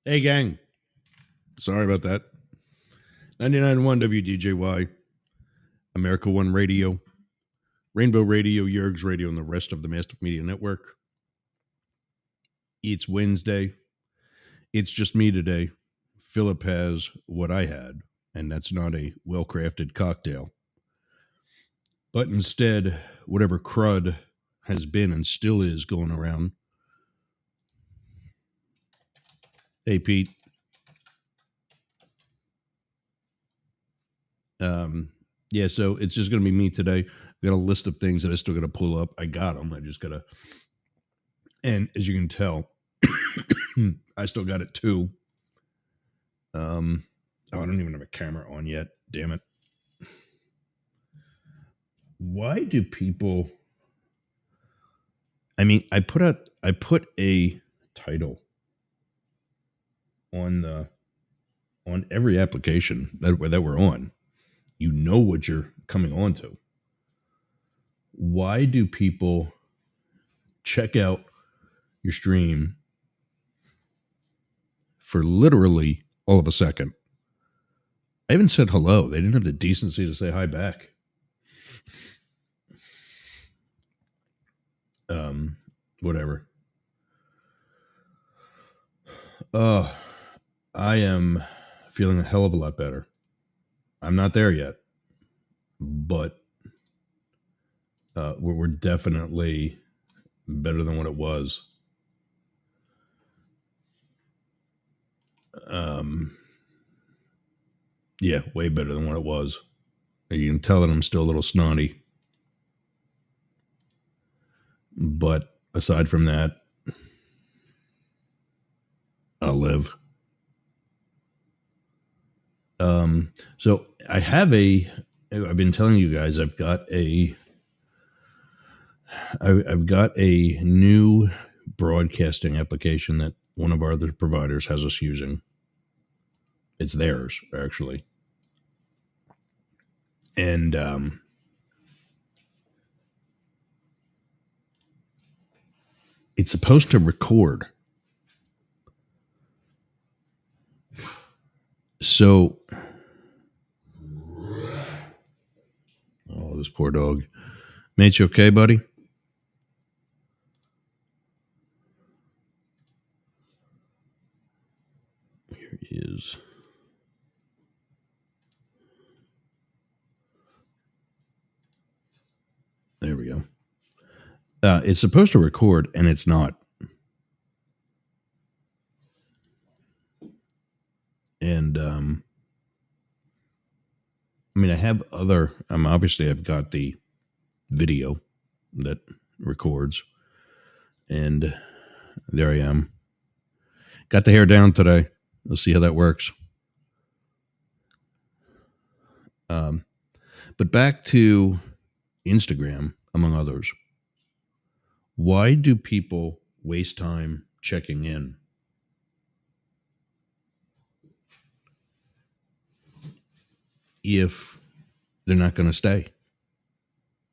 Hey, gang. Sorry about that. 99.1 WDJY, America One Radio, Rainbow Radio, Yerg's Radio, and the rest of the Mastiff Media Network. It's Wednesday. It's just me today. Philip has what I had, and that's not a well-crafted cocktail. But instead, whatever crud has been and still is going around. Hey, Pete. Yeah, so it's just going to be me today. I've got a list of things that I still got to pull up. I got them. I just got to. And as you can tell, I still got it too. I don't even have a camera on yet. Damn it. Why do people? I mean, I put a title on every application that we're on. You know what you're coming on to. Why do people check out your stream for literally all of a second? I even said hello. They didn't have the decency to say hi back. Whatever. I am feeling a hell of a lot better. I'm not there yet, but we're definitely better than what it was. Yeah, way better than what it was. You can tell that I'm still a little snotty. But aside from that, I'll live. So I've been telling you guys, I've got a new broadcasting application that one of our other providers has us using. It's theirs, actually. And it's supposed to record. So, oh, this poor dog. Mate, you okay, buddy? Here he is. There we go. It's supposed to record, and it's not. And I mean, I have other. Obviously, I've got the video that records, and there I am. Got the hair down today. Let's see how that works. But back to Instagram, among others. Why do people waste time checking in? If they're not going to stay,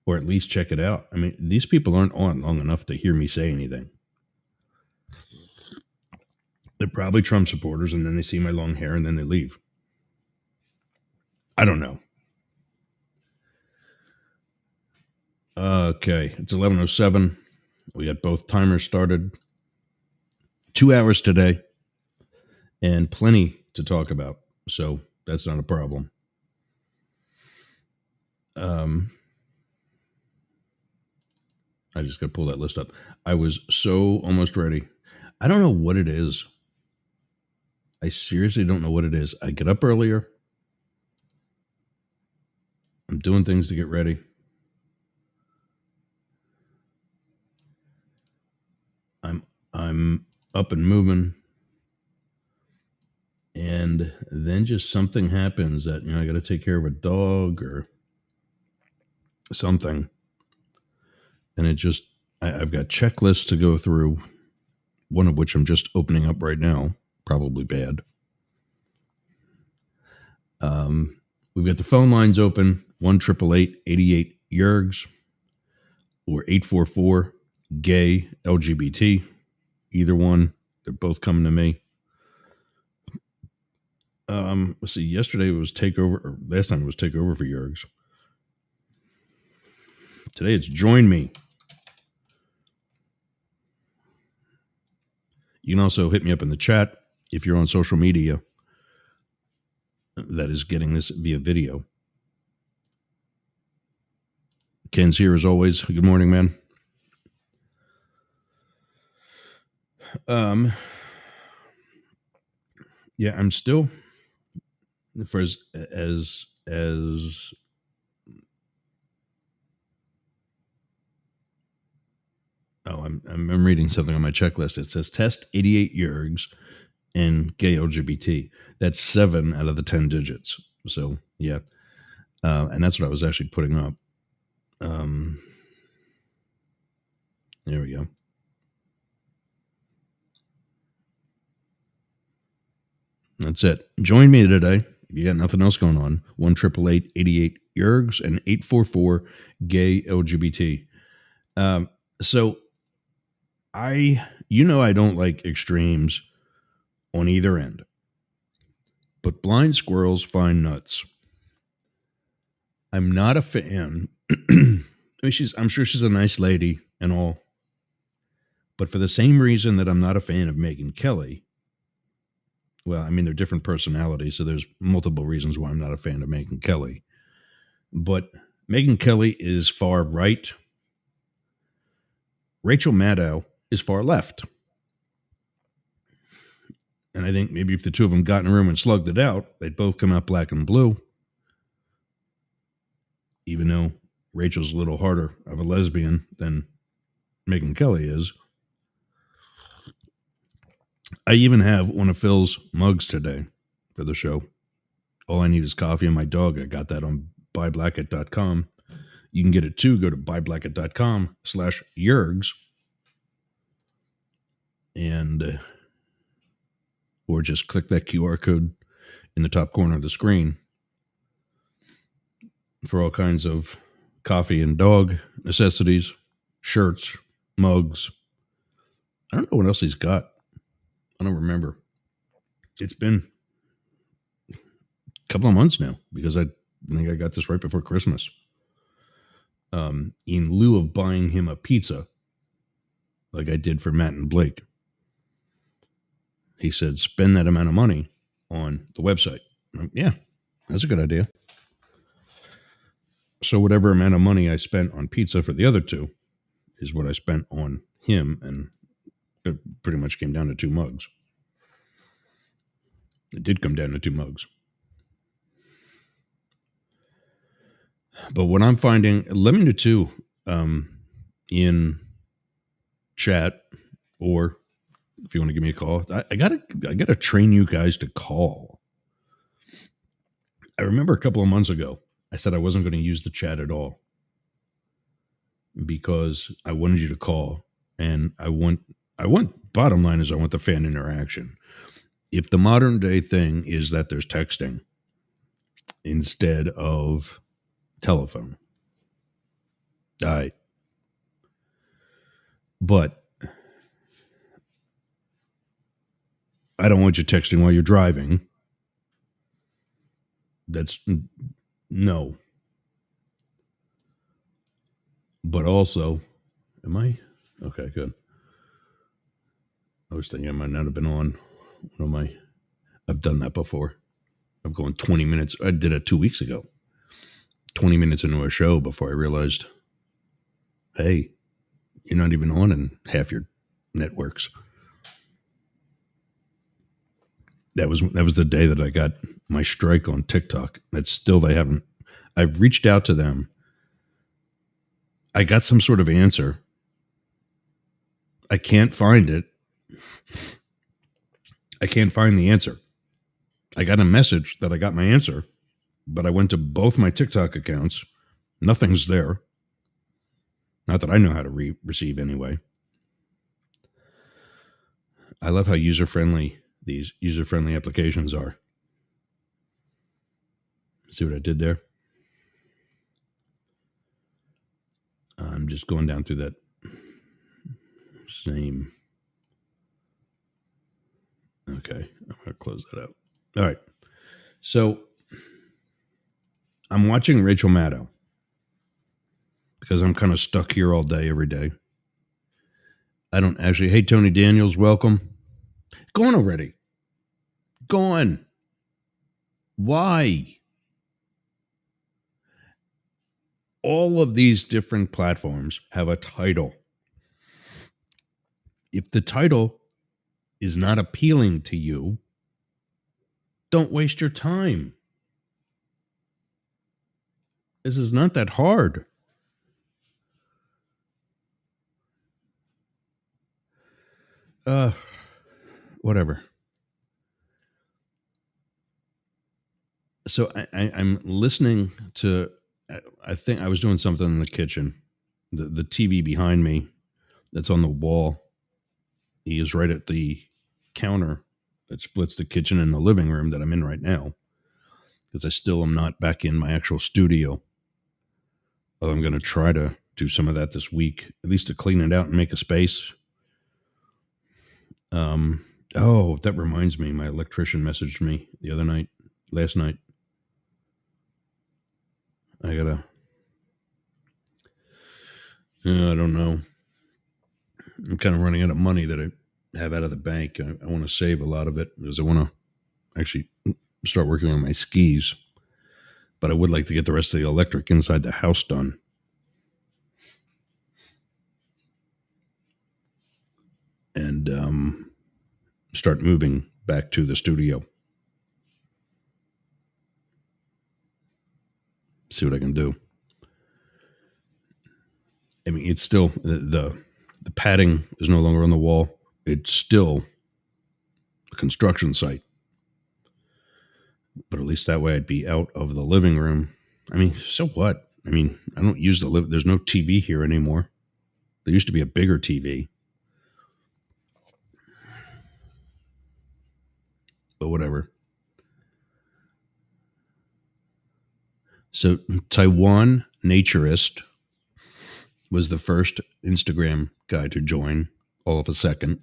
or at least check it out. I mean, these people aren't on long enough to hear me say anything. They're probably Trump supporters, and then they see my long hair, and then they leave. I don't know. Okay, it's 11:07. We got both timers started. 2 hours today, and plenty to talk about. So that's not a problem. I just got to pull that list up. I was so almost ready. I don't know what it is. I seriously don't know what it is. I get up earlier. I'm doing things to get ready. I'm up and moving. And then just something happens that, I got to take care of a dog or something. And it just, I've got checklists to go through, one of which I'm just opening up right now. Probably bad. We've got the phone lines open, 1-888-88 Yergs or 844 gay LGBT. Either one, they're both coming to me. Let's see. Yesterday it was takeover, or last time it was takeover for Yergs. Today it's join me. You can also hit me up in the chat if you're on social media that is getting this via video. Ken's here as always. Good morning, man. Yeah, I'm still for as I'm reading something on my checklist. It says test 88 Yergs and gay LGBT. That's 7 out of the 10 digits. So yeah, and that's what I was actually putting up. There we go. That's it. Join me today. If you got nothing else going on, 1-888-88 Yergs and 844 gay LGBT. So I don't like extremes on either end, but blind squirrels find nuts. I'm not a fan. I'm sure she's a nice lady and all, but for the same reason that I'm not a fan of Megyn Kelly. Well, I mean, they're different personalities, so there's multiple reasons why I'm not a fan of Megyn Kelly. But Megyn Kelly is far right. Rachel Maddow is far left. And I think maybe if the two of them got in a room and slugged it out, they'd both come out black and blue. Even though Rachel's a little harder of a lesbian than Megyn Kelly is. I even have one of Phil's mugs today for the show. All I need is coffee and my dog. I got that on buyblacket.com. You can get it too. Go to buyblacket.com/Yergs. And, or just click that QR code in the top corner of the screen for all kinds of coffee and dog necessities, shirts, mugs. I don't know what else he's got. I don't remember. It's been a couple of months now because I think I got this right before Christmas. In lieu of buying him a pizza, like I did for Matt and Blake, he said, spend that amount of money on the website. Yeah, that's a good idea. So whatever amount of money I spent on pizza for the other two is what I spent on him, and it pretty much came down to 2 mugs. It did come down to 2 mugs. But what I'm finding, let me know too, in chat, or if you want to give me a call. I gotta train you guys to call. I remember a couple of months ago, I said I wasn't going to use the chat at all because I wanted you to call, and I want. Bottom line is, I want the fan interaction. If the modern day thing is that there's texting instead of telephone, all right, but I don't want you texting while you're driving. That's no. But also, am I? Okay, good. I was thinking I might not have been on one of my. I've done that before. I'm going 20 minutes. I did it 2 weeks ago. 20 minutes into a show before I realized, hey, you're not even on in half your networks. That was the day that I got my strike on TikTok. That's still, they haven't. I've reached out to them. I got some sort of answer. I can't find it. I can't find the answer. I got a message that I got my answer, but I went to both my TikTok accounts. Nothing's there. Not that I know how to receive anyway. I love how user-friendly these user-friendly applications are. See what I did there? I'm just going down through that same. Okay, I'm going to close that out. All right. So I'm watching Rachel Maddow because I'm kind of stuck here all day, every day. I don't actually. Hey, Tony Daniels, welcome. Gone already. Gone. Why? All of these different platforms have a title. If the title is not appealing to you, don't waste your time. This is not that hard. Whatever. So I'm listening to. I think I was doing something in the kitchen. The TV behind me, that's on the wall. He is right at the counter that splits the kitchen and the living room that I'm in right now. Because I still am not back in my actual studio. Although I'm going to try to do some of that this week, at least to clean it out and make a space. Oh, that reminds me. My electrician messaged me last night. I don't know. I'm kind of running out of money that I have out of the bank. I want to save a lot of it because I want to actually start working on my skis. But I would like to get the rest of the electric inside the house done. And start moving back to the studio. See what I can do. I mean, it's still the padding is no longer on the wall. It's still a construction site. But at least that way I'd be out of the living room. I mean, so what? I mean, I don't use there's no TV here anymore. There used to be a bigger TV. But whatever. So Taiwan Naturist was the first Instagram guy to join all of a second.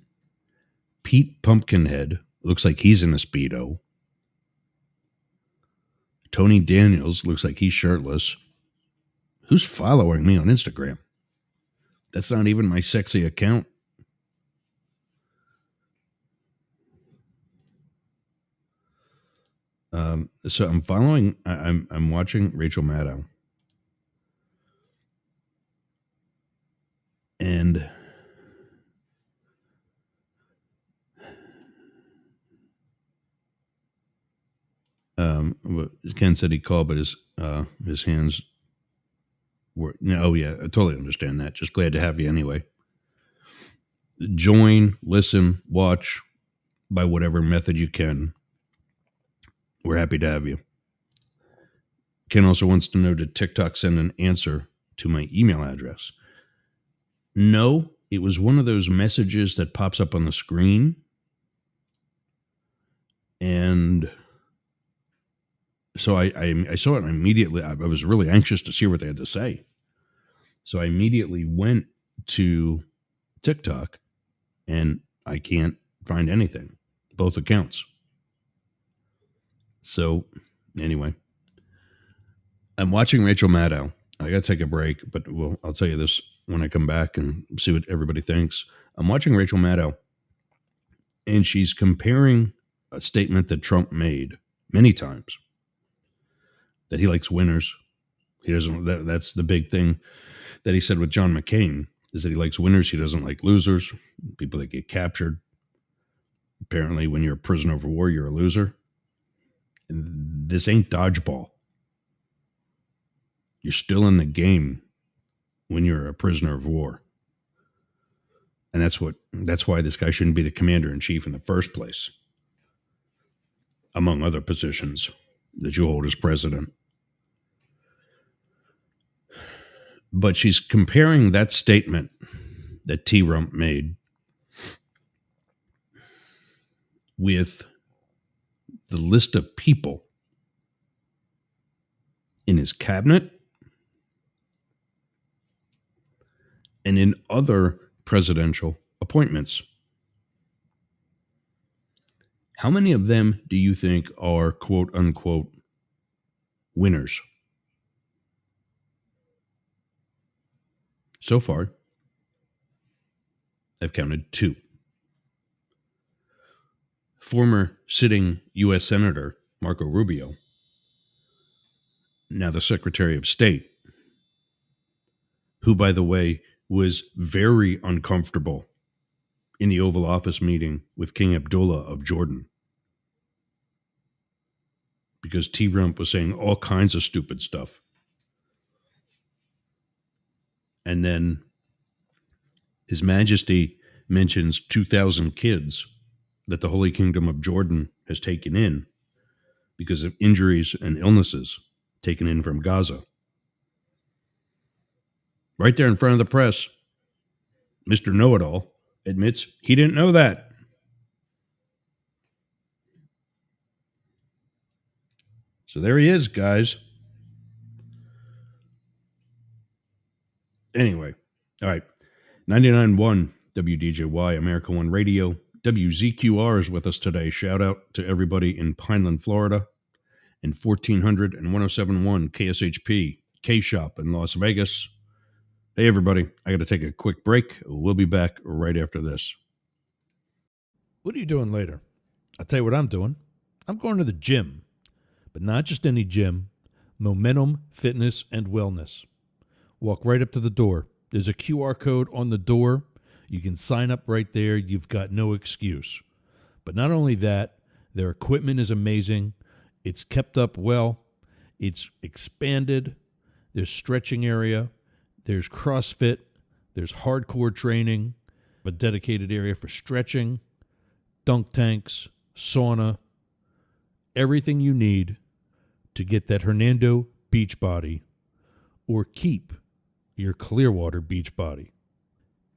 Pete Pumpkinhead looks like he's in a Speedo. Tony Daniels looks like he's shirtless. Who's following me on Instagram? That's not even my sexy account. So I'm following. I'm watching Rachel Maddow, and Ken said he called, but his hands were. Oh yeah, I totally understand that. Just glad to have you anyway. Join, listen, watch by whatever method you can. We're happy to have you. Ken also wants to know, did TikTok send an answer to my email address? No, it was one of those messages that pops up on the screen. And so I saw it and immediately, I was really anxious to see what they had to say. So I immediately went to TikTok and I can't find anything, both accounts. So anyway, I'm watching Rachel Maddow. I got to take a break, but I'll tell you this when I come back and see what everybody thinks. I'm watching Rachel Maddow, and she's comparing a statement that Trump made many times, that he likes winners. He doesn't. That's the big thing that he said with John McCain, is that he likes winners. He doesn't like losers, people that get captured. Apparently, when you're a prisoner of war, you're a loser. And this ain't dodgeball. You're still in the game when you're a prisoner of war. And that's why this guy shouldn't be the commander in chief in the first place, among other positions that you hold as president. But she's comparing that statement that T-Rump made with the list of people in his cabinet and in other presidential appointments. How many of them do you think are quote unquote winners? So far, I've counted 2. Former sitting U.S. Senator Marco Rubio, now the Secretary of State, who, by the way, was very uncomfortable in the Oval Office meeting with King Abdullah of Jordan because T-Rump was saying all kinds of stupid stuff. And then His Majesty mentions 2,000 kids that the Holy Kingdom of Jordan has taken in because of injuries and illnesses taken in from Gaza. Right there in front of the press, Mr. Know-It-All admits he didn't know that. So there he is, guys. Anyway, all right. 99.1 WDJY, America One Radio. WZQR is with us today. Shout out to everybody in Pineland, Florida, and 1400 and 107.1 KSHP, K-Shop in Las Vegas. Hey, everybody. I got to take a quick break. We'll be back right after this. What are you doing later? I'll tell you what I'm doing. I'm going to the gym, but not just any gym, Momentum Fitness and Wellness. Walk right up to the door. There's a QR code on the door. You can sign up right there. You've got no excuse. But not only that, their equipment is amazing. It's kept up well. It's expanded. There's stretching area. There's CrossFit. There's hardcore training. A dedicated area for stretching, dunk tanks, sauna, everything you need to get that Hernando beach body or keep your Clearwater beach body.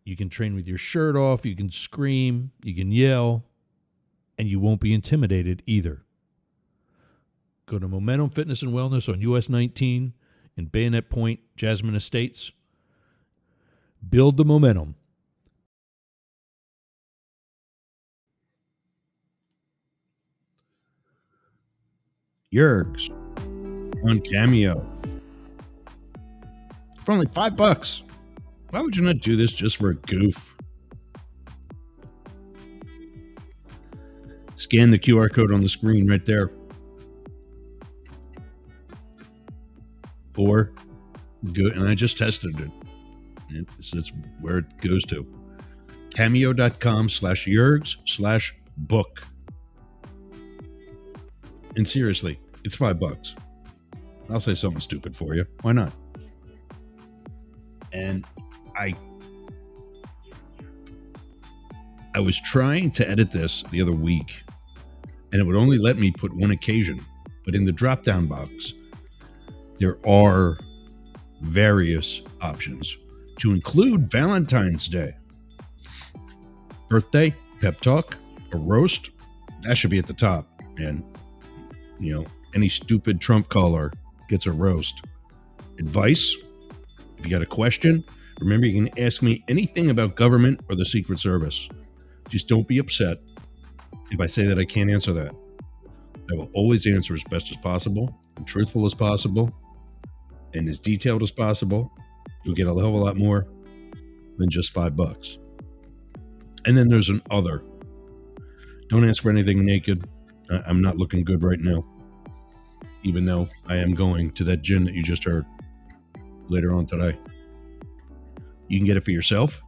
You can train with your shirt off, you can scream, you can yell, and you won't be intimidated either. Go to Momentum Fitness and Wellness on US 19 in Bayonet Point, Jasmine Estates. Build the momentum. Yergs on Cameo for only $5. Why would you not do this just for a goof? Scan the QR code on the screen right there. Or go, and I just tested it. It's where it goes to. Cameo.com/Yergs/book. And seriously, it's $5. I'll say something stupid for you. Why not? And I was trying to edit this the other week, and it would only let me put one occasion. But in the drop-down box, there are various options to include Valentine's Day, birthday, pep talk, a roast. That should be at the top. And, you know, any stupid Trump caller gets a roast. Advice, if you got a question, remember you can ask me anything about government or the Secret Service. Just don't be upset if I say that I can't answer that. I will always answer as best as possible, and truthful as possible, and as detailed as possible. You'll get a hell of a lot more than just $5. And then there's an other. Don't ask for anything naked. I'm not looking good right now, even though I am going to that gym that you just heard later on today. You can get it for yourself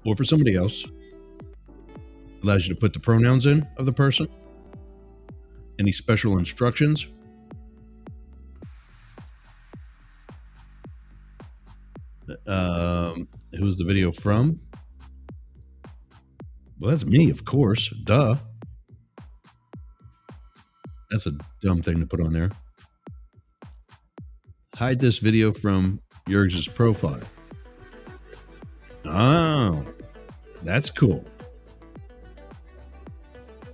or for somebody else. Allows you to put the pronouns in of the person. Any special instructions. Who's the video from? Well, that's me, of course. Duh. That's a dumb thing to put on there. Hide this video from Yergs' profile. Oh, that's cool.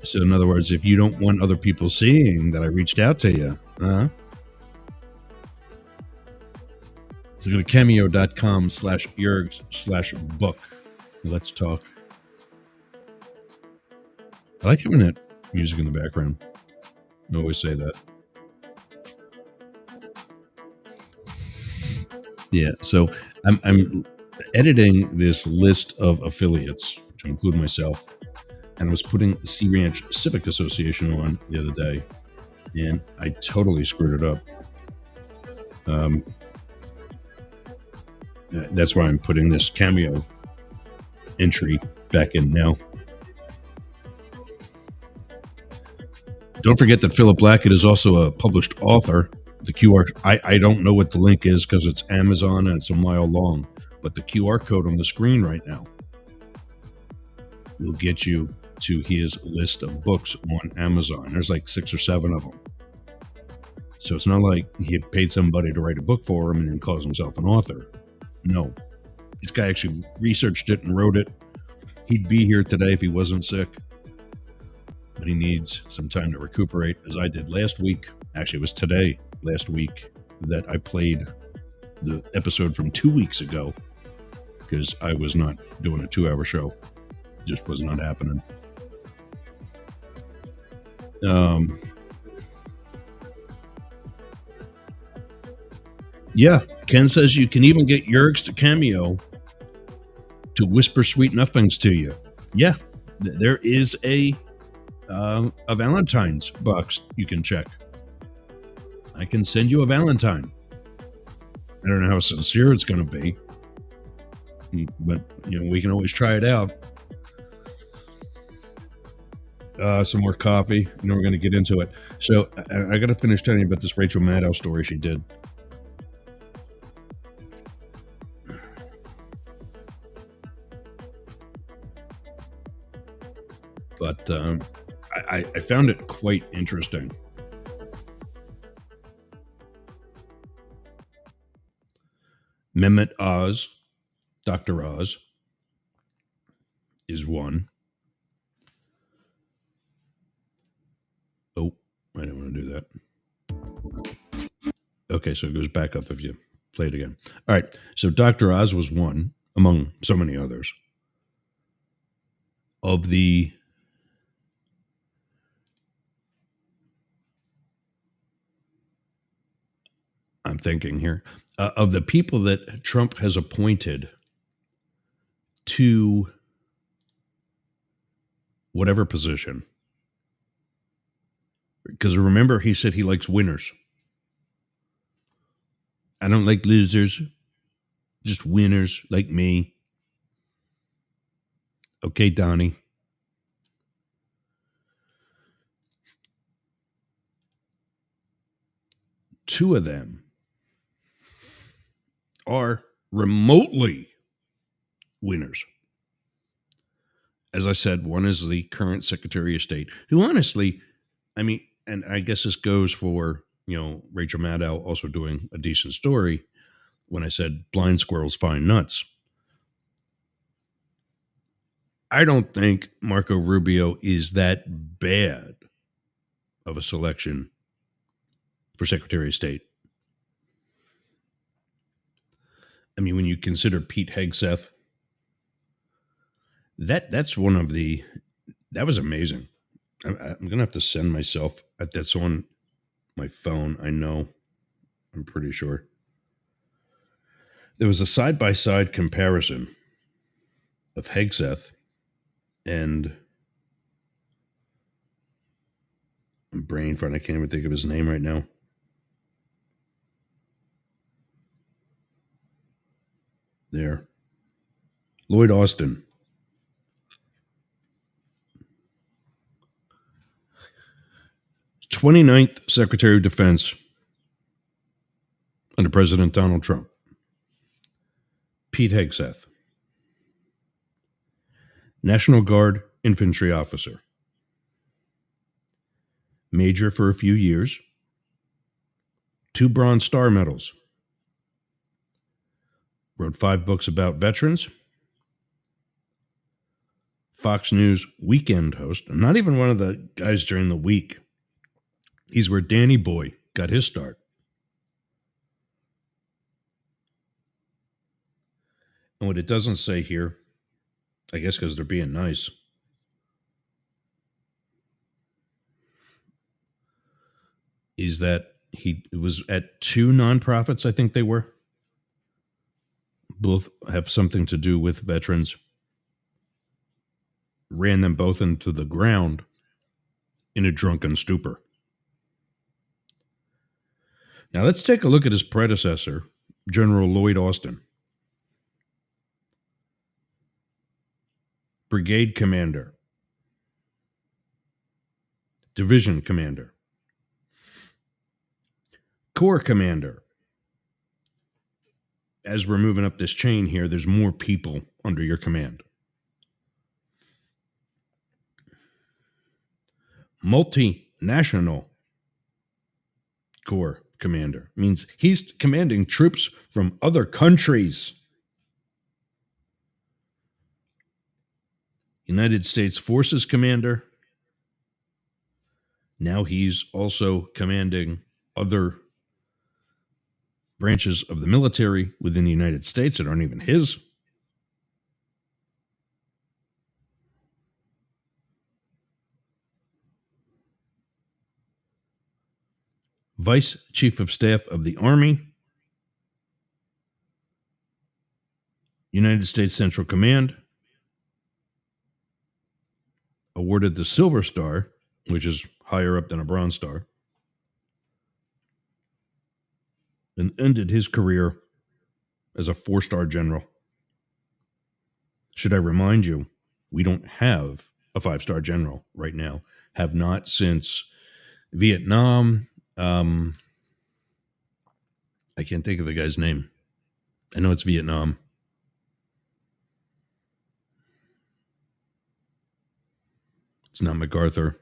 So in other words, if you don't want other people seeing that I reached out to you, so go to cameo.com/Yergs/book. Let's talk. I like having it music in the background. I always say that. Yeah. So I'm editing this list of affiliates, which include myself, and I was putting Sea Ranch Civic Association on the other day, and I totally screwed it up. That's why I'm putting this Cameo entry back in now. Don't forget that Philip Blackett is also a published author. The QR, I don't know what the link is because it's Amazon and it's a mile long, but the QR code on the screen right now will get you to his list of books on Amazon. There's like 6 or 7 of them. So it's not like he had paid somebody to write a book for him and then calls himself an author. No. This guy actually researched it and wrote it. He'd be here today if he wasn't sick. But he needs some time to recuperate, as I did last week. Actually, it was today, last week, that I played the episode from 2 weeks ago because I was not doing a 2-hour show. It just was not happening. Yeah, Ken says you can even get Yerg's to Cameo to whisper sweet nothings to you. Yeah, there is a Valentine's box you can check. I can send you a Valentine. I don't know how sincere it's going to be, but we can always try it out. Some more coffee, and then we're going to get into it. So I got to finish telling you about this Rachel Maddow story she did. But I found it quite interesting. Mehmet Oz, Dr. Oz, is one. Oh, I didn't want to do that. Okay, so it goes back up if you play it again. All right, so Dr. Oz was one among so many others of the I'm thinking here, of the people that Trump has appointed to whatever position. Because remember, he said he likes winners. I don't like losers, just winners like me. Okay, Donnie. Two of them are remotely winners. As I said, one is the current Secretary of State, who honestly, I mean, and I guess this goes for, Rachel Maddow also doing a decent story when I said blind squirrels find nuts. I don't think Marco Rubio is that bad of a selection for Secretary of State. I mean, when you consider Pete Hegseth, that's one of the, that was amazing. I'm going to have to send myself, that's on my phone, I know, I'm pretty sure. There was a side-by-side comparison of Hegseth and I'm brain fart, I can't even think of his name right now. There. Lloyd Austin. '29th Secretary of Defense under President Donald Trump. Pete Hegseth. National Guard infantry officer. Major for a few years. 2 Bronze Star medals. Wrote 5 books about veterans. Fox News weekend host. Not even one of the guys during the week. He's where Danny Boy got his start. And what it doesn't say here, I guess because they're being nice, is that he was at two nonprofits, I think they were. Both have something to do with veterans. Ran them both into the ground in a drunken stupor. Now let's take a look at his predecessor, General Lloyd Austin. Brigade commander, division commander, corps commander. As we're moving up this chain here, there's more people under your command. Multinational corps commander means he's commanding troops from other countries. United States Forces commander. Now he's also commanding other branches of the military within the United States that aren't even his. Vice Chief of Staff of the Army. United States Central Command. Awarded the Silver Star, which is higher up than a Bronze Star. And ended his career as a 4-star general. Should I remind you, we don't have a 5-star general right now. Have not since Vietnam. I can't think of the guy's name. I know it's Vietnam. It's not MacArthur.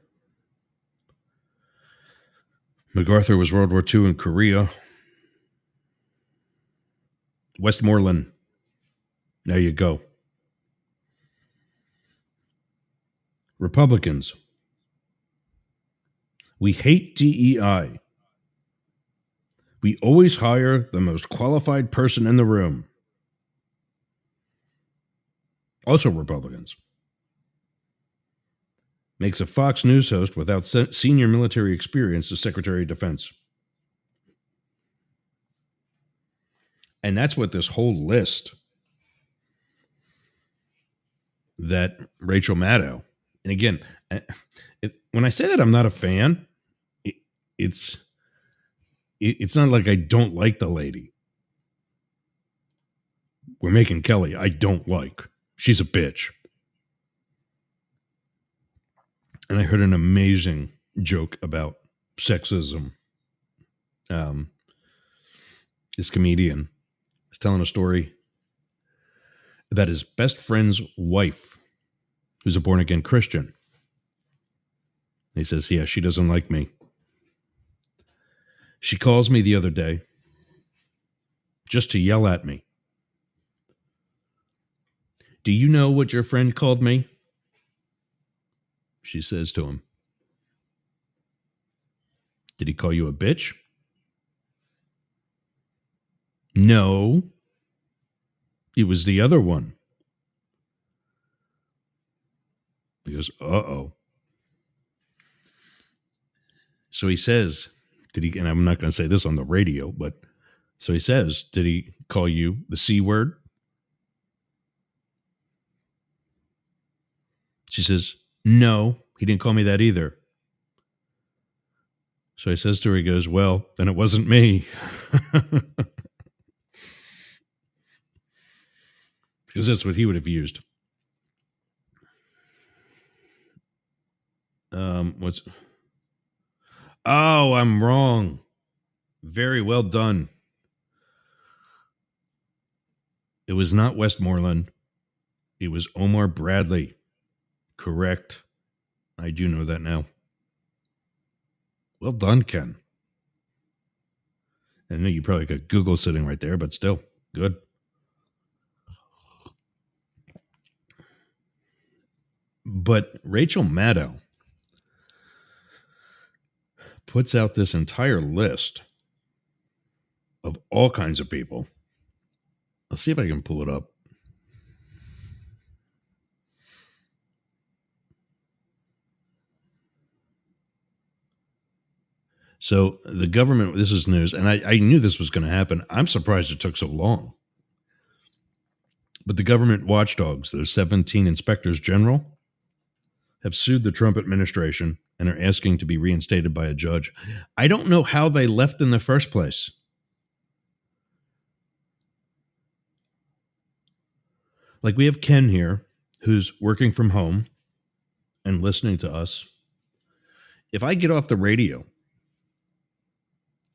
MacArthur was World War II in Korea. Westmoreland. There you go. Republicans. We hate DEI. We always hire the most qualified person in the room. Also Republicans. Makes a Fox News host without senior military experience the Secretary of Defense. And that's what this whole list that Rachel Maddow, and again, when I say that I'm not a fan, it's not like I don't like the lady. We're making Kelly I don't like. She's a bitch. And I heard an amazing joke about sexism. This comedian was telling a story about his best friend's wife, who's a born-again Christian. He says, yeah, she doesn't like me. She calls me the other day just to yell at me. Do you know what your friend called me? She says to him, did he call you a bitch? No. It was the other one. He goes, uh-oh. So he says, did he, and I'm not going to say this on the radio, but so he says, did he call you the C word? She says, no, he didn't call me that either. So he says to her, he goes, well, then it wasn't me. Because that's what he would have used. Oh, I'm wrong. Very well done. It was not Westmoreland. It was Omar Bradley. Correct. I do know that now. Well done, Ken. I know you probably got Google sitting right there, but still, good. But Rachel Maddow puts out this entire list of all kinds of people. Let's see if I can pull it up. So the government, this is news, and I knew this was going to happen. I'm surprised it took so long. But the government watchdogs, those 17 inspectors general, have sued the Trump administration and are asking to be reinstated by a judge. I don't know how they left in the first place. Like, we have Ken here who's working from home and listening to us. If I get off the radio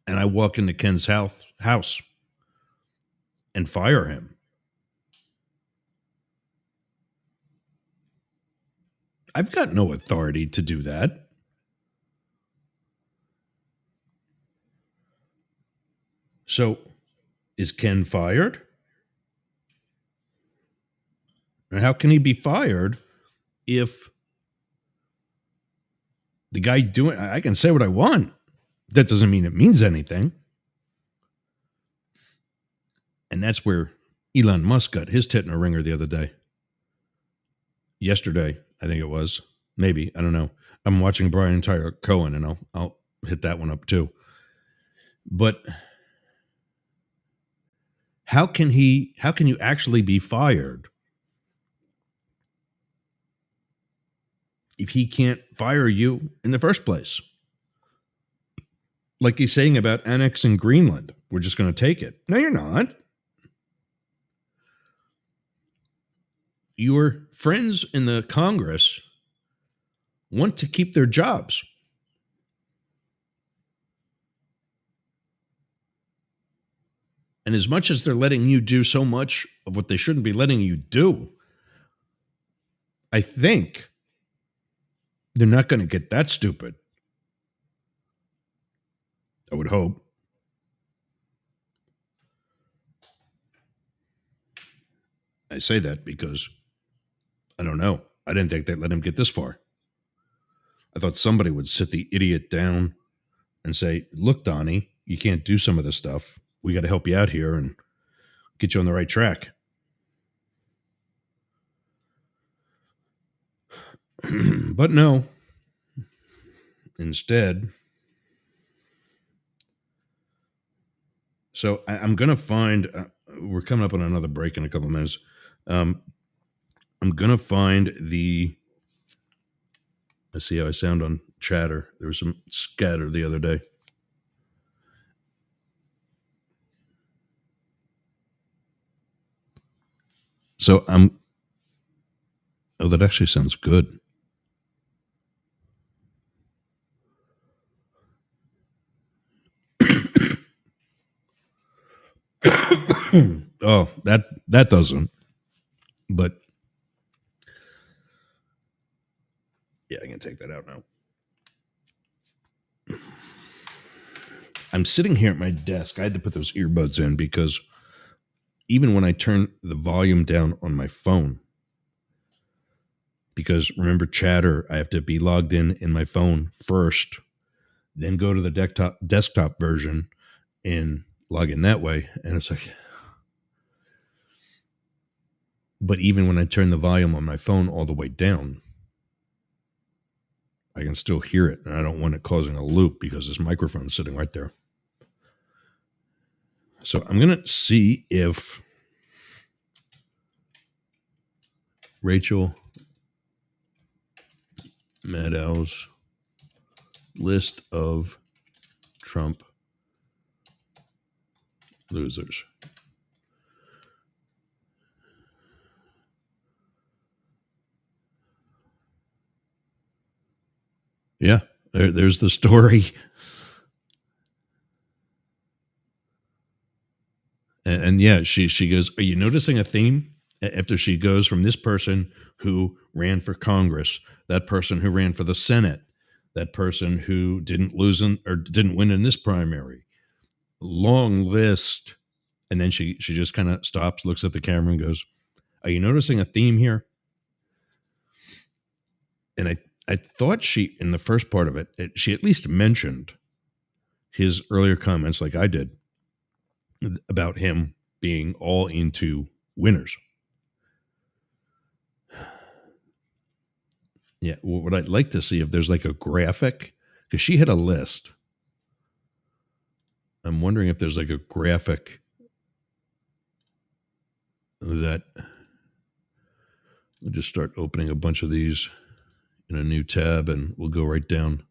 and I walk into Ken's house and fire him, I've got no authority to do that. So, is Ken fired? And how can he be fired if the guy doing, I can say what I want. That doesn't mean it means anything. And that's where Elon Musk got his tit in a ringer the other day. Yesterday, I think it was. Maybe, I don't know. I'm watching Brian Tyler Cohen, and I'll hit that one up too. But how can you actually be fired if he can't fire you in the first place? Like he's saying about annexing Greenland. We're just going to take it. No, you're not. Your friends in the Congress want to keep their jobs. And as much as they're letting you do so much of what they shouldn't be letting you do, I think they're not going to get that stupid. I would hope. I say that because I don't know. I didn't think they'd let him get this far. I thought somebody would sit the idiot down and say, look, Donnie, you can't do some of this stuff. We got to help you out here and get you on the right track. But no. Instead, so I'm going to find, we're coming up on another break in a couple of minutes. I'm going to find let's see how I sound on Chatter. There was some scatter the other day. So that actually sounds good. Oh, that doesn't. But yeah, I can take that out now. I'm sitting here at my desk. I had to put those earbuds in because even when I turn the volume down on my phone, because remember Chatter, I have to be logged in my phone first, then go to the desktop version and log in that way. And it's like, but even when I turn the volume on my phone all the way down, I can still hear it. And I don't want it causing a loop because this microphone's sitting right there. So I'm going to see if Rachel Maddow's list of Trump losers. Yeah, there's the story. And yeah, she goes, are you noticing a theme? After she goes from this person who ran for Congress, that person who ran for the Senate, that person who didn't win in this primary, long list. And then she just kind of stops, looks at the camera and goes, are you noticing a theme here? And I thought she, in the first part of it, she at least mentioned his earlier comments, like I did, about him being all into winners. Yeah, what I'd like to see if there's like a graphic, because she had a list I'm wondering if there's like a graphic that we'll just start opening a bunch of these in a new tab and we'll go right down.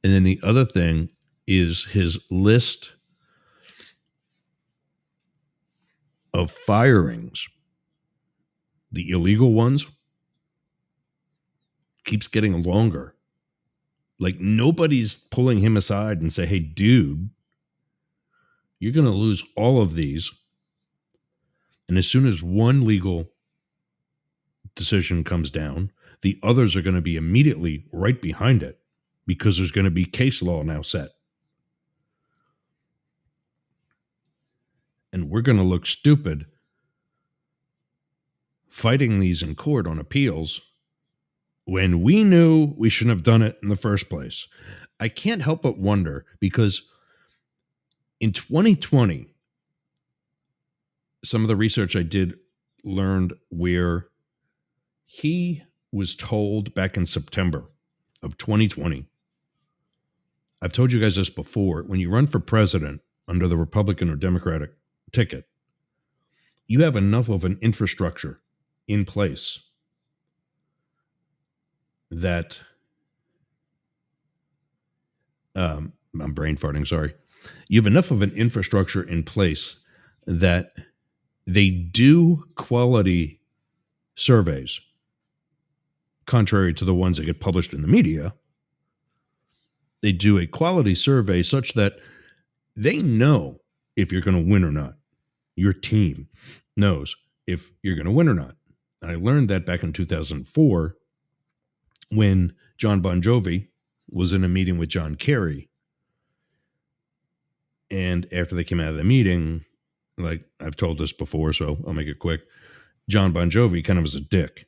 And then the other thing is his list of firings, the illegal ones, keeps getting longer. Like nobody's pulling him aside and say, hey, dude, you're going to lose all of these. And as soon as one legal decision comes down, the others are going to be immediately right behind it because there's going to be case law now set. And we're going to look stupid fighting these in court on appeals when we knew we shouldn't have done it in the first place. I can't help but wonder because in 2020, some of the research I did learned where he was told back in September of 2020. I've told you guys this before. When you run for president under the Republican or Democratic ticket, you have enough of an infrastructure in place that I'm brain farting, sorry. You have enough of an infrastructure in place that they do quality surveys, contrary to the ones that get published in the media. They do a quality survey such that they know if you're going to win or not. Your team knows if you're going to win or not. And I learned that back in 2004 when John Bon Jovi was in a meeting with John Kerry. And after they came out of the meeting, like I've told this before, so I'll make it quick, John Bon Jovi kind of was a dick.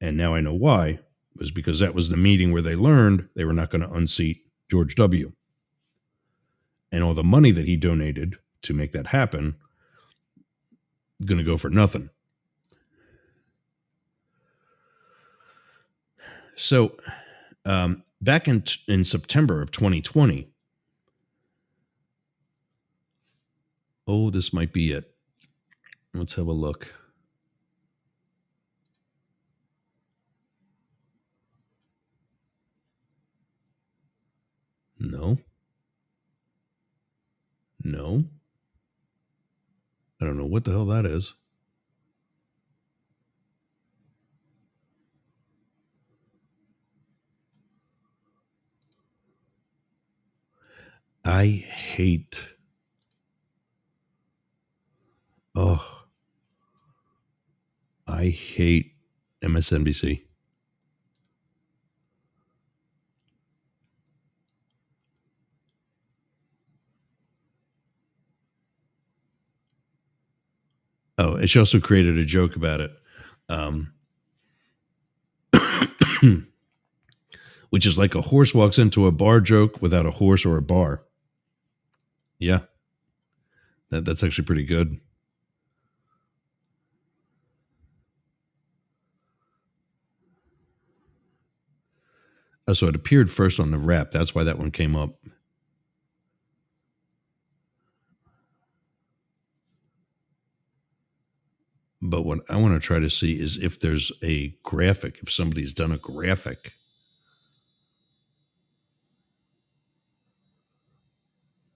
And now I know why. It was because that was the meeting where they learned they were not going to unseat George W. And all the money that he donated to make that happen going to go for nothing. So back in September of 2020, oh, this might be it. Let's have a look. No. I don't know what the hell that is. I hate. I hate MSNBC. Oh, and she also created a joke about it, which is like a horse walks into a bar joke without a horse or a bar. Yeah, that's actually pretty good. Oh, so it appeared first on the Wrap. That's why that one came up. But what I want to try to see is if there's a graphic, if somebody's done a graphic.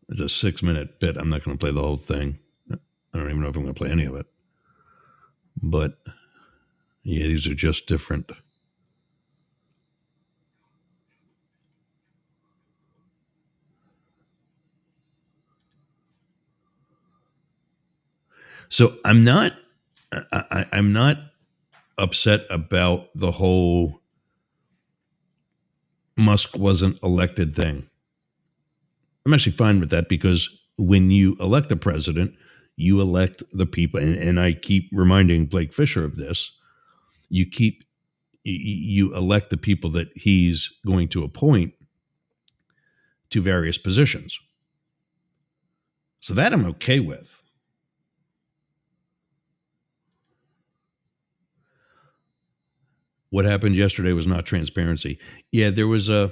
It's a 6-minute bit. I'm not going to play the whole thing. I don't even know if I'm going to play any of it. But yeah, these are just different. So I'm not upset about the whole Musk wasn't elected thing. I'm actually fine with that because when you elect a president, you elect the people, and I keep reminding Blake Fisher of this. You elect the people that he's going to appoint to various positions. So that I'm okay with. what happened yesterday was not transparency. Yeah, there was a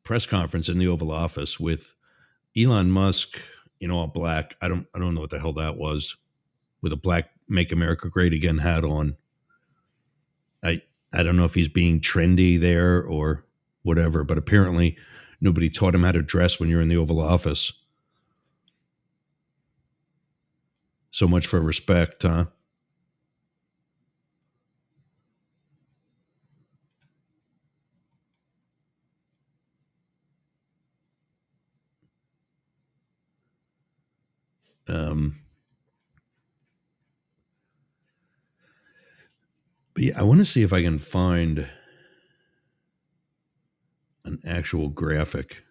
press conference in the Oval Office with Elon Musk in all black. I don't know what the hell that was, with a black "Make America Great Again" hat on. I don't know if he's being trendy there or whatever, but apparently nobody taught him how to dress when you're in the Oval Office. So much for respect, huh? But yeah, I want to see if I can find an actual graphic.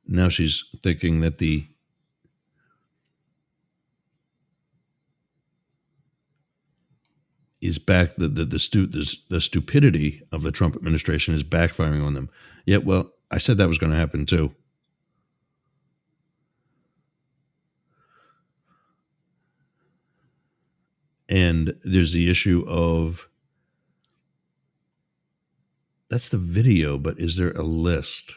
Now she's thinking that the stupidity of the Trump administration is backfiring on them. Yeah, well, I said that was going to happen too. And there's the issue of, that's the video, but is there a list?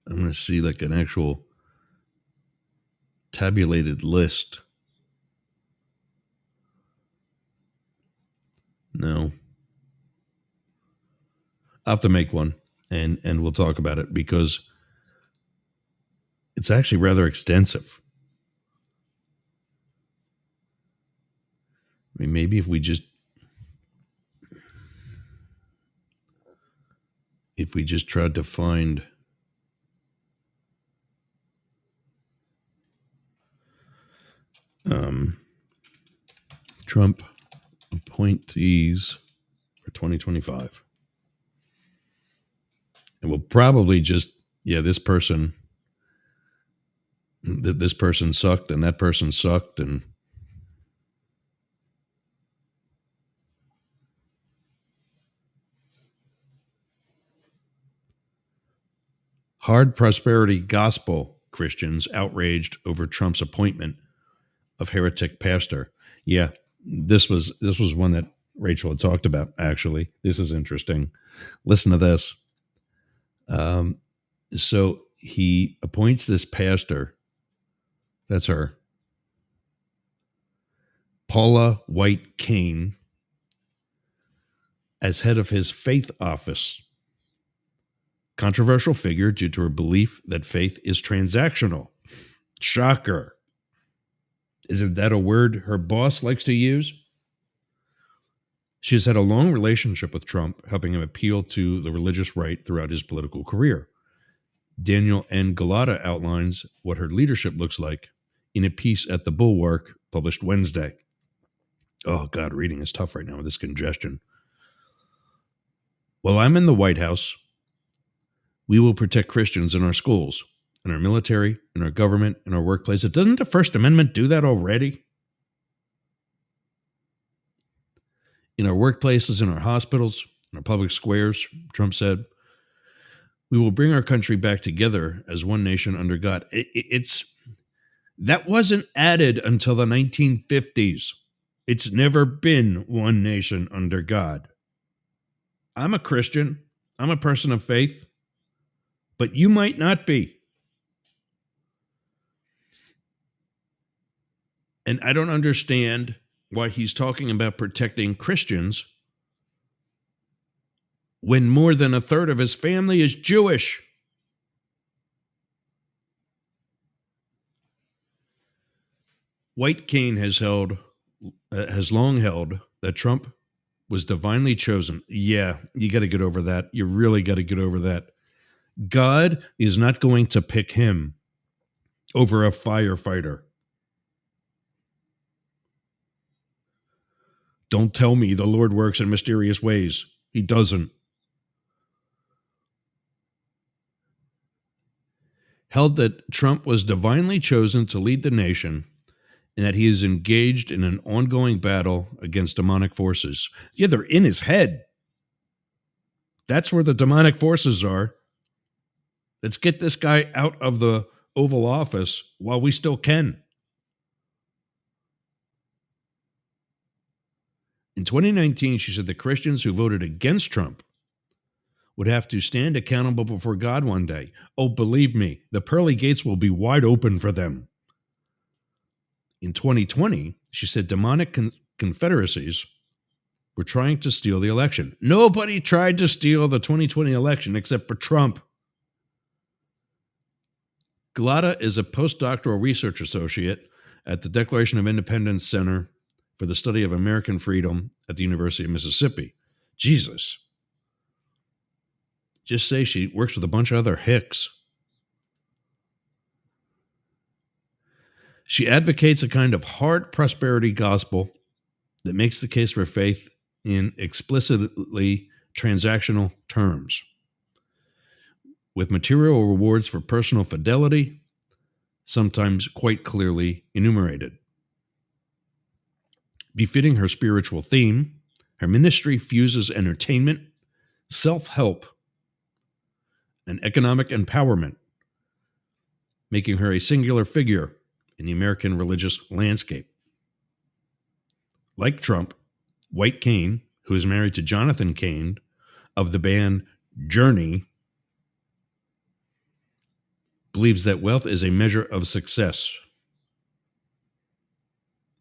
I'm going to see like an actual tabulated list. No. I'll have to make one and we'll talk about it because it's actually rather extensive. I mean, maybe if we just tried to find Trump appointees for 2025. And we'll probably just, this person sucked and that person sucked. And hard prosperity gospel Christians outraged over Trump's appointment of heretic pastor. Yeah, this was one that Rachel had talked about, actually. This is interesting. Listen to this. So he appoints this pastor, that's her, Paula White Cain, as head of his faith office. Controversial figure due to her belief that faith is transactional. Shocker. Isn't that a word her boss likes to use? She has had a long relationship with Trump, helping him appeal to the religious right throughout his political career. Daniel N. Galata outlines what her leadership looks like in a piece at The Bulwark published Wednesday. Oh, God, reading is tough right now with this congestion. While I'm in the White House, we will protect Christians in our schools, in our military, in our government, in our workplace. Doesn't the First Amendment do that already? In our workplaces, in our hospitals, in our public squares, Trump said, we will bring our country back together as one nation under God. That wasn't added until the 1950s. It's never been one nation under God. I'm a Christian. I'm a person of faith. But you might not be. And I don't understand why he's talking about protecting Christians when more than a third of his family is Jewish. White Cain has long held that Trump was divinely chosen. Yeah, you got to get over that. You really got to get over that. God is not going to pick him over a firefighter. Don't tell me the Lord works in mysterious ways. He doesn't. Held that Trump was divinely chosen to lead the nation and that he is engaged in an ongoing battle against demonic forces. Yeah, they're in his head. That's where the demonic forces are. Let's get this guy out of the Oval Office while we still can. In 2019, she said the Christians who voted against Trump would have to stand accountable before God one day. Oh, believe me, the pearly gates will be wide open for them. In 2020, she said demonic confederacies were trying to steal the election. Nobody tried to steal the 2020 election except for Trump. Gullotta is a postdoctoral research associate at the Declaration of Independence Center for the Study of American Freedom at the University of Mississippi. Jesus. Just say she works with a bunch of other hicks. She advocates a kind of hard prosperity gospel that makes the case for faith in explicitly transactional terms, with material rewards for personal fidelity, sometimes quite clearly enumerated. Befitting her spiritual theme, her ministry fuses entertainment, self-help, and economic empowerment, making her a singular figure in the American religious landscape. Like Trump, White Cain, who is married to Jonathan Cain of the band Journey, believes that wealth is a measure of success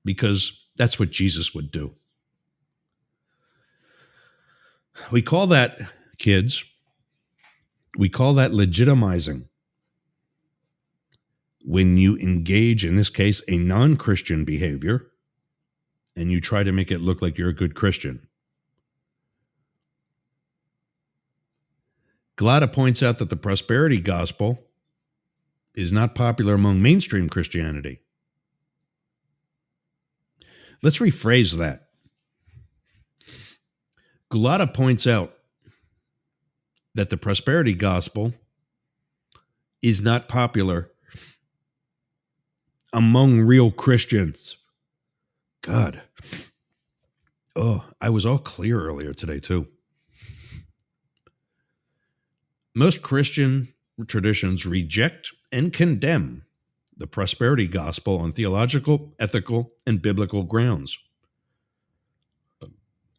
because that's what Jesus would do. We call that, kids, we call that legitimizing. When you engage, in this case, a non-Christian behavior, and you try to make it look like you're a good Christian. Gullotta points out that the prosperity gospel is not popular among mainstream Christianity. Let's rephrase that. Gullotta points out that the prosperity gospel is not popular among real Christians. God. Oh, I was all clear earlier today, too. Most Christian traditions reject and condemn the prosperity gospel on theological, ethical, and biblical grounds.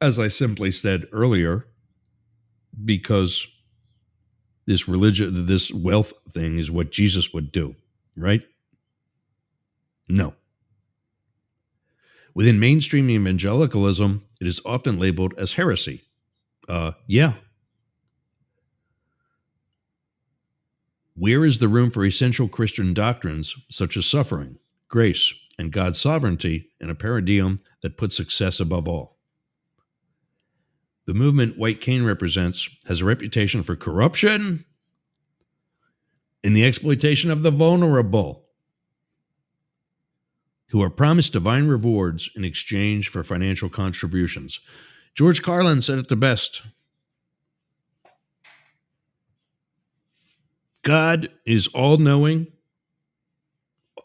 As I simply said earlier, because this religion, this wealth thing is what Jesus would do, right? No. Within mainstream evangelicalism, it is often labeled as heresy. Yeah. Where is the room for essential Christian doctrines such as suffering, grace, and God's sovereignty in a paradigm that puts success above all? The movement White Cain represents has a reputation for corruption and the exploitation of the vulnerable, who are promised divine rewards in exchange for financial contributions. George Carlin said it the best. God is all-knowing,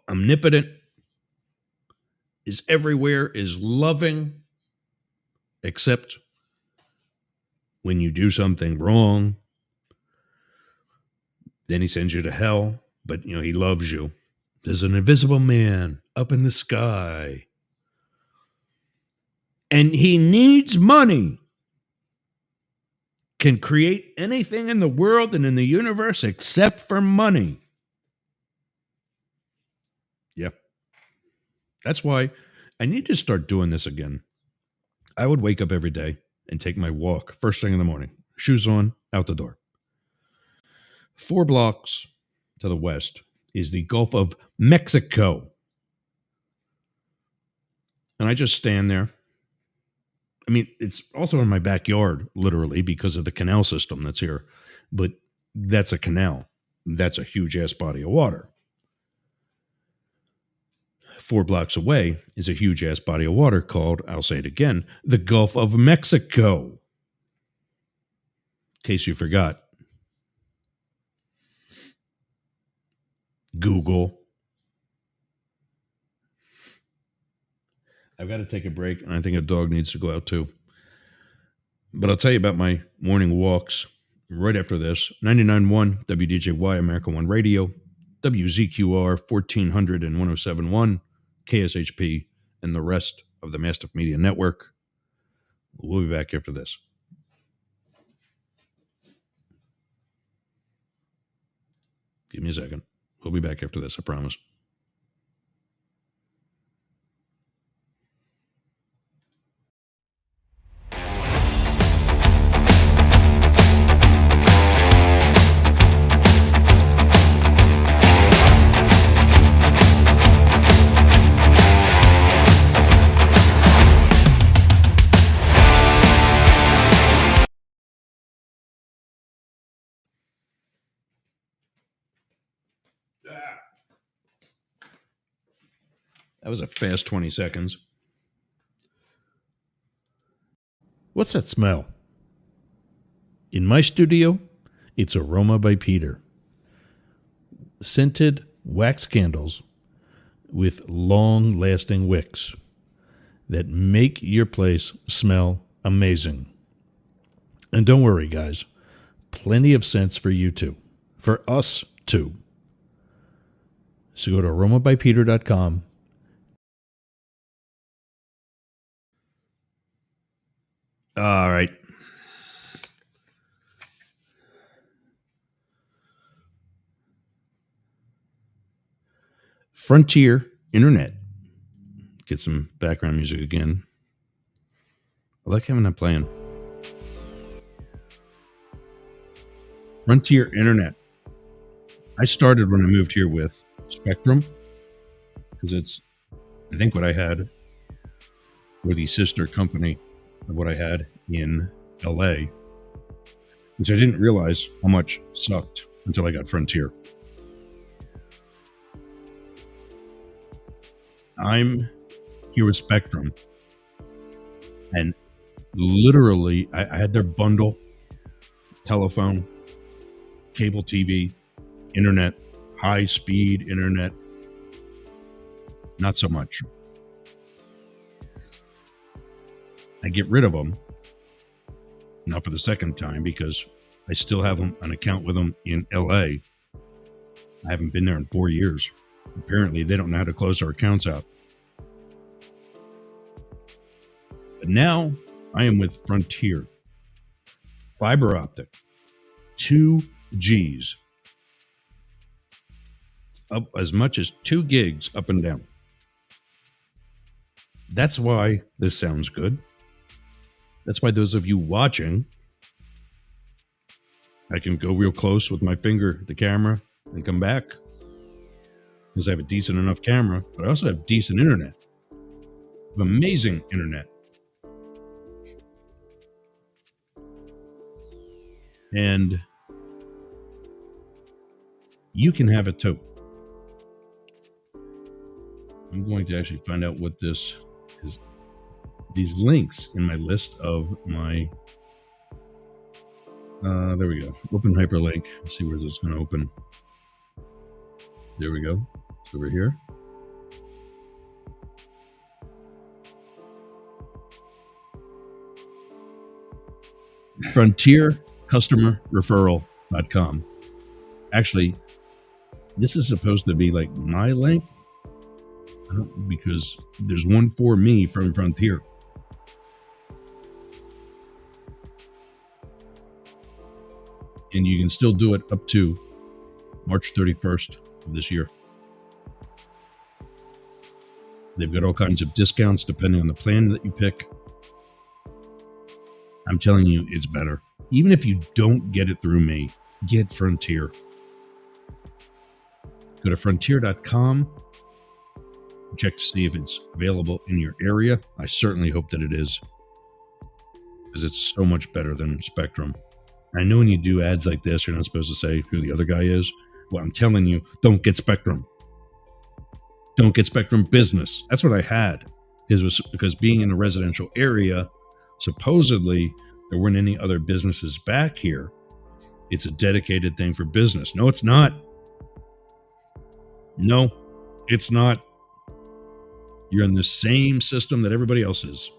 omnipotent, is everywhere, is loving, except when you do something wrong. Then he sends you to hell, but he loves you. There's an invisible man up in the sky, and he needs money. Can create anything in the world and in the universe except for money. Yeah. That's why I need to start doing this again. I would wake up every day and take my walk first thing in the morning. Shoes on, out the door. 4 blocks to the west is the Gulf of Mexico. And I just stand there. I mean, it's also in my backyard, literally, because of the canal system that's here. But that's a canal. That's a huge-ass body of water. 4 blocks away is a huge-ass body of water called, I'll say it again, the Gulf of Mexico. In case you forgot. Google. I've got to take a break, and I think a dog needs to go out too. But I'll tell you about my morning walks right after this. 99.1 WDJY, America One Radio, WZQR 1400 and 107.1, KSHP, and the rest of the Mastiff Media Network. We'll be back after this. Give me a second. We'll be back after this, I promise. That was a fast 20 seconds. What's that smell? In my studio, it's Aroma by Peter. Scented wax candles with long-lasting wicks that make your place smell amazing. And don't worry, guys. Plenty of scents for you too. For us too. So go to aromabypeter.com. All right. Frontier Internet. Get some background music again. I like having that playing. Frontier Internet. I started when I moved here with Spectrum because it's, I think, what I had, or the sister company of what I had in LA, which I didn't realize how much sucked until I got Frontier. I'm here with Spectrum, and literally I had their bundle: telephone, cable TV, internet, high speed internet. Not so much. I get rid of them, not for the second time, because I still have an account with them in LA. I haven't been there in 4 years. Apparently, they don't know how to close our accounts out. But now I am with Frontier. Fiber optic, 2 Gs, up as much as 2 gigs up and down. That's why this sounds good. That's why those of you watching, I can go real close with my finger at the camera and come back because I have a decent enough camera, but I also have decent internet. I have amazing internet. And you can have it too. I'm going to actually find out what this is. These links in my list of my, there we go. Open hyperlink. Let's see where this is going to open. There we go. It's over here. FrontierCustomerReferral.com. Actually, this is supposed to be like my link, because there's one for me from Frontier. And you can still do it up to March 31st of this year. They've got all kinds of discounts depending on the plan that you pick. I'm telling you, it's better. Even if you don't get it through me, get Frontier. Go to frontier.com. Check to see if it's available in your area. I certainly hope that it is, because it's so much better than Spectrum. I know when you do ads like this, you're not supposed to say who the other guy is. Well, I'm telling you, don't get Spectrum. Don't get Spectrum Business. That's what I had. Because being in a residential area, supposedly there weren't any other businesses back here. It's a dedicated thing for business. No, it's not. No, it's not. You're in the same system that everybody else is.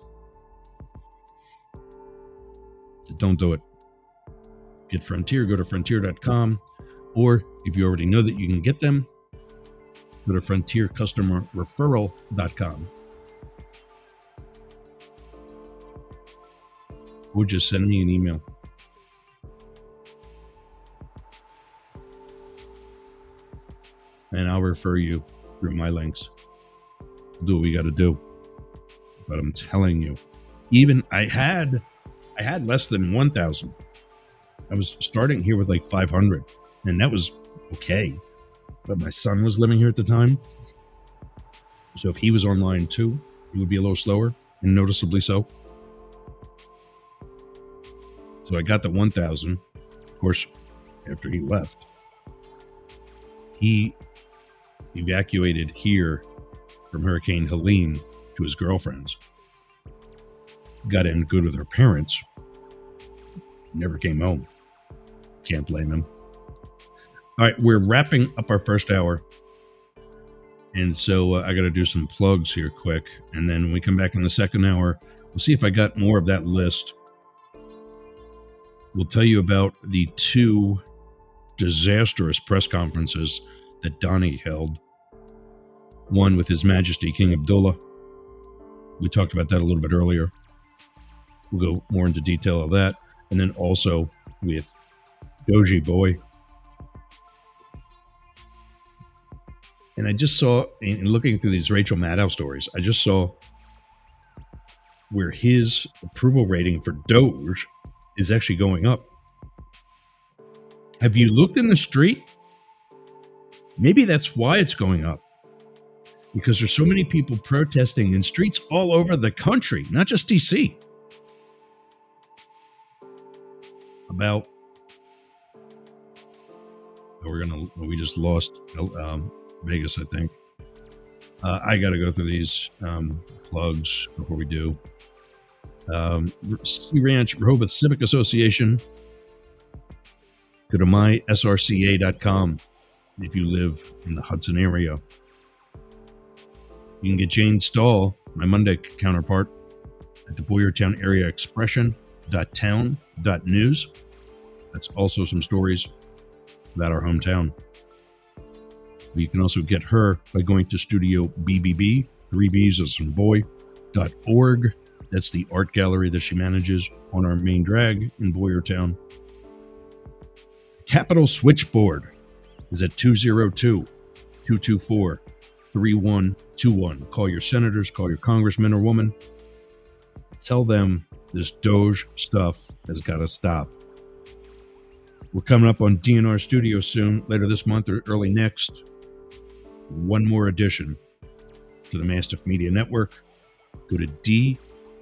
So don't do it. Get Frontier, go to frontier.com. Or if you already know that you can get them, go to frontiercustomerreferral.com. Or just send me an email. And I'll refer you through my links. Do what we got to do. But I'm telling you, even I had less than 1,000. I was starting here with like 500, and that was okay. But my son was living here at the time. So if he was online too, it would be a little slower, and noticeably so. So I got the 1,000. Of course, after he left, he evacuated here from Hurricane Helene to his girlfriend's. Got in good with her parents. Never came home. Can't blame him. All right, we're wrapping up our first hour. And so I got to do some plugs here quick. And then when we come back in the second hour, we'll see if I got more of that list. We'll tell you about the 2 disastrous press conferences that Donnie held. One with His Majesty King Abdullah. We talked about that a little bit earlier. We'll go more into detail of that. And then also with Doji Boy. And I just saw, in looking through these Rachel Maddow stories, I just saw where his approval rating for Doge is actually going up. Have you looked in the street? Maybe that's why it's going up. Because there's so many people protesting in streets all over the country, not just DC. About, we just lost Vegas, I think. I got to go through these plugs before we do. Sea Ranch Rehoboth Civic Association. Go to mysrca.com if you live in the Hudson area. You can get Jane Stahl, my Monday counterpart, at the Boyertown Area Expression.town.news. That's also some stories about our hometown. You can also get her by going to Studio BBB, 3Bs as in boy.org. That's the art gallery that she manages on our main drag in Boyertown. Capital Switchboard is at 202-224-3121. Call your senators, call your congressman or woman. Tell them this Doge stuff has got to stop. We're coming up on DNR Studios soon, later this month or early next. One more addition to the Mastiff Media Network. Go to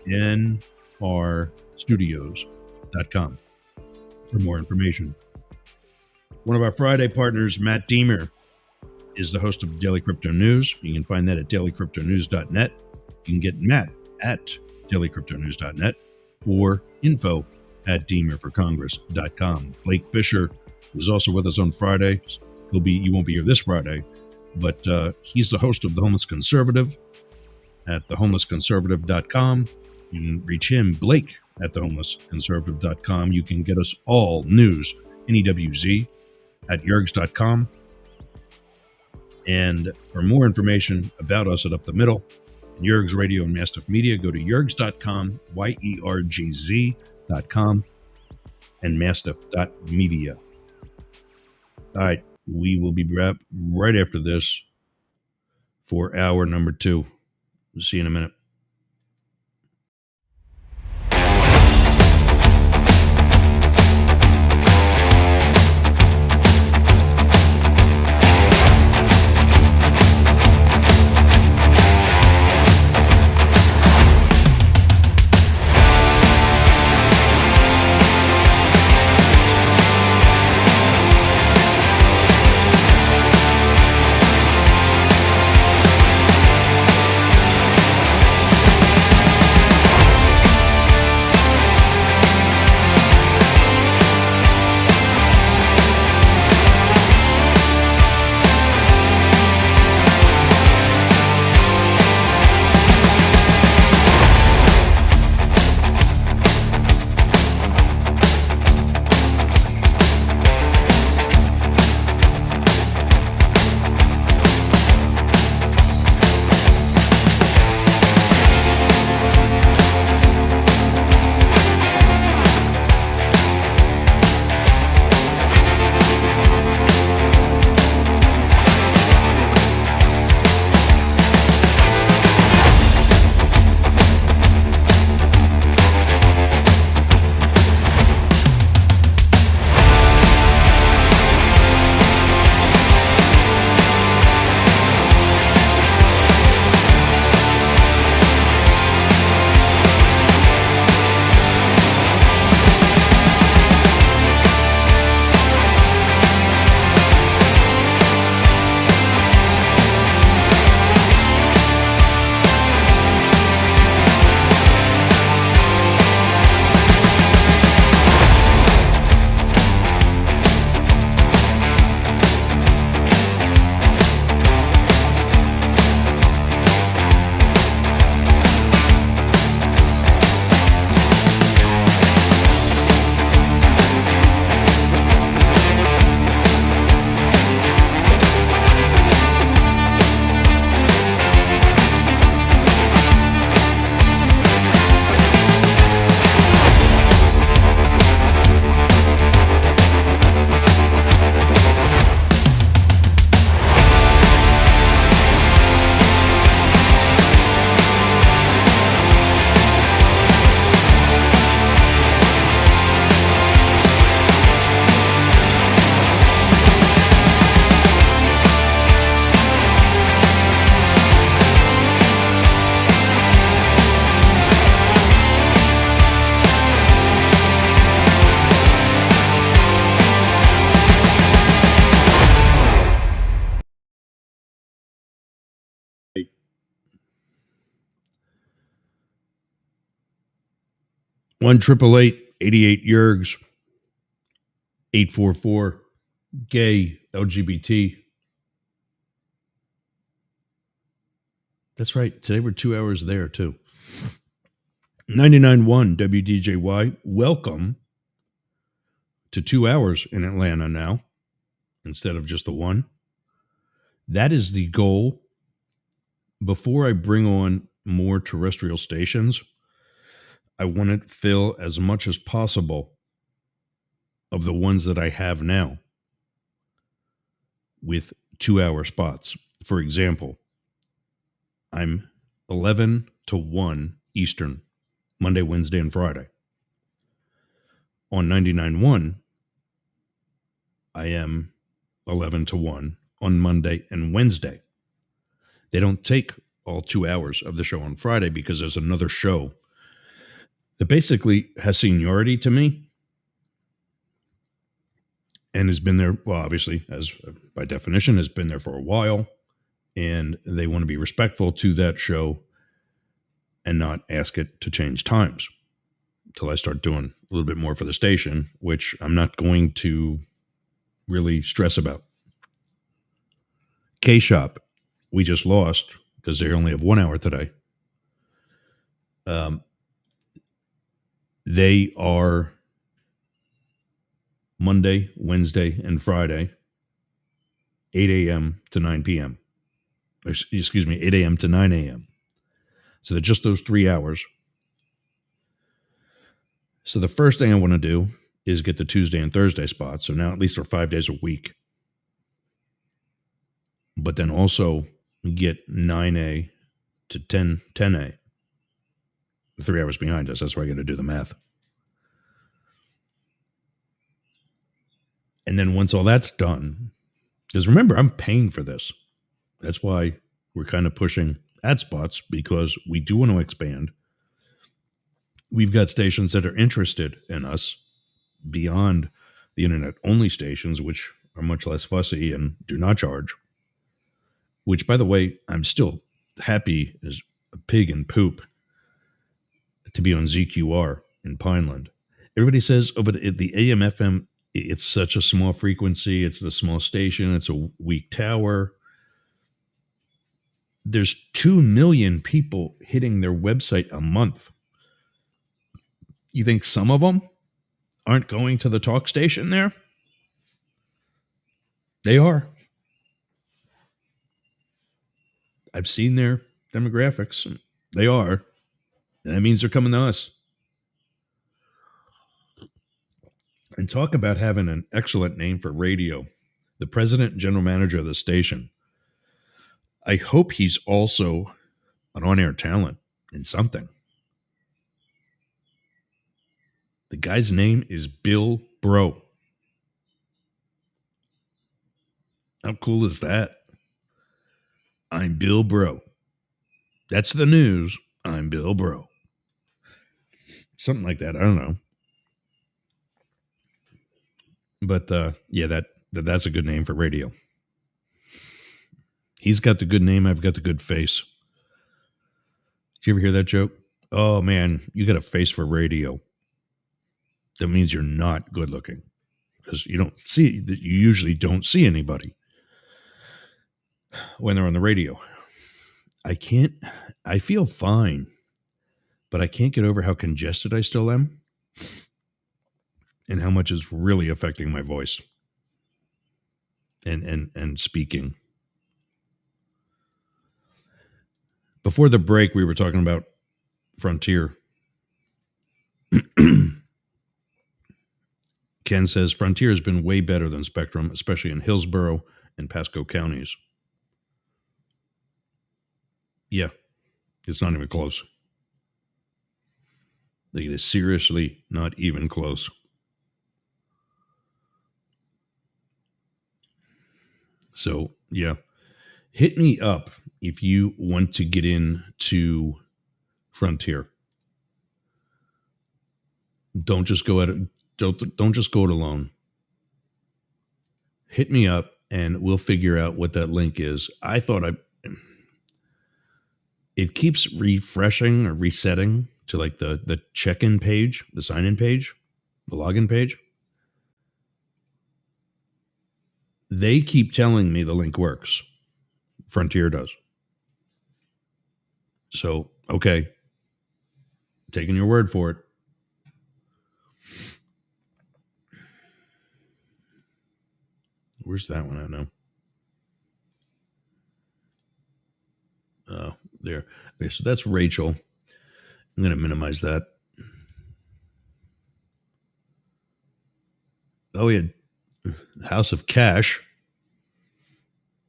dnrstudios.com for more information. One of our Friday partners, Matt Deemer, is the host of Daily Crypto News. You can find that at dailycryptonews.net. You can get Matt at dailycryptonews.net or info@deemerforcongress.com. Blake Fisher was also with us on Friday. You won't be here this Friday, but he's the host of The Homeless Conservative at thehomelessconservative.com. You can reach him, Blake, at thehomelessconservative.com. You can get us all news, NEWZ, at yergs.com. And for more information about us at Up the Middle, Yergs Radio and Mastiff Media, go to yergs.com, YERGZ.com, and mastiff.media. All right, we will be right after this for hour number 2. We'll see you in a minute. 1-888 Yergs 844 gay LGBT. That's right. Today we're 2 hours there too. 99.1 WDJY. Welcome to 2 hours in Atlanta now instead of just the one. That is the goal. Before I bring on more terrestrial stations, I want to fill as much as possible of the ones that I have now with 2-hour spots. For example, I'm 11 to 1 Eastern, Monday, Wednesday, and Friday. On 99.1, I am 11 to 1 on Monday and Wednesday. They don't take all 2 hours of the show on Friday because there's another show that basically has seniority to me and has been there, well, obviously, as by definition, has been there for a while. And they want to be respectful to that show and not ask it to change times until I start doing a little bit more for the station, which I'm not going to really stress about. K-Shop, we just lost because they only have 1 hour today. They are Monday, Wednesday, and Friday, 8 a.m. to 9 p.m. Excuse me, 8 a.m. to 9 a.m. So they're just those 3 hours. So the first thing I want to do is get the Tuesday and Thursday spots. So now at least they're 5 days a week. But then also get 9A to 10A. 3 hours behind us. That's where I got to do the math. And then once all that's done, because remember, I'm paying for this. That's why we're kind of pushing ad spots, because we do want to expand. We've got stations that are interested in us beyond the internet-only stations, which are much less fussy and do not charge. Which, by the way, I'm still happy as a pig in poop to be on ZQR in Pineland. Everybody says, oh, but the AM FM, it's such a small frequency. It's a small station. It's a weak tower. There's 2 million people hitting their website a month. You think some of them aren't going to the talk station there? They are. I've seen their demographics. They are. That means they're coming to us. And talk about having an excellent name for radio. The president and general manager of the station. I hope he's also an on-air talent in something. The guy's name is Bill Bro. How cool is that? I'm Bill Bro. That's the news. I'm Bill Bro. Something like that. I don't know. But yeah, that's a good name for radio. He's got the good name. I've got the good face. Did you ever hear that joke? Oh, man, you got a face for radio. That means you're not good looking, because you usually don't see anybody when they're on the radio. I feel fine, but I can't get over how congested I still am and how much is really affecting my voice and speaking. Before the break, we were talking about Frontier. Ken says Frontier has been way better than Spectrum, especially in Hillsborough and Pasco counties. Yeah, it's not even close. Like, it is seriously not even close. So, yeah. Hit me up if you want to get into Frontier. Don't just go at it. Don't just go it alone. Hit me up and we'll figure out what that link is. It keeps refreshing or resetting to like the check-in page, the sign-in page, the login page, they keep telling me the link works. Frontier does. So, okay, taking your word for it. Where's that one at now? Oh, there. Okay, so that's Rachel. I'm going to minimize that. Oh, yeah. House of Cash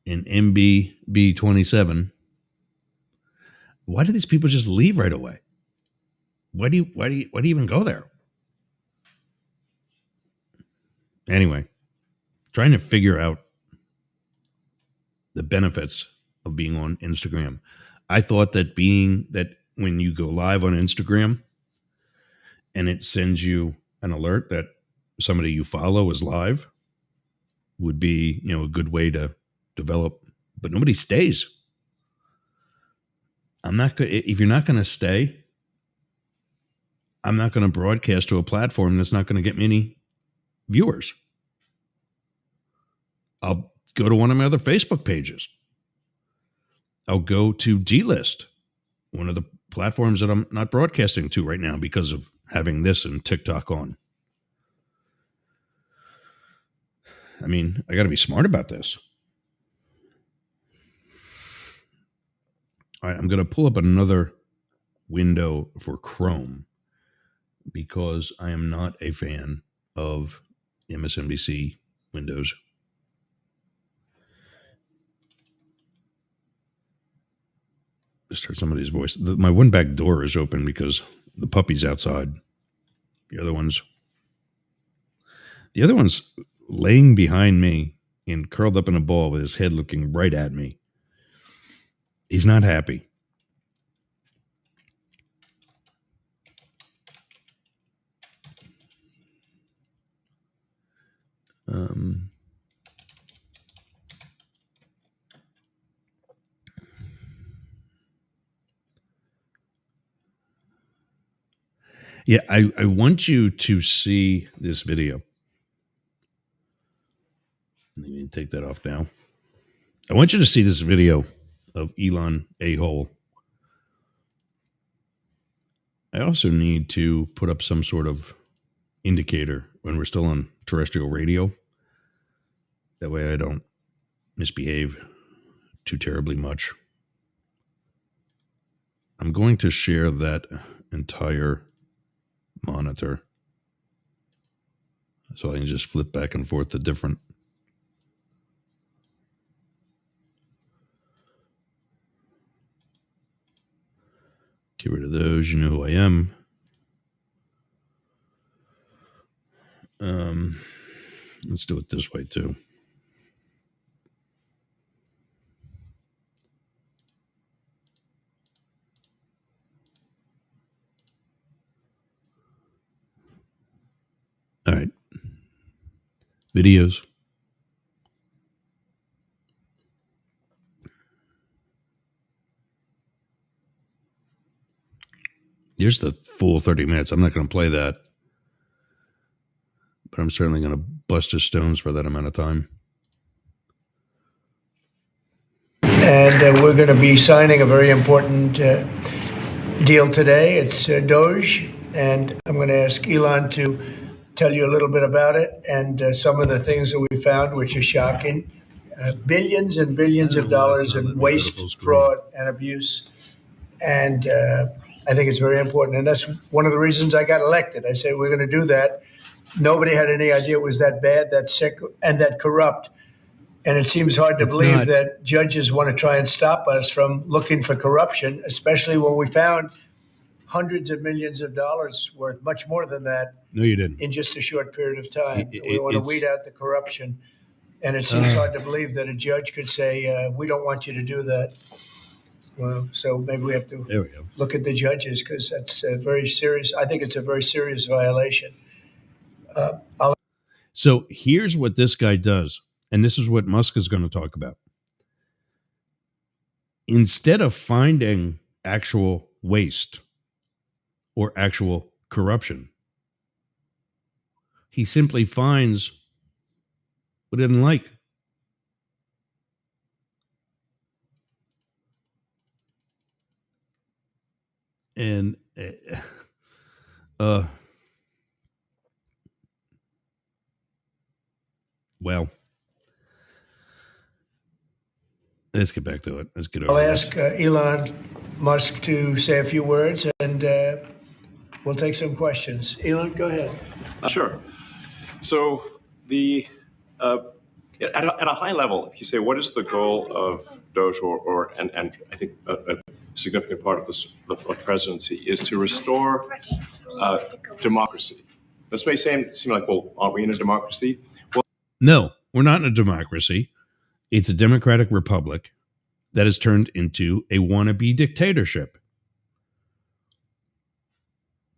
in MBB27. Why do these people just leave right away? Why do you even go there? Anyway, trying to figure out the benefits of being on Instagram. I thought that when you go live on Instagram and it sends you an alert that somebody you follow is live would be, a good way to develop, but nobody stays. If you're not going to stay, I'm not going to broadcast to a platform that's not going to get me any viewers. I'll go to one of my other Facebook pages. I'll go to D-List, one of the platforms that I'm not broadcasting to right now because of having this and TikTok on. I mean, I got to be smart about this. All right, I'm going to pull up another window for Chrome because I am not a fan of MSNBC Windows. Just heard somebody's voice. My one back door is open because the puppy's outside. The other one's laying behind me and curled up in a ball with his head looking right at me. He's not happy. Yeah, I want you to see this video. Let me take that off now. I want you to see this video of Elon a-hole. I also need to put up some sort of indicator when we're still on terrestrial radio. That way I don't misbehave too terribly much. I'm going to share that entire monitor so I can just flip back and forth to different. Get rid of those. You know who I am. Let's do it this way too. All right. Videos. Here's the full 30 minutes. I'm not going to play that, but I'm certainly going to bust his stones for that amount of time. And we're going to be signing a very important deal today. It's Doge, and I'm going to ask Elon to tell you a little bit about it and some of the things that we found, which are shocking. Billions and billions of dollars in waste, fraud, and abuse. And I think it's very important. And that's one of the reasons I got elected. I said, we're going to do that. Nobody had any idea it was that bad, that sick, and that corrupt. And it seems hard to believe that judges want to try and stop us from looking for corruption, especially when we found hundreds of millions of dollars worth, much more than that. No, you didn't. In just a short period of time. We want to weed out the corruption. And it seems hard to believe that a judge could say, we don't want you to do that. Well, so maybe we have to look at the judges because that's very serious. I think it's a very serious violation. So here's what this guy does. And this is what Musk is going to talk about. Instead of finding actual waste or actual corruption. He simply finds what he didn't like. And well, let's get back to it. Let's get over I'll this. ask Elon Musk to say a few words, and we'll take some questions. Elon, go ahead. Sure. So the at a high level, if you say what is the goal of Doge, and I think a significant part of the presidency is to restore democracy. This may seem like, well, aren't we in a democracy? Well, No, we're not in a democracy. It's a democratic republic that has turned into a wannabe dictatorship.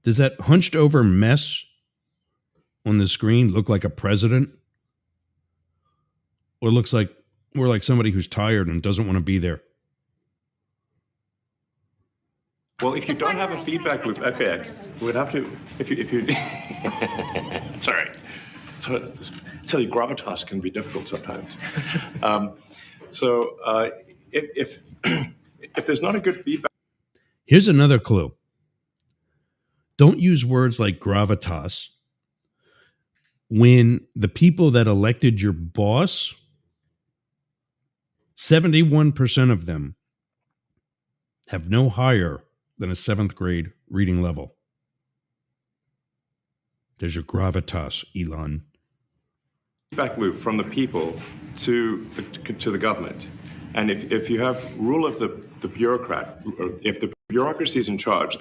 Does that hunched over mess on the screen look like a president? Or looks like more like somebody who's tired and doesn't want to be there? well, if you don't have a feedback loop, okay, we would have to. If you, it's all right. So, I tell you, gravitas can be difficult sometimes. If if there's not a good feedback. Here's another clue. Don't use words like gravitas when the people that elected your boss, 71% of them have no higher than a 7th grade reading level. There's your gravitas, Elon. Feedback loop from the people to the government. And if you have rule of the bureaucrat, or if the bureaucracy is in charge,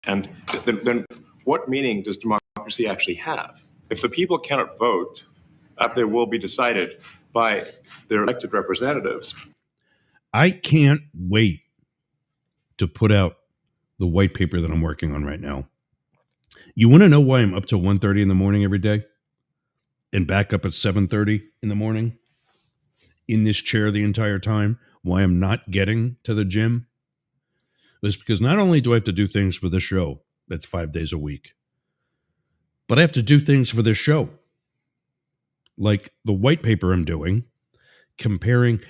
and then what meaning does democracy actually have? If the people cannot vote, they will be decided by their elected representatives. I can't wait to put out the white paper that I'm working on right now. You want to know why I'm up till 1:30 in the morning every day and back up at 7:30 in the morning in this chair the entire time? Why I'm not getting to the gym? It's because not only do I have to do things for this show that's 5 days a week, but I have to do things for this show. Like the white paper I'm doing,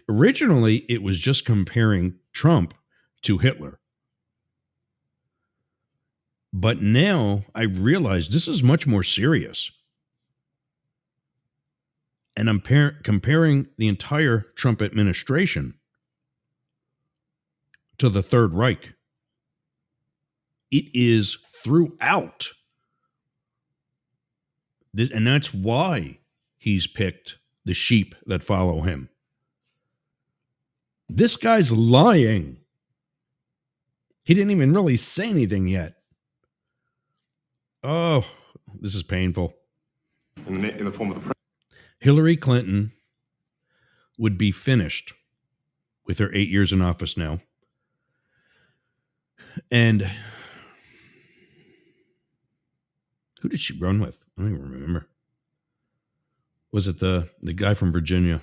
originally it was just comparing Trump to Hitler. But now I've realized this is much more serious. And I'm comparing the entire Trump administration to the Third Reich. It is throughout. And that's why he's picked the sheep that follow him. This guy's lying. He didn't even really say anything yet. Oh, this is painful. In the form of the Hillary Clinton would be finished with her 8 years in office now. And who did she run with? I don't even remember. Was it the guy from Virginia?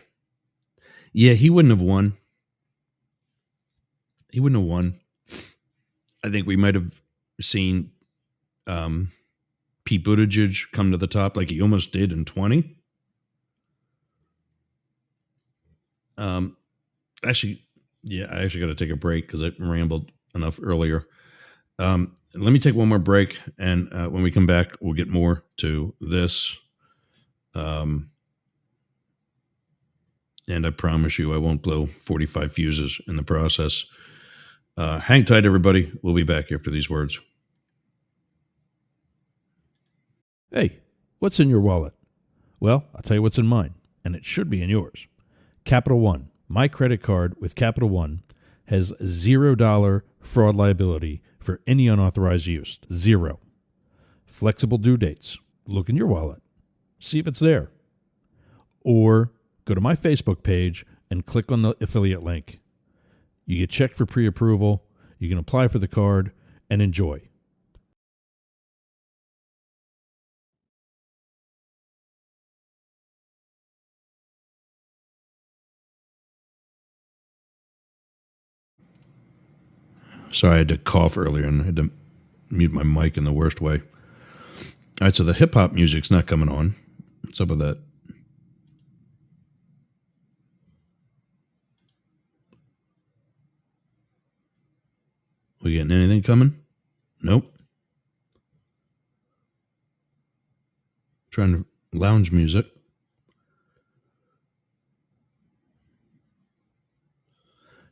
Yeah, he wouldn't have won. He wouldn't have won. I think we might have seen Pete Buttigieg come to the top like he almost did in 20. I actually got to take a break because I rambled enough earlier. Let me take one more break, and when we come back, we'll get more to this. And I promise you, I won't blow 45 fuses in the process. Hang tight, everybody. We'll be back after these words. Hey, what's in your wallet? Well, I'll tell you what's in mine, and it should be in yours. Capital One. My credit card with Capital One has $0 fraud liability for any unauthorized use. 0. Flexible due dates. Look in your wallet. See if it's there. Or go to my Facebook page and click on the affiliate link. You get checked for pre-approval. You can apply for the card and enjoy. Sorry, I had to cough earlier and I had to mute my mic in the worst way. All right, so the hip hop music's not coming on. What's up with that? We getting anything coming? Nope. Trying to lounge music.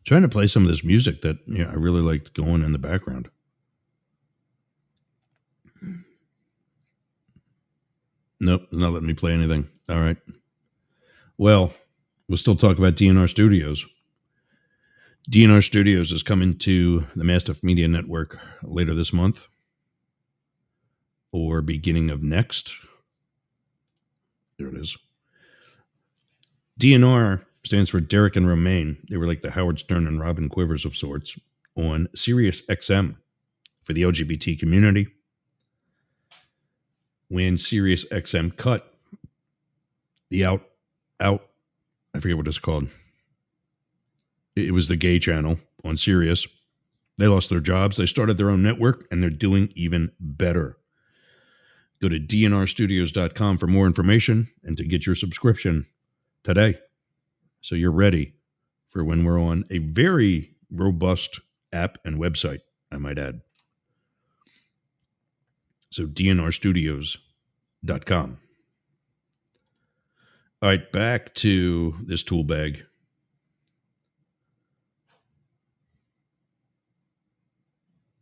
Trying to play some of this music that I really liked going in the background. Nope, not letting me play anything. All right. Well, we'll still talk about DNR Studios. DNR Studios is coming to the Mastiff Media Network later this month or beginning of next. There it is. DNR stands for Derek and Romaine. They were like the Howard Stern and Robin Quivers of sorts on Sirius XM for the LGBT community. When Sirius XM cut the out, I forget what it's called. It was the gay channel on Sirius. They lost their jobs. They started their own network, and they're doing even better. Go to dnrstudios.com for more information and to get your subscription today, so you're ready for when we're on a very robust app and website, I might add. So dnrstudios.com. All right, back to this tool bag.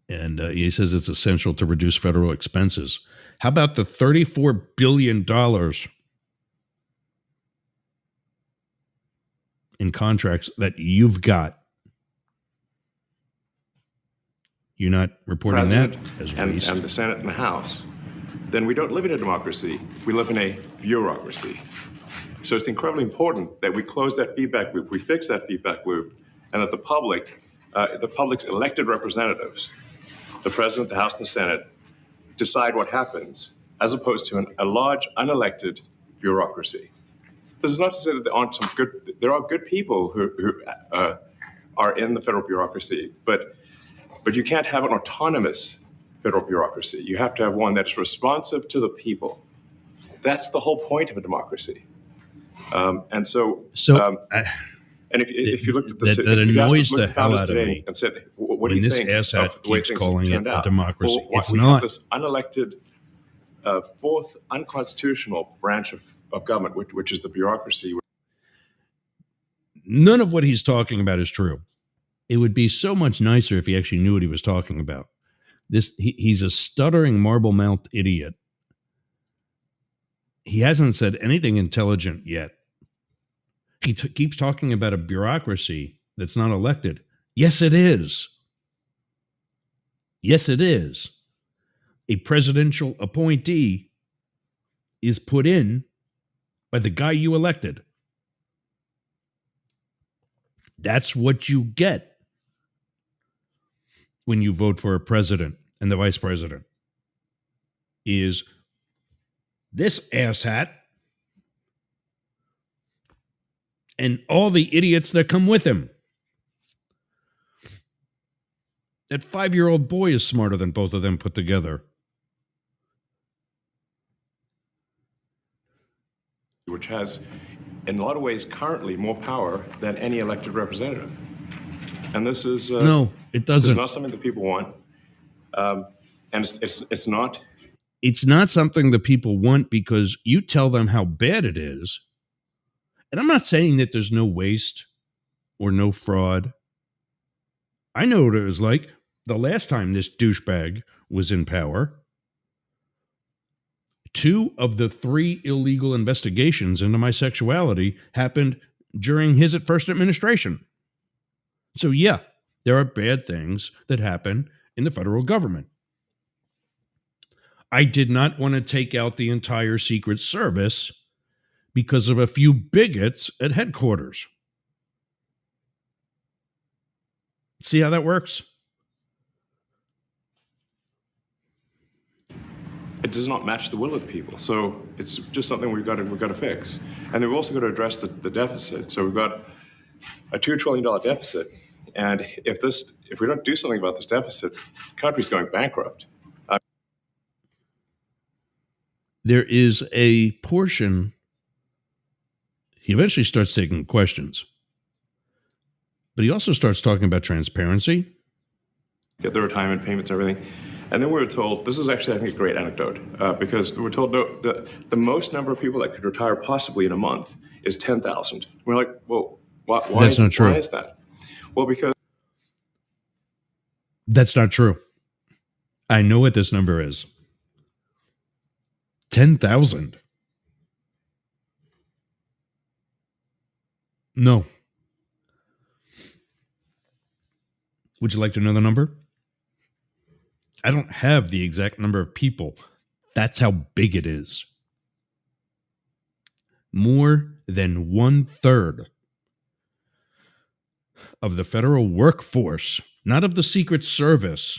And he says it's essential to reduce federal expenses. How about the $34 billion in contracts that you've got? You're not reporting President that as and waste. And the Senate and the House, then we don't live in a democracy. We live in a bureaucracy. So it's incredibly important that we close that feedback loop, we fix that feedback loop, and that the public's elected representatives, the President, the House, and the Senate, decide what happens, as opposed to a large, unelected bureaucracy. This is not to say that there are good people who are in the federal bureaucracy, but you can't have an autonomous federal bureaucracy. You have to have one that is responsive to the people. That's the whole point of a democracy. And if you looked at the that annoys the hell founders out of today me and said, "What do when you this think asshat of the way keeps things have calling it turned a out?" democracy. Well, It's we not. have this unelected fourth unconstitutional branch of government, which is the bureaucracy. None of what he's talking about is true. It would be so much nicer if he actually knew what he was talking about. He's a stuttering marble-mouthed idiot. He hasn't said anything intelligent yet. He keeps talking about a bureaucracy that's not elected. Yes, it is. Yes, it is. A presidential appointee is put in by the guy you elected. That's what you get when you vote for a president and the vice president, is this asshat and all the idiots that come with him. That 5-year-old boy is smarter than both of them put together. Which has, in a lot of ways, currently more power than any elected representative. And this is no, it this doesn't. is not something that people want, and it's not. It's not something that people want because you tell them how bad it is. And I'm not saying that there's no waste or no fraud. I know what it was like the last time this douchebag was in power. 2 of the 3 illegal investigations into my sexuality happened during his at first administration. So yeah, there are bad things that happen in the federal government. I did not want to take out the entire Secret Service because of a few bigots at headquarters. See how that works? It does not match the will of the people. So it's just something we've got to fix. And then we've also got to address the deficit. So we've got a $2 trillion deficit. And if we don't do something about this deficit, the country's going bankrupt. there is a portion, he eventually starts taking questions, but he also starts talking about transparency. Get the retirement payments, everything. And then we were told, this is actually, I think, a great anecdote, because we were told no, the most number of people that could retire possibly in a month is 10,000. We're like, well, why That's not true. Why is that? Well, because That's not true. I know what this number is. 10,000. No. Would you like to know the number? I don't have the exact number of people. That's how big it is. More than 1/3 of the federal workforce, not of the Secret Service,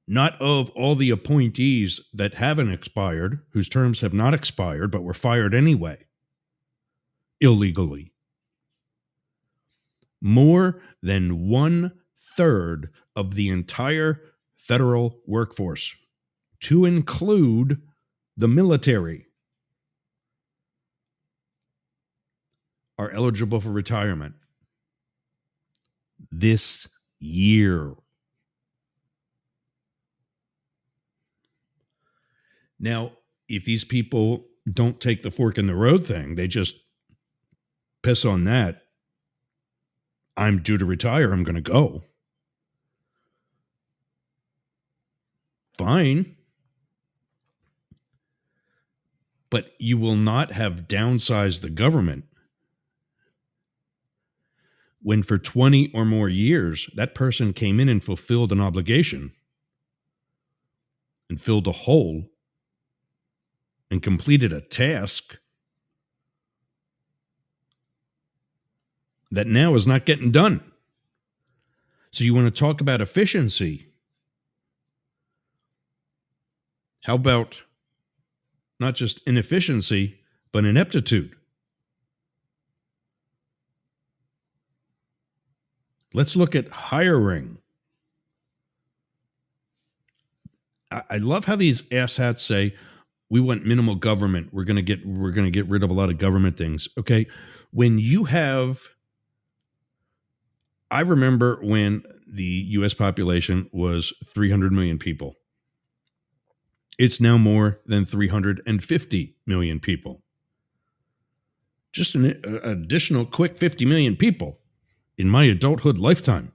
not of all the appointees that haven't expired, whose terms have not expired but were fired anyway, illegally. More than 1/3 of the entire federal workforce, to include the military, are eligible for retirement this year. Now, if these people don't take the fork in the road thing, they just piss on that, I'm due to retire, I'm going to go. Fine. But you will not have downsized the government when for 20 or more years that person came in and fulfilled an obligation and filled a hole and completed a task that now is not getting done. So you want to talk about efficiency? How about not just inefficiency, but ineptitude? Let's look at hiring. I love how these asshats say, we want minimal government. We're going to get rid of a lot of government things. Okay. When you have, I remember when the US population was 300 million people. It's now more than 350 million people. Just an additional quick 50 million people in my adulthood lifetime.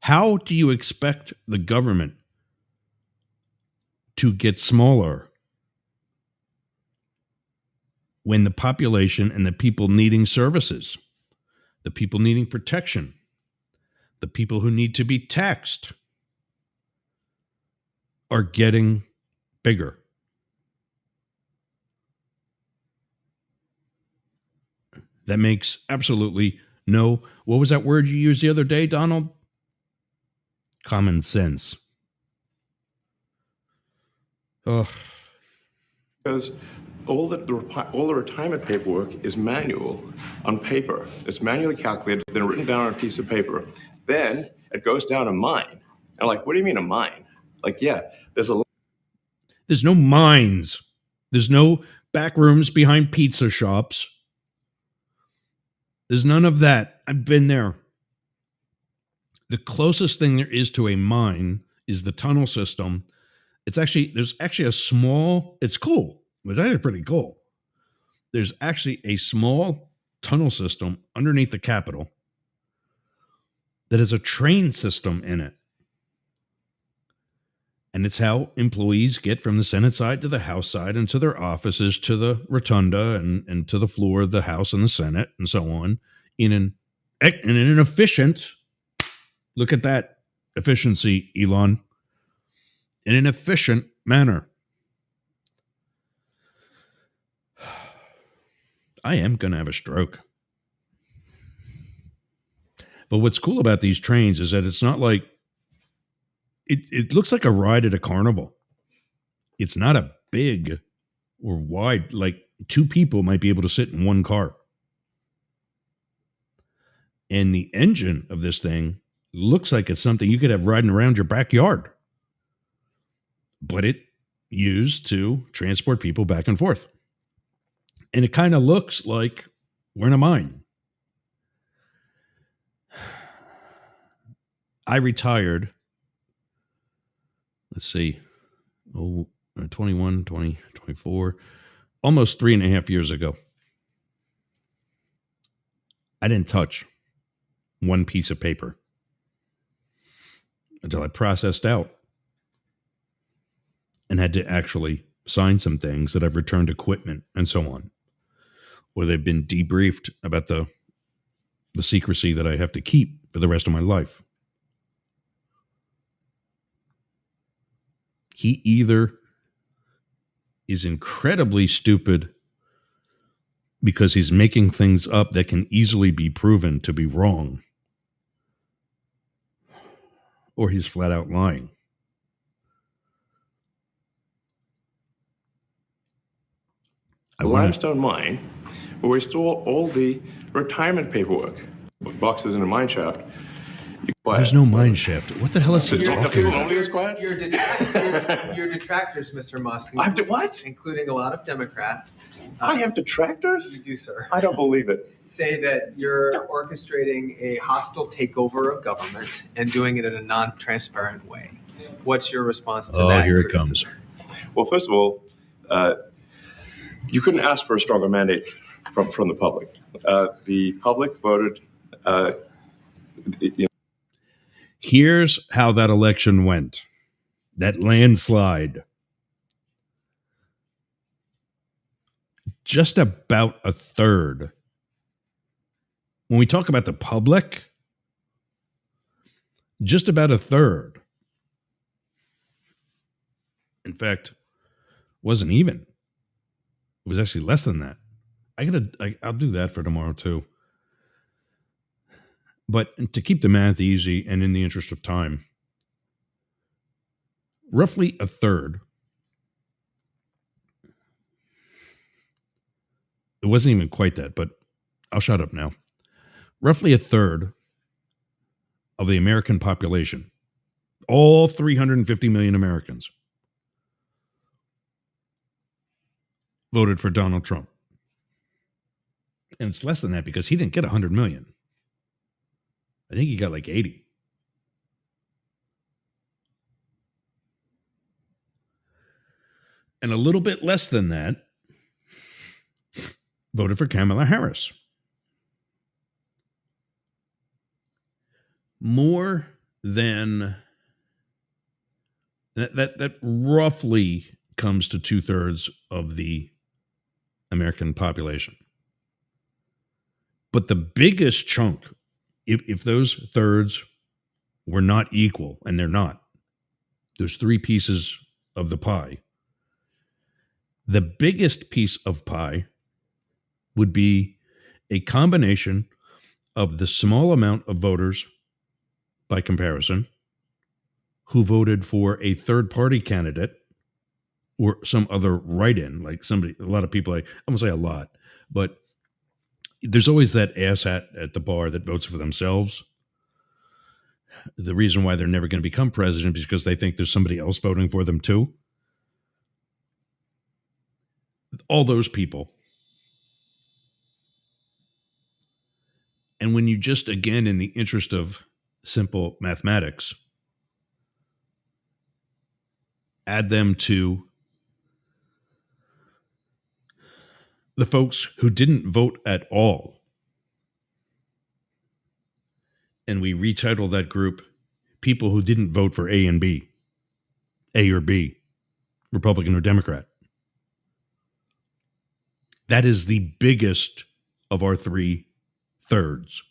How do you expect the government to get smaller when the population and the people needing services, the people needing protection, the people who need to be taxed are getting bigger? That makes absolutely no, what was that word you used the other day, Donald? Common sense. Oh. Because all the retirement paperwork is manual on paper. It's manually calculated, then written down on a piece of paper. Then it goes down a mine. And like, what do you mean a mine? Like, yeah, there's no mines. There's no back rooms behind pizza shops. There's none of that. I've been there. The closest thing there is to a mine is the tunnel system. There's actually a small, it's cool. It's actually pretty cool. There's actually a small tunnel system underneath the Capitol that has a train system in it. And it's how employees get from the Senate side to the House side and to their offices, to the rotunda and to the floor of the House and the Senate and so on in an efficient, look at that efficiency, Elon, in an efficient manner. I am going to have a stroke. But what's cool about these trains is that it's not like, it looks like a ride at a carnival. It's not a big or wide, like two people might be able to sit in one car. And the engine of this thing looks like it's something you could have riding around your backyard, but it used to transport people back and forth. And it kind of looks like we're in a mine. I retired, let's see, 21, 20, 24, almost 3.5 years ago. I didn't touch one piece of paper until I processed out and had to actually sign some things that I've returned equipment and so on, or they've been debriefed about the secrecy that I have to keep for the rest of my life. He either is incredibly stupid because he's making things up that can easily be proven to be wrong, or he's flat out lying. The limestone mine, where we store all the retirement paperwork with boxes in a mine shaft. There's no mine shaft. What the hell is he talking about? Only is quiet? Your detractors, Mr. Musk, I have to what? including a lot of Democrats, I have detractors? you do, sir, I don't believe it. say that you're orchestrating a hostile takeover of government and doing it in a non-transparent way. What's your response to that? Here it comes. Well, first of all, you couldn't ask for a stronger mandate from the public. The public voted. Here's how that election went. That landslide. Just about a third. When we talk about the public, just about a third. In fact, wasn't even. It was actually less than that. I'll do that for tomorrow too. But to keep the math easy and in the interest of time, roughly a third. It wasn't even quite that, but I'll shut up now. Roughly a third of the American population, all 350 million Americans, voted for Donald Trump. And it's less than that because he didn't get 100 million. I think he got like 80. And a little bit less than that voted for Kamala Harris. More than that roughly comes to 2/3 of the American population. But the biggest chunk, if those thirds were not equal, and they're not, there's 3 pieces of the pie. The biggest piece of pie would be a combination of the small amount of voters, by comparison, who voted for a third-party candidate or some other write-in, like somebody, a lot of people, I'm going to say a lot, but there's always that asshat at the bar that votes for themselves. The reason why they're never going to become president is because they think there's somebody else voting for them too. All those people. And when you just, again, in the interest of simple mathematics, add them to the folks who didn't vote at all, and we retitle that group people who didn't vote for A and B, A or B, Republican or Democrat. That is the biggest of our 3/3.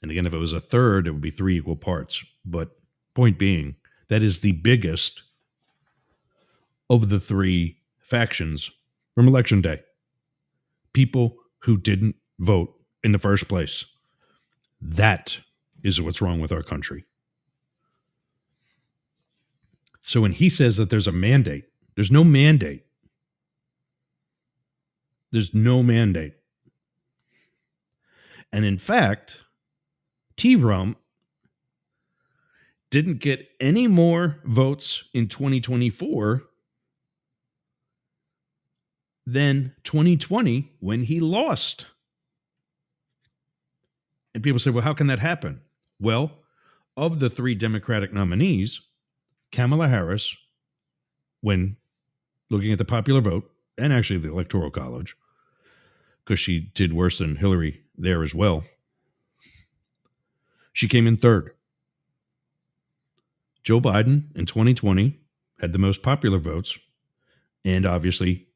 And again, if it was a third, it would be 3 equal parts. But point being, that is the biggest of the 3 factions from Election Day. People who didn't vote in the first place. That is what's wrong with our country. So when he says that there's a mandate, there's no mandate. There's no mandate. And in fact, Trump didn't get any more votes in 2024 than 2020 when he lost. And people say, well, how can that happen? Well, of the three Democratic nominees, Kamala Harris, when looking at the popular vote, and actually the Electoral College, because she did worse than Hillary there as well, she came in third. Joe Biden in 2020 had the most popular votes, and obviously,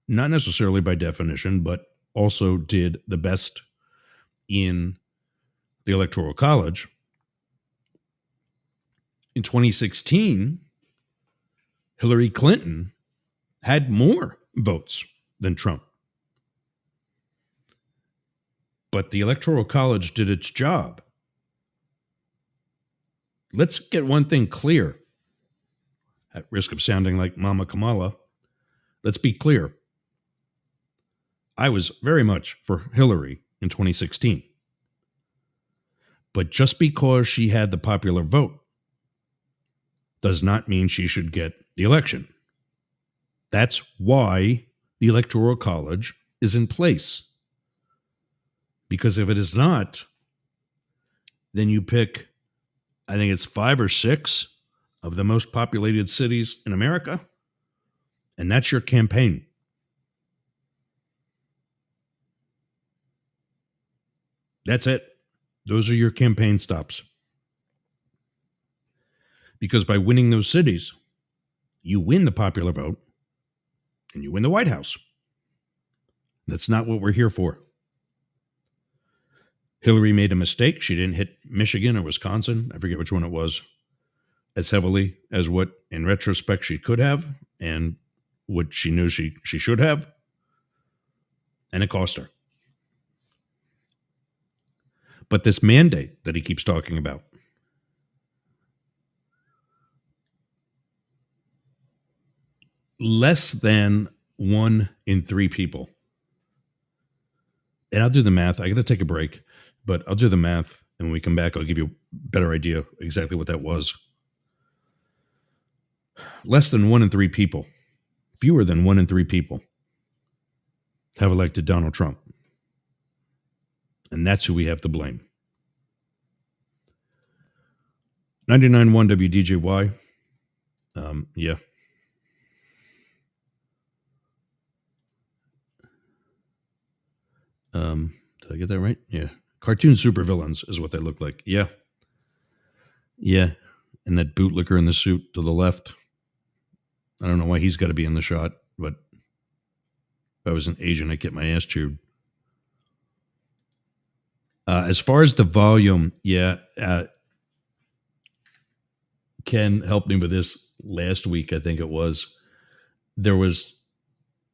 not necessarily by definition, but also did the best in the Electoral College. In 2016, Hillary Clinton had more votes than Trump. But the Electoral College did its job. Let's get one thing clear. At risk of sounding like Mama Kamala, let's be clear. I was very much for Hillary in 2016. But just because she had the popular vote does not mean she should get the election. That's why the Electoral College is in place. Because if it is not, then you pick, I think it's 5 or 6 of the most populated cities in America, and that's your campaign. That's it. Those are your campaign stops. Because by winning those cities, you win the popular vote and you win the White House. That's not what we're here for. Hillary made a mistake. She didn't hit Michigan or Wisconsin, I forget which one it was, as heavily as what, in retrospect, she could have and what she knew she should have. And it cost her. But this mandate that he keeps talking about, less than 1 in 3 people, and I'll do the math. I got to take a break, but I'll do the math. And when we come back, I'll give you a better idea exactly what that was. Less than 1 in 3 people, fewer than 1 in 3 people have elected Donald Trump. And that's who we have to blame. 99.1 WDJY. Yeah. Did I get that right? Yeah. Cartoon supervillains is what they look like. Yeah. Yeah. And that bootlicker in the suit to the left. I don't know why he's got to be in the shot, but if I was an agent, I'd get my ass chewed. As far as the volume, yeah, Ken helped me with this last week, I think it was. There was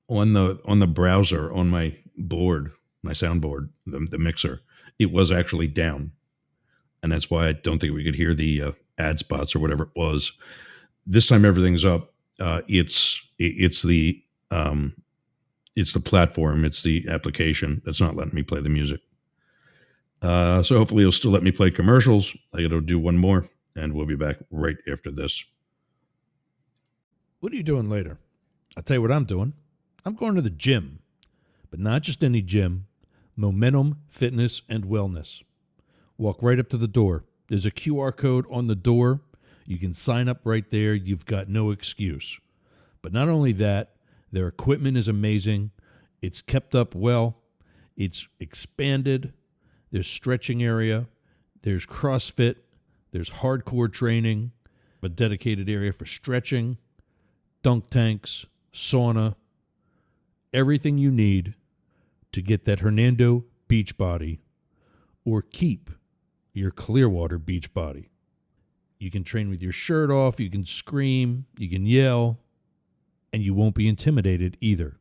on the browser on my board, my soundboard, the mixer, it was actually down. And that's why I don't think we could hear the ad spots or whatever it was. This time everything's up. It's the platform, it's the application that's not letting me play the music. So hopefully you'll still let me play commercials. I got to do one more, and we'll be back right after this. What are you doing later? I'll tell you what I'm doing. I'm going to the gym, but not just any gym. Momentum Fitness and Wellness. Walk right up to the door. There's a QR code on the door. You can sign up right there. You've got no excuse. But not only that, their equipment is amazing. It's kept up well. It's expanded. There's stretching area. There's CrossFit. There's hardcore training. A dedicated area for stretching. Dunk tanks. Sauna. Everything you need to get that Hernando beach body or keep your Clearwater beach body. You can train with your shirt off, you can scream, you can yell, and you won't be intimidated either.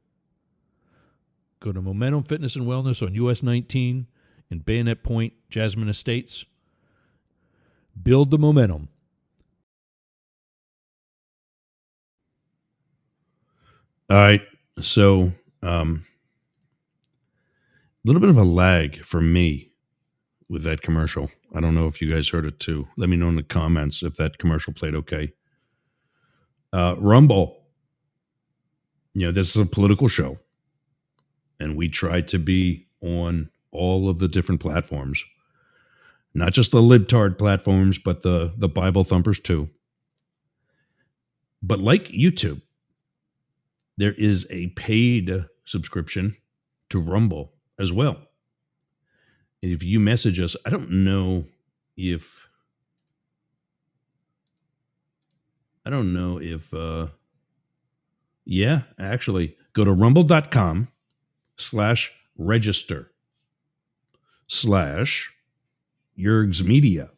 Go to Momentum Fitness and Wellness on US 19 in Bayonet Point, Jasmine Estates. Build the momentum. All right. So, a little bit of a lag for me with that commercial. I don't know if you guys heard it too. Let me know in the comments if that commercial played okay. Rumble. This is a political show, and we try to be on all of the different platforms, not just the libtard platforms, but the Bible thumpers too. But like YouTube, there is a paid subscription to Rumble as well. And if you message us, I don't know if actually go to rumble.com/register/Yergs Media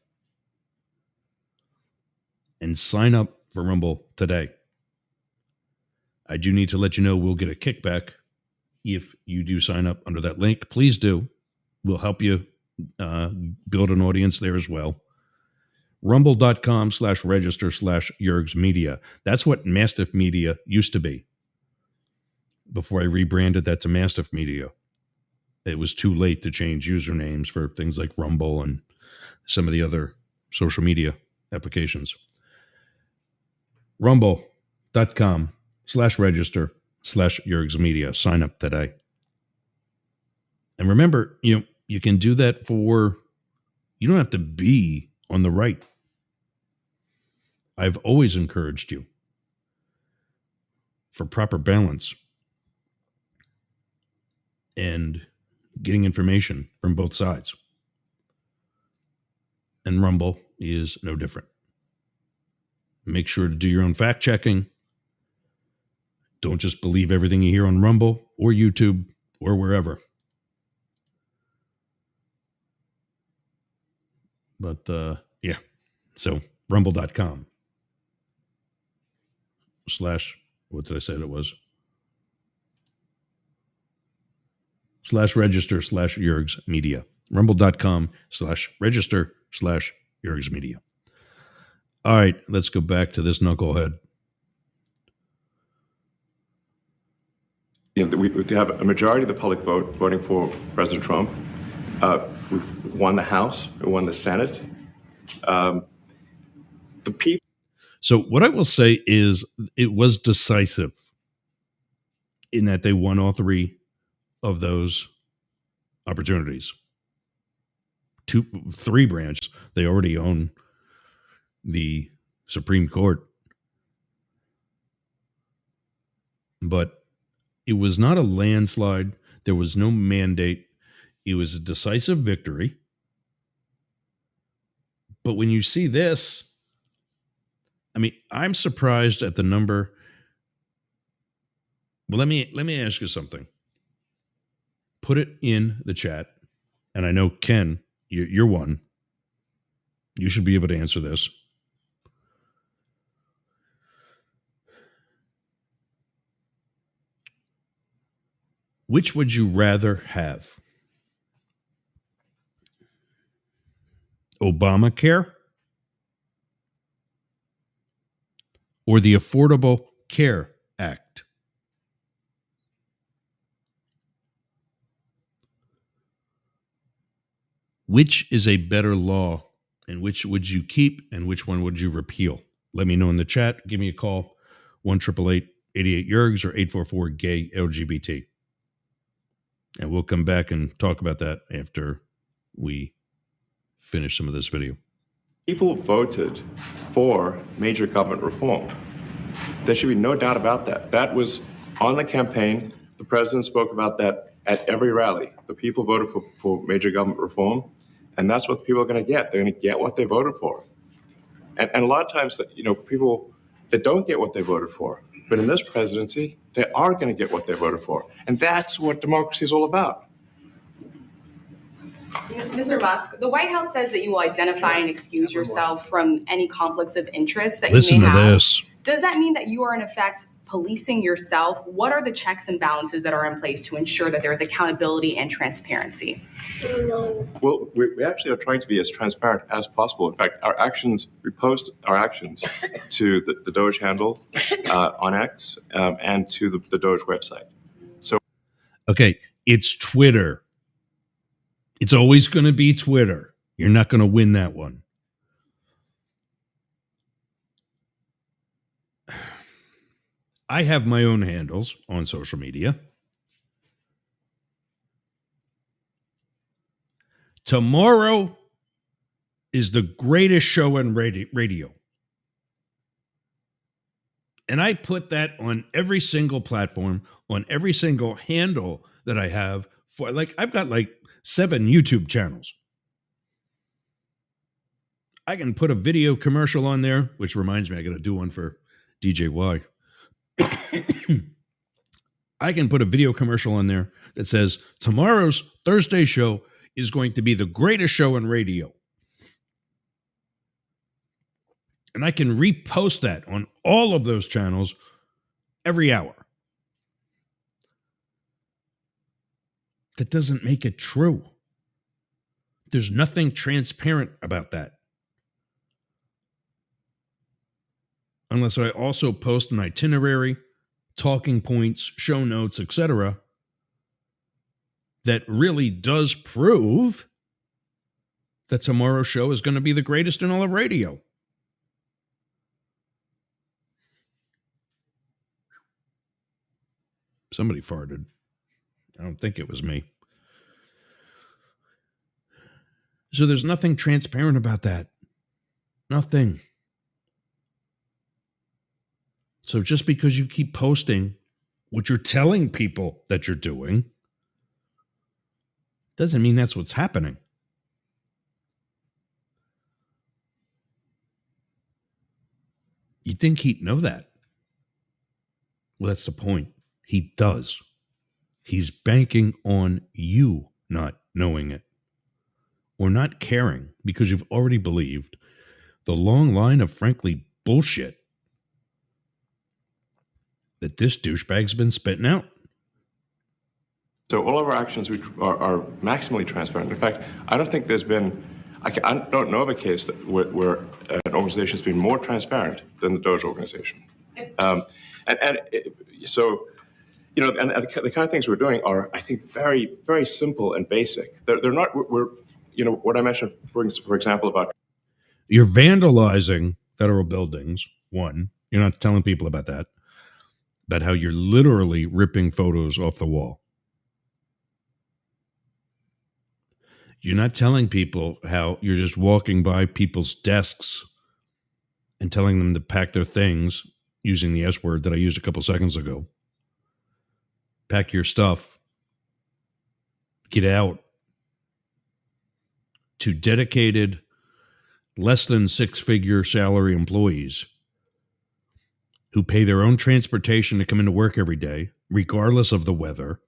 and sign up for Rumble today. I do need to let you know we'll get a kickback if you do sign up under that link. Please do. We'll help you build an audience there as well. Rumble.com/register/Yergs Media. That's what Mastiff Media used to be before I rebranded that to Mastiff Media. It was too late to change usernames for things like Rumble and some of the other social media applications. Rumble.com/register/Yergs Media. Sign up today. And remember, you can do that you don't have to be on the right. I've always encouraged you for proper balance and getting information from both sides. And Rumble is no different. Make sure to do your own fact checking. Don't just believe everything you hear on Rumble or YouTube or wherever. But so rumble.com/ what did I say that was? /register/Yergs Media. Rumble.com/register/Yergs Media. All right, let's go back to this knucklehead. We have a majority of the public voting for President Trump. We've won the House, we won the Senate. The people. So what I will say is it was decisive in that they won all three of those opportunities. 3 branches. They already own the Supreme Court. But it was not a landslide. There was no mandate. It was a decisive victory. But when you see this, I'm surprised at the number. Well, let me ask you something. Put it in the chat. And I know, Ken, you're one. You should be able to answer this. Which would you rather have? Obamacare or the Affordable Care Act? Which is a better law, and which would you keep, and which one would you repeal? Let me know in the chat. Give me a call, 1-888-88-YERGS or 844-GAY-LGBT. And we'll come back and talk about that after we finish some of this video. People voted for major government reform. There should be no doubt about that. That was on the campaign. The president spoke about that at every rally. The people voted for major government reform, and that's what people are going to get. They're going to get what they voted for. And a lot of times, people that don't get what they voted for, but in this presidency, they are going to get what they voted for. And that's what democracy is all about. Mr. Musk, the White House says that you will identify and excuse yourself from any conflicts of interest that Listen you may to have. this. Does that mean that you are in effect policing yourself? What are the checks and balances that are in place to ensure that there is accountability and transparency? Well, we actually are trying to be as transparent as possible. In fact, we post our actions to the Doge handle on X and to the Doge website. So, Okay, it's Twitter. It's always going to be Twitter. You're not going to win that one. I have my own handles on social media. Tomorrow is the greatest show on radio. And I put that on every single platform, on every single handle that I have. For I've got 7 YouTube channels. I can put a video commercial on there, which reminds me, I got to do one for DJY. I can put a video commercial on there that says tomorrow's Thursday show is going to be the greatest show on radio. And I can repost that on all of those channels every hour. That doesn't make it true. There's nothing transparent about that. Unless I also post an itinerary, talking points, show notes, etc., that really does prove that tomorrow's show is going to be the greatest in all of radio. Somebody farted. I don't think it was me. So there's nothing transparent about that. Nothing. So just because you keep posting what you're telling people that you're doing doesn't mean that's what's happening. You'd think he'd know that. Well, that's the point. He does. He's banking on you not knowing it or not caring because you've already believed the long line of, frankly, bullshit that this douchebag's been spitting out. So all of our actions are maximally transparent. In fact, I don't think there's been, I don't know of a case where an organization has been more transparent than the Doge organization. So, you know, and the kind of things we're doing are, I think, very, very simple and basic. They're not, you know, what I mentioned, for example, about... You're vandalizing federal buildings, one. You're not telling people about that. About how you're literally ripping photos off the wall. You're not telling people how you're just walking by people's desks and telling them to pack their things using the S word that I used a couple seconds ago. Pack your stuff. Get out. To dedicated, less than 6-figure salary employees who pay their own transportation to come into work every day, regardless of the weather.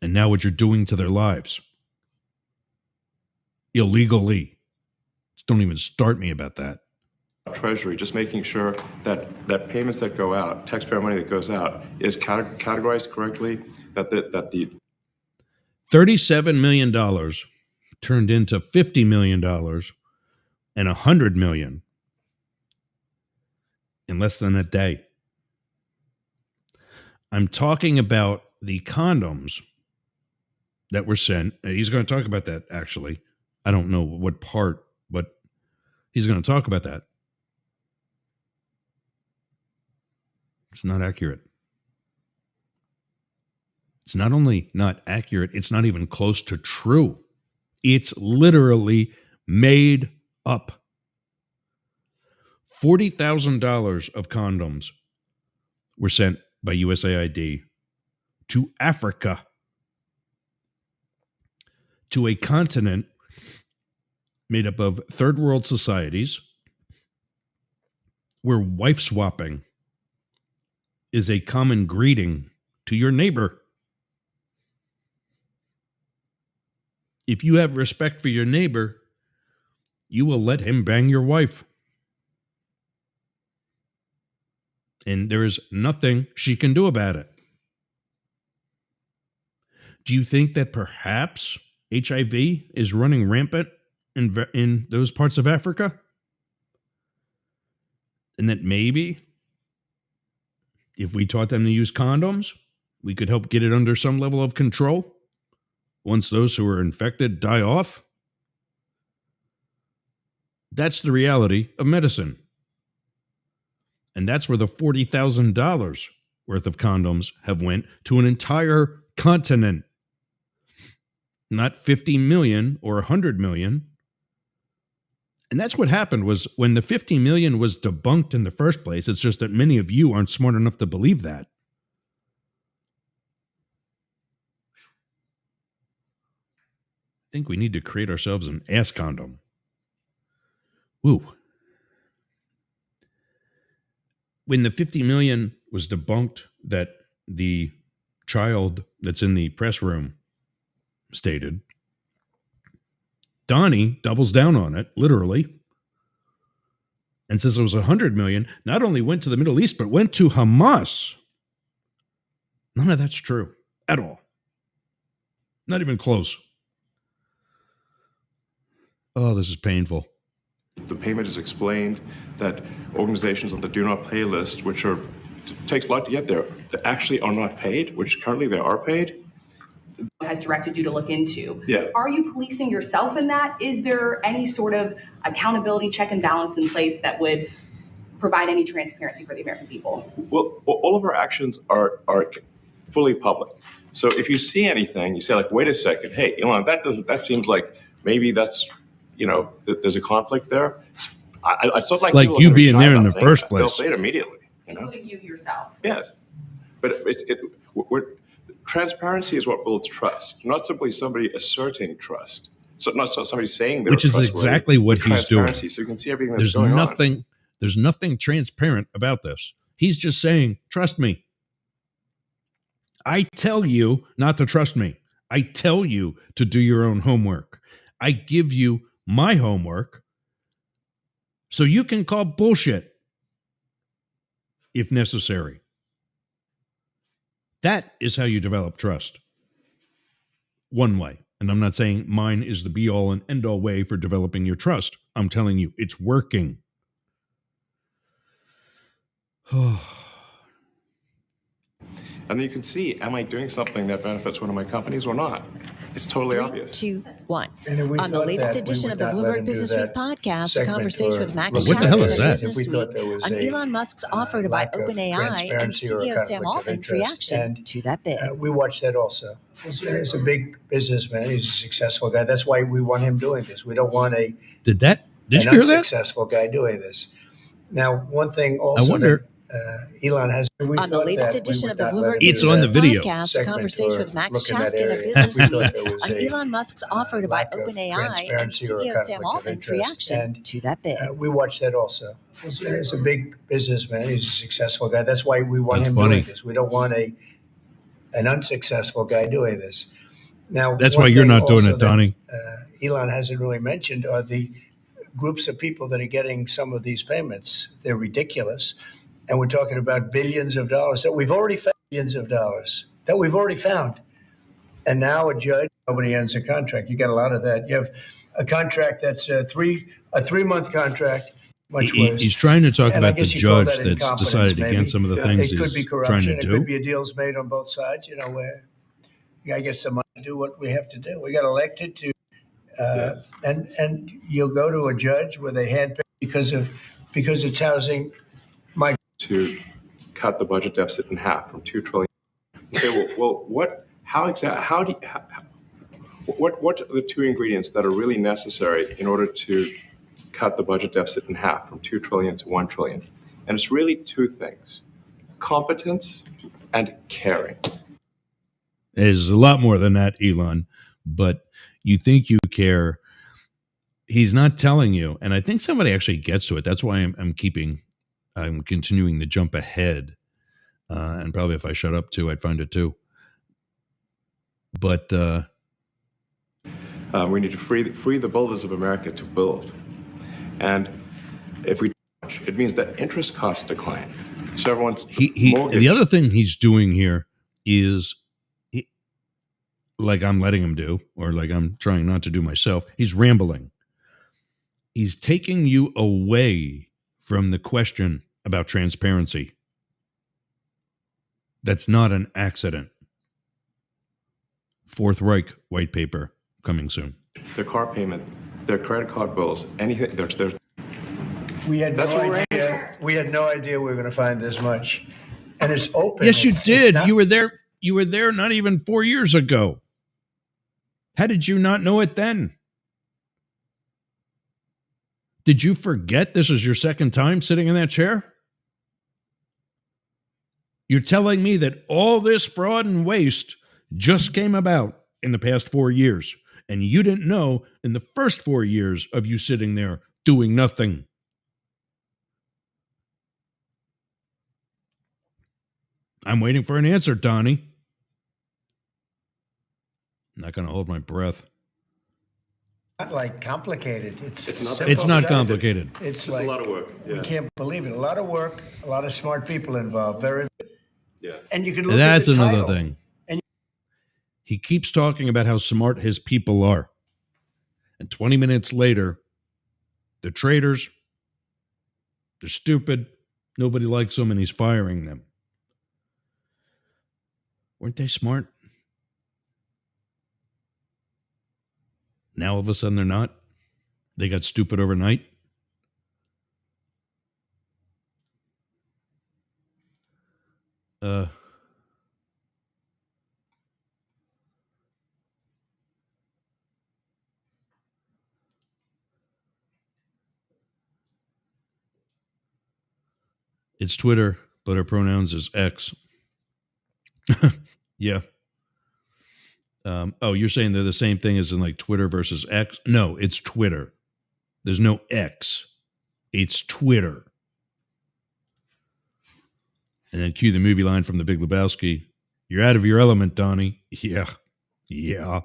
And now what you're doing to their lives. Illegally. Just don't even start me about that. Treasury, just making sure that payments that go out, taxpayer money that goes out, is categorized correctly, that the $37 million turned into $50 million and $100 million in less than a day. I'm talking about the condoms that were sent. He's going to talk about that, actually. I don't know what part, but he's going to talk about that. It's not accurate. It's not only not accurate, it's not even close to true. It's literally made up. $40,000 of condoms were sent by USAID to Africa, to a continent made up of third world societies where wife swapping is a common greeting to your neighbor. If you have respect for your neighbor, you will let him bang your wife. And there is nothing she can do about it. Do you think that perhaps HIV is running rampant in those parts of Africa? And that maybe if we taught them to use condoms, we could help get it under some level of control once those who are infected die off. That's the reality of medicine. And that's where the $40,000 worth of condoms have went to an entire continent. Not 50 million or 100 million. And that's what happened was when the 50 million was debunked in the first place. It's just that many of you aren't smart enough to believe that. I think we need to create ourselves an ass condom. Woo. When the 50 million was debunked that the child that's in the press room stated, Donnie doubles down on it, literally, and says it was 100 million, not only went to the Middle East, but went to Hamas. None of that's true at all. Not even close. Oh, this is painful. The payment is explained that organizations on the do not pay list, which takes a lot to get there, that actually are not paid, which currently they are paid. Has directed you to look into. Yeah. Are you policing yourself in that? Is there any sort of accountability check and balance in place that would provide any transparency for the American people? Well, all of our actions are fully public. So if you see anything, you say like, wait a second, hey, Elon, that seems like maybe that's, there's a conflict there. It's not like you being there in the first place. They'll say it immediately, Including you yourself. Yes, but transparency is what builds trust, not simply somebody asserting trust. So not somebody saying they're Which is trustworthy. exactly what he's doing. Transparency, so you can see everything that's going on. There's nothing transparent about this. He's just saying, trust me. I tell you not to trust me. I tell you to do your own homework. I give you my homework so you can call bullshit if necessary. That is how you develop trust. One way. And I'm not saying mine is the be all and end all way for developing your trust. I'm telling you, it's working. And then you can see, am I doing something that benefits one of my companies or not? It's totally obvious. 3, 2, 1. And if we On the thought latest that, we edition would of the not let Bloomberg him do Business Week that podcast, a segment conversation or with Max look What the at hell Chapman is of that? Business If we thought Week there was on a, Elon Musk's offer to buy lack of OpenAI and transparency or CEO Sam conflict of Altman's interest. reaction And, to that bid. we watched that also. He's a big businessman. He's a successful guy. That's why we want him doing this. We don't want Did you an hear that? unsuccessful guy doing this. Now, one thing also I wonder. that Elon has. On the latest edition of the Bloomberg It's Business on the Week video. podcast, a segment conversation or with Max look in that Chapman of area. Business We Week thought there was on a, Elon Musk's offer to buy lack of OpenAI and transparency or CEO Sam conflict of Altman's interest. reaction And, to that bid. we watched that also. He's a big businessman. He's a successful guy. That's why we want That's him funny. doing this. We don't want an unsuccessful guy doing this. Now, That's one why you're thing not doing also it, Donnie. that, Elon hasn't really mentioned are the groups of people that are getting some of these payments. They're ridiculous. And we're talking about billions of dollars that we've already found, billions of dollars that we've already found. And now a judge, nobody ends a contract. You got a lot of that. You have a contract that's a 3-month contract, much worse. He's trying to talk And I about the guess you call judge that that's incompetence, decided maybe. against some of the things It could be he's trying corruption. to It do. could be deals made on both sides, where I guess somebody do what we have to do. We got elected to, and you'll go to a judge where they handpick because it's housing. To cut the budget deficit in half from 2 trillion. You say, well, what? How exactly? What are the two ingredients that are really necessary in order to cut the budget deficit in half from 2 trillion to 1 trillion? And it's really two things: competence and caring. There's a lot more than that, Elon, but you think you care. He's not telling you. And I think somebody actually gets to it. That's why I'm continuing to jump ahead. And probably if I shut up too, I'd find it too. But we need to free the builders of America to build. And if we don't, it means that interest costs decline. So everyone's mortgage. the other thing he's doing here is, like I'm letting him do, or like I'm trying not to do myself, he's rambling. He's taking you away from the question about transparency. That's not an accident. Fourth Reich white paper coming soon. Their car payment, their credit card bills, anything. There's We had That's no what we're idea. We had no idea we were going to find this much, and it's open. Yes, you It's did. not- You were there. You were there not even 4 years ago. How did you not know it then? Did you forget this is your second time sitting in that chair? You're telling me that all this fraud and waste just came about in the past 4 years, and you didn't know in the first 4 years of you sitting there doing nothing. I'm waiting for an answer, Donnie. I'm not going to hold my breath. Not like complicated. It's not simple that It's not stuff. complicated. It's a like lot of work. we Yeah. can't believe it. A lot of work. A lot of smart people involved. Very. Yeah. And you can look That's at the another title. thing. And- He keeps talking about how smart his people are. And 20 minutes later, they're traitors. They're stupid. Nobody likes them, and he's firing them. Weren't they smart? Now all of a sudden they're not. They got stupid overnight. It's Twitter, but our pronouns is X. Yeah. Oh, you're saying they're the same thing as in like Twitter versus X? No, it's Twitter. There's no X. It's Twitter. And then cue the movie line from The Big Lebowski. You're out of your element, Donnie. Yeah. Yeah.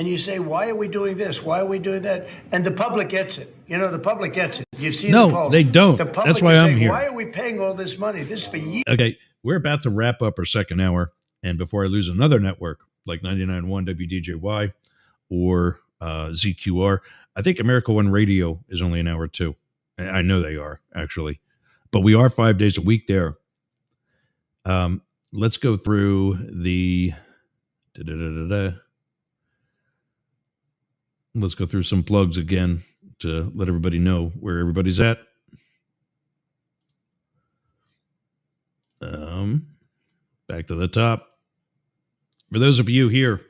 And you say, why are we doing this? Why are we doing that? And the public gets it. You know, the public gets it. You've seen No, the polls. they don't. The public That's why is I'm saying, here. why are we paying all this money? This is for years. Okay, we're about to wrap up our second hour. And before I lose another network like 99.1 WDJY or ZQR, I think America One Radio is only an hour too. I know they are, actually. But we are 5 days a week there. Let's go through the... Let's go through some plugs again to let everybody know where everybody's at. Back to the top. For those of you here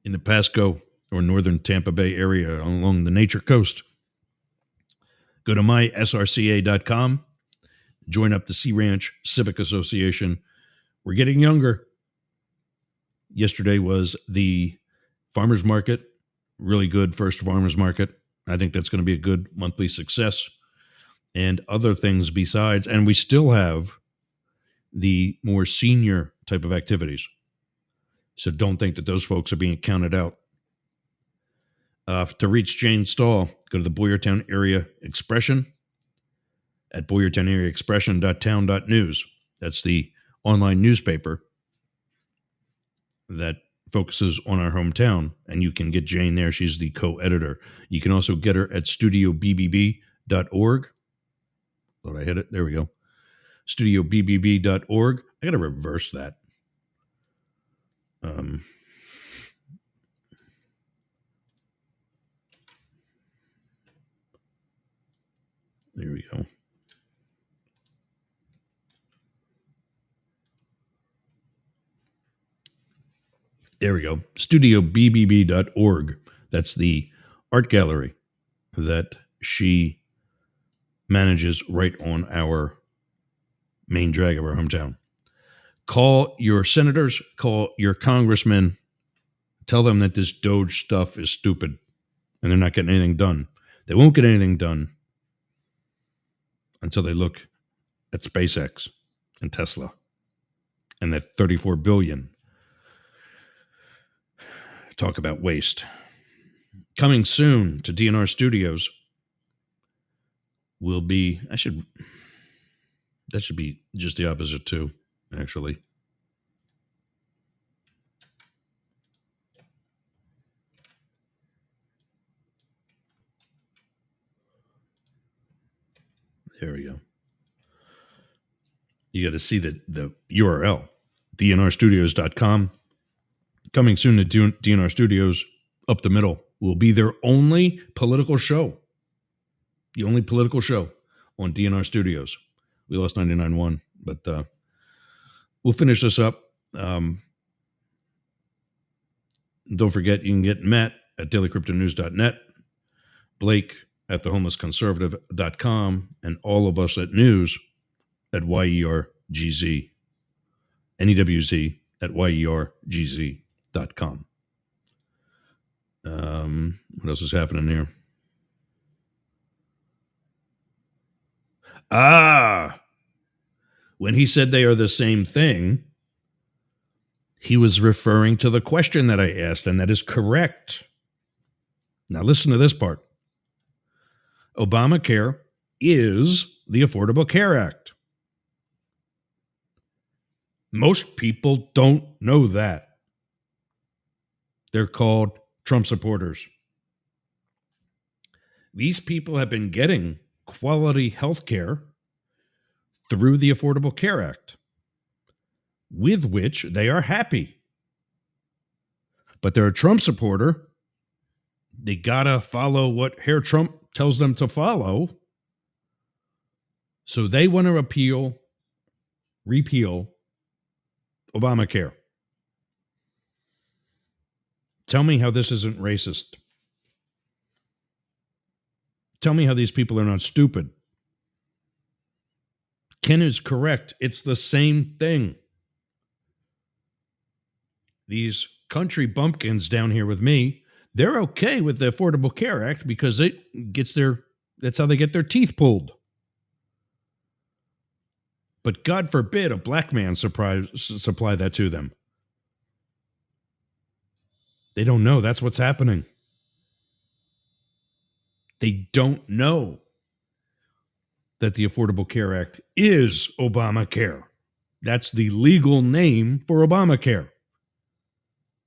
in the Pasco or northern Tampa Bay area along the Nature Coast, go to mysrca.com. Join up the Sea Ranch Civic Association. We're getting younger. Yesterday was the farmers market. Really good first farmers market. I think that's going to be a good monthly success. And other things besides. And we still have the more senior type of activities. So don't think that those folks are being counted out. To reach Jane Stahl, go to the Boyertown Area Expression at boyertownareaexpression.town.news. That's the online newspaper that focuses on our hometown, and you can get Jane there. She's the co-editor. You can also get her at studiobbb.org. Thought I hit it. There we go. studiobbb.org. I got to reverse that. There we go. There we go. studiobbb.org. That's the art gallery that she manages right on our main drag of our hometown. Call your senators, call your congressmen, tell them that this Doge stuff is stupid and they're not getting anything done. They won't get anything done until they look at SpaceX and Tesla and that $34 billion. Talk about waste. Coming soon to DNR Studios will be, that should be just the opposite too, actually. There we go. You got to see the URL, dnrstudios.com. Coming soon to DNR Studios, Up the Middle will be their only political show. The only political show on DNR Studios. We lost 99.1, but we'll finish this up. Don't forget, you can get Matt at dailycryptonews.net, Blake at thehomelessconservative.com, and all of us at news at YERGZ, NEWZ at YERGZ.com. What else is happening here? When he said they are the same thing, he was referring to the question that I asked, and that is correct. Now listen to this part. Obamacare is the Affordable Care Act. Most people don't know that. They're called Trump supporters. These people have been getting quality health care through the Affordable Care Act, with which they are happy. But they're a Trump supporter. They gotta follow what Herr Trump tells them to follow. So they want to repeal Obamacare. Tell me how this isn't racist. Tell me how these people are not stupid. Ken is correct. It's the same thing. These country bumpkins down here with me, they're okay with the Affordable Care Act because that's how they get their teeth pulled. But God forbid a black man supply that to them. They don't know that's what's happening. They don't know that the Affordable Care Act is Obamacare. That's the legal name for Obamacare.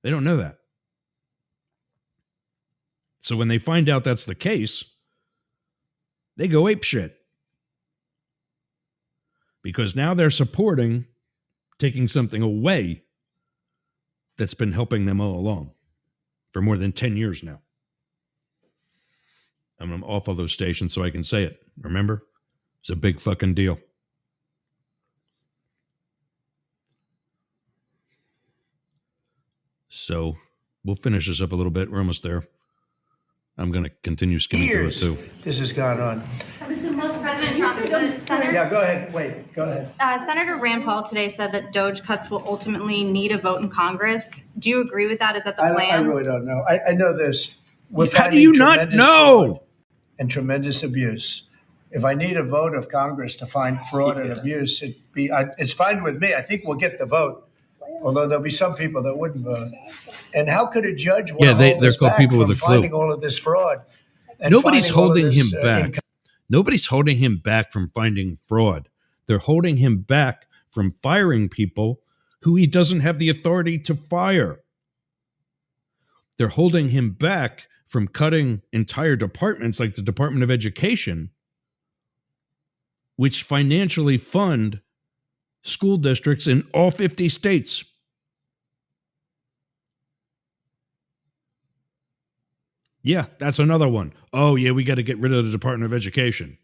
They don't know that. So when they find out that's the case, they go apeshit. Because now they're supporting taking something away that's been helping them all along for more than 10 years now. I'm off all those stations so I can say it. Remember? It's a big fucking deal. So we'll finish this up a little bit. We're almost there. I'm going to continue skimming through it too. This has gone on. President Trump, Senator, Yeah, go ahead. Wait, go ahead. Senator Rand Paul today said that DOJ cuts will ultimately need a vote in Congress. Do you agree with that? Is that the I plan? really don't know. I know this. We're How do finding you not tremendous know? fraud and tremendous abuse. If I need a vote of Congress to find fraud and abuse, it's fine with me. I think we'll get the vote, although there'll be some people that wouldn't vote. And how could a judge want to hold they're us called back people with from a clue. finding all of this fraud? And Nobody's finding all of holding him this, back. Nobody's holding him back from finding fraud. They're holding him back from firing people who he doesn't have the authority to fire. They're holding him back from cutting entire departments like the Department of Education, which financially fund school districts in all 50 states. Yeah, that's another one. Oh, yeah, we got to get rid of the Department of Education.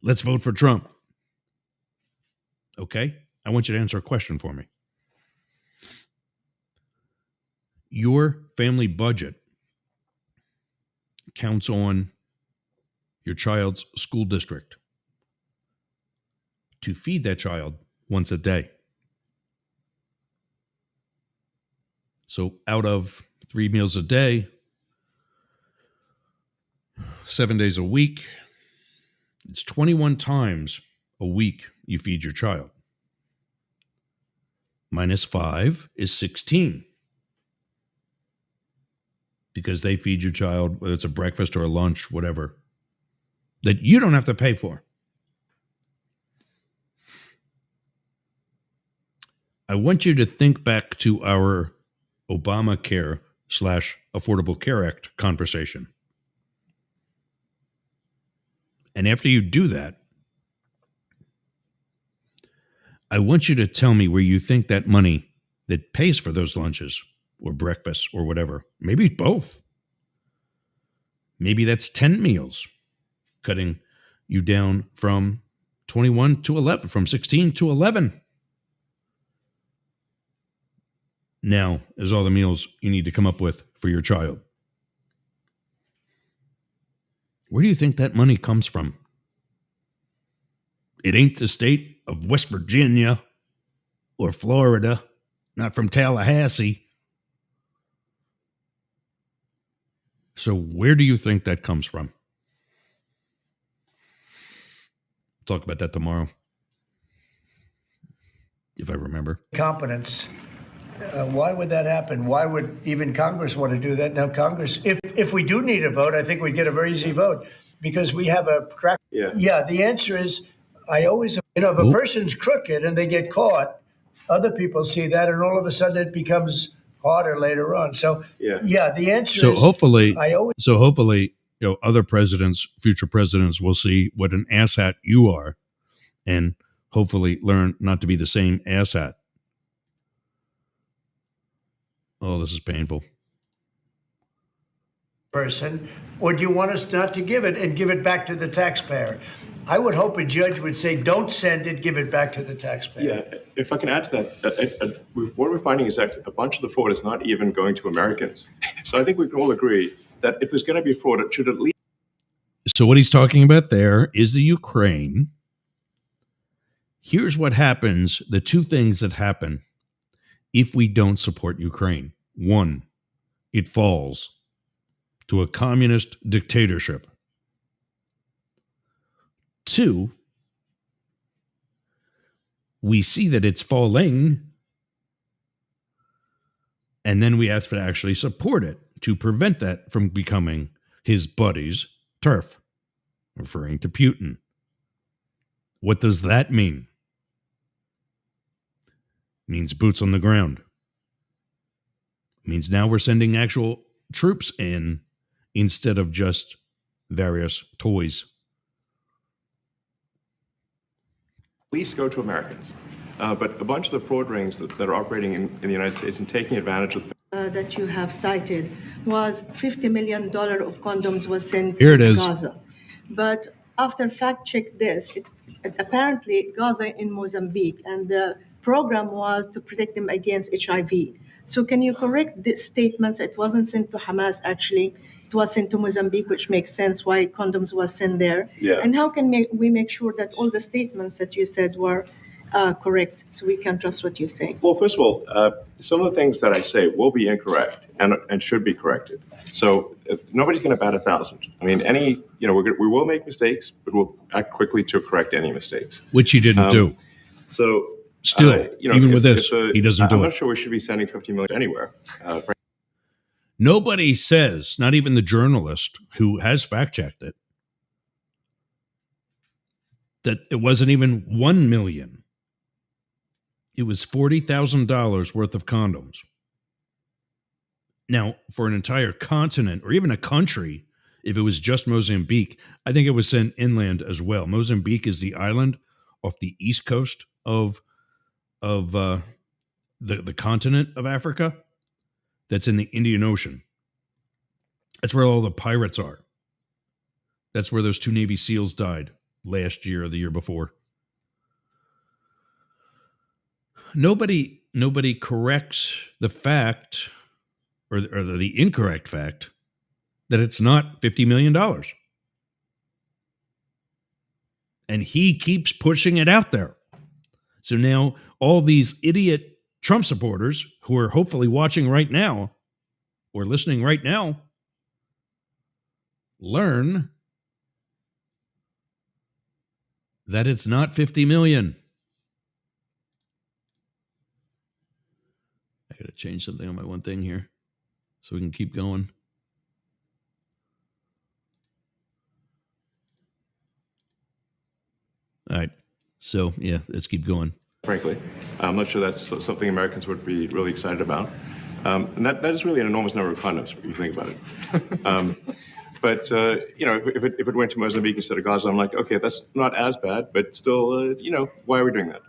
Let's vote for Trump. Okay, I want you to answer a question for me. Your family budget counts on your child's school district to feed that child once a day. So out of 3 meals a day, 7 days a week, it's 21 times a week you feed your child. Minus 5 is 16. Because they feed your child, whether it's a breakfast or a lunch, whatever, that you don't have to pay for. I want you to think back to our Obamacare / Affordable Care Act conversation. And after you do that, I want you to tell me where you think that money that pays for those lunches or breakfasts or whatever, maybe both. Maybe that's 10 meals, cutting you down from 21 to 11, from 16 to 11. Now is all the meals you need to come up with for your child. Where do you think that money comes from? It ain't the state of West Virginia or Florida, not from Tallahassee. So where do you think that comes from? Talk about that tomorrow, if I remember. Competence. Why would that happen? Why would even Congress want to do that? Now, Congress, if we do need a vote, I think we'd get a very easy vote because we have a track. Yeah, the answer is, I always, if a person's crooked and they get caught, other people see that, and all of a sudden it becomes harder later on. So, the answer is. So hopefully, other presidents, future presidents, will see what an asshat you are, and hopefully learn not to be the same asshat. Oh, this is painful. Person, or do you want us not to give it and give it back to the taxpayer? I would hope a judge would say, don't send it, give it back to the taxpayer. Yeah, if I can add to that, what we're finding is that a bunch of the fraud is not even going to Americans. So I think we can all agree that if there's going to be fraud, it should at least. So what he's talking about there is the Ukraine. Here's what happens, the two things that happen if we don't support Ukraine. One, it falls to a communist dictatorship. Two, we see that it's falling, and then we have to actually support it to prevent that from becoming his buddy's turf, referring to Putin. What does that mean? It means boots on the ground. It means now we're sending actual troops in instead of just various toys. At least go to Americans. But a bunch of the fraud rings that are operating in the United States and taking advantage of that you have cited was $50 million of condoms was sent Here it to is. Gaza. But after fact check this, apparently Gaza in Mozambique, and the program was to protect them against HIV. So can you correct the statements? It wasn't sent to Hamas, actually. It was sent to Mozambique, which makes sense why condoms was sent there. Yeah. And how can we make sure that all the statements that you said were correct, so we can trust what you're saying? Well, first of all, some of the things that I say will be incorrect and should be corrected. So nobody's going to bat 1,000. I mean, we will make mistakes, but we'll act quickly to correct any mistakes. Which he didn't do. So still, even with this, he doesn't do I'm it. not sure we should be sending $50 million anywhere. Nobody says, not even the journalist who has fact-checked it, that it wasn't even 1 million. It was $40,000 worth of condoms. Now, for an entire continent or even a country, if it was just Mozambique, I think it was sent inland as well. Mozambique is the island off the east coast of the continent of Africa that's in the Indian Ocean. That's where all the pirates are. That's where those 2 Navy SEALs died last year or the year before. Nobody corrects the fact or the incorrect fact that it's not $50 million. And he keeps pushing it out there. So now all these idiot Trump supporters who are hopefully watching right now or listening right now learn that it's not 50 million. I got to change something on my one thing here so we can keep going. All right. So, yeah, let's keep going. Frankly, I'm not sure that's something Americans would be really excited about. And that is really an enormous number of condoms, if you think about it. But if it went to Mozambique instead of Gaza, I'm like, okay, that's not as bad, but still, why are we doing that?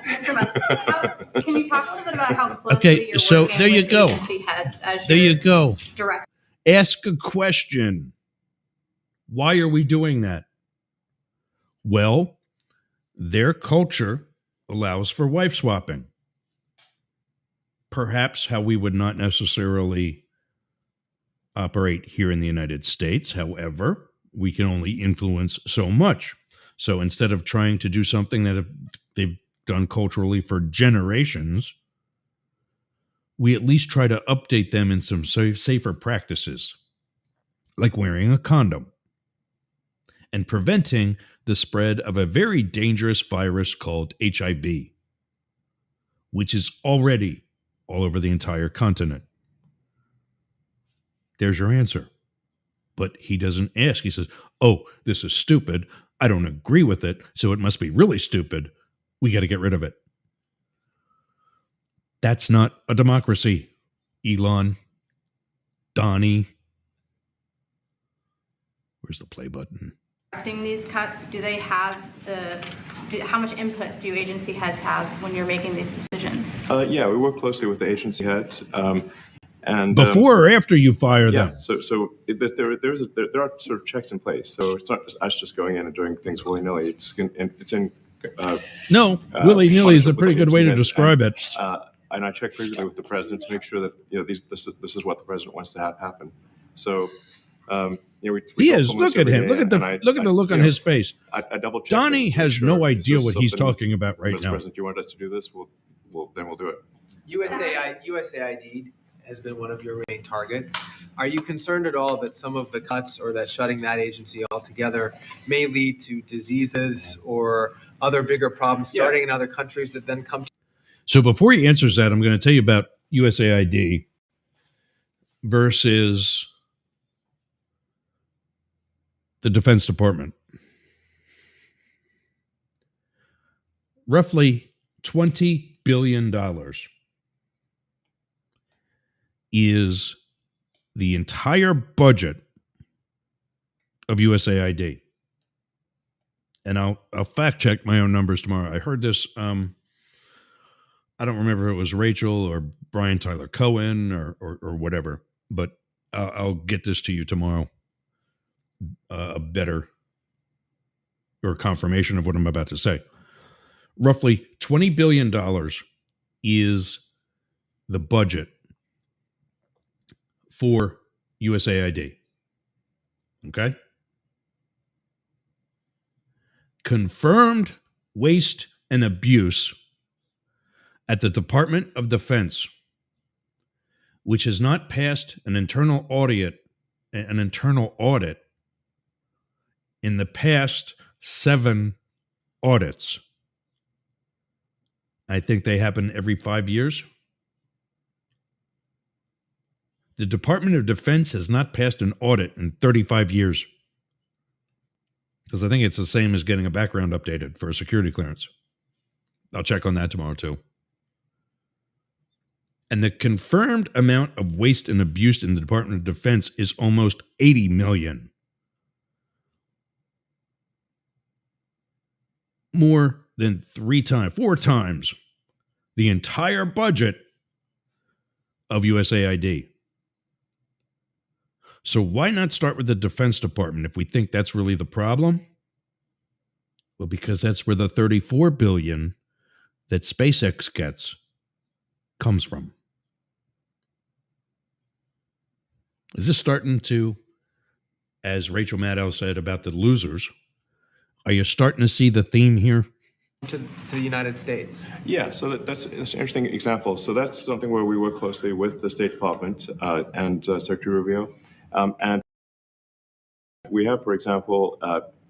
Mr. Musk, can you talk a little bit about how closely Okay, you're so working there you with go. agency heads as There your you go. director? Ask a question. Why are we doing that? Well, their culture allows for wife swapping. Perhaps how we would not necessarily operate here in the United States. However, we can only influence so much. So instead of trying to do something that they've done culturally for generations, we at least try to update them in some safer practices, like wearing a condom and preventing the spread of a very dangerous virus called HIV, which is already all over the entire continent. There's your answer. But he doesn't ask. He says, oh, this is stupid. I don't agree with it, so it must be really stupid. We got to get rid of it. That's not a democracy, Elon, Donnie. Where's the play button? These cuts, do they have how much input do agency heads have when you're making these decisions? Yeah, we work closely with the agency heads. And before or after you fire them? Yeah, there are sort of checks in place. So it's not just us just going in and doing things willy-nilly. It's in willy-nilly is a pretty good way to describe it. And I check frequently with the president to make sure that this is what the president wants to have happen. So we he talk is. almost Look at every him. day, Look at the look on his face. I double check. Donnie has no idea what he's talking about right Mr. now. President, you want us to do this? We'll do it. USAID has been one of your main targets. Are you concerned at all that some of the cuts or that shutting that agency altogether may lead to diseases or other bigger problems starting in other countries that then come to? So before he answers that, I'm going to tell you about USAID versus the Defense Department. Roughly $20 billion is the entire budget of USAID. And I'll fact check my own numbers tomorrow. I heard this, I don't remember if it was Rachel or Brian Tyler Cohen or whatever, but I'll get this to you tomorrow. A better or confirmation of what I'm about to say. Roughly $20 billion is the budget for USAID. Okay? Confirmed waste and abuse at the Department of Defense, which has not passed an internal audit in the past 7 audits. I think they happen every 5 years. The Department of Defense has not passed an audit in 35 years. Because I think it's the same as getting a background updated for a security clearance. I'll check on that tomorrow too. And the confirmed amount of waste and abuse in the Department of Defense is almost 80 million. More than 4 times the entire budget of USAID. So why not start with the Defense Department if we think that's really the problem? Well, because that's where the $34 billion that SpaceX gets comes from. Is this starting to, as Rachel Maddow said about the losers, are you starting to see the theme here? To the United States? Yeah, so that's an interesting example. So that's something where we work closely with the State Department and Secretary Rubio. And we have, for example,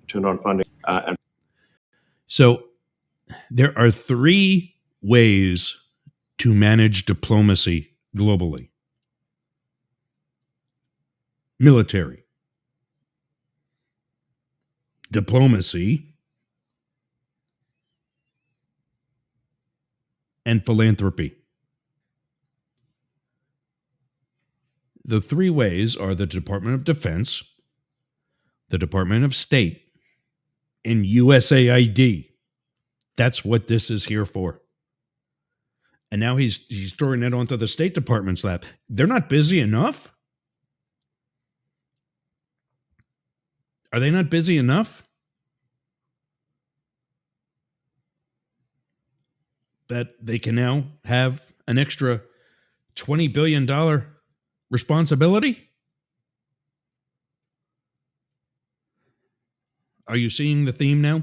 turned on funding. So there are 3 ways to manage diplomacy globally. Military, diplomacy, and philanthropy. The 3 ways are the Department of Defense, the Department of State, and USAID. That's what this is here for. And now he's throwing that onto the State Department's lap. They're not busy enough? Are they not busy enough? That they can now have an extra $20 billion responsibility? Are you seeing the theme now?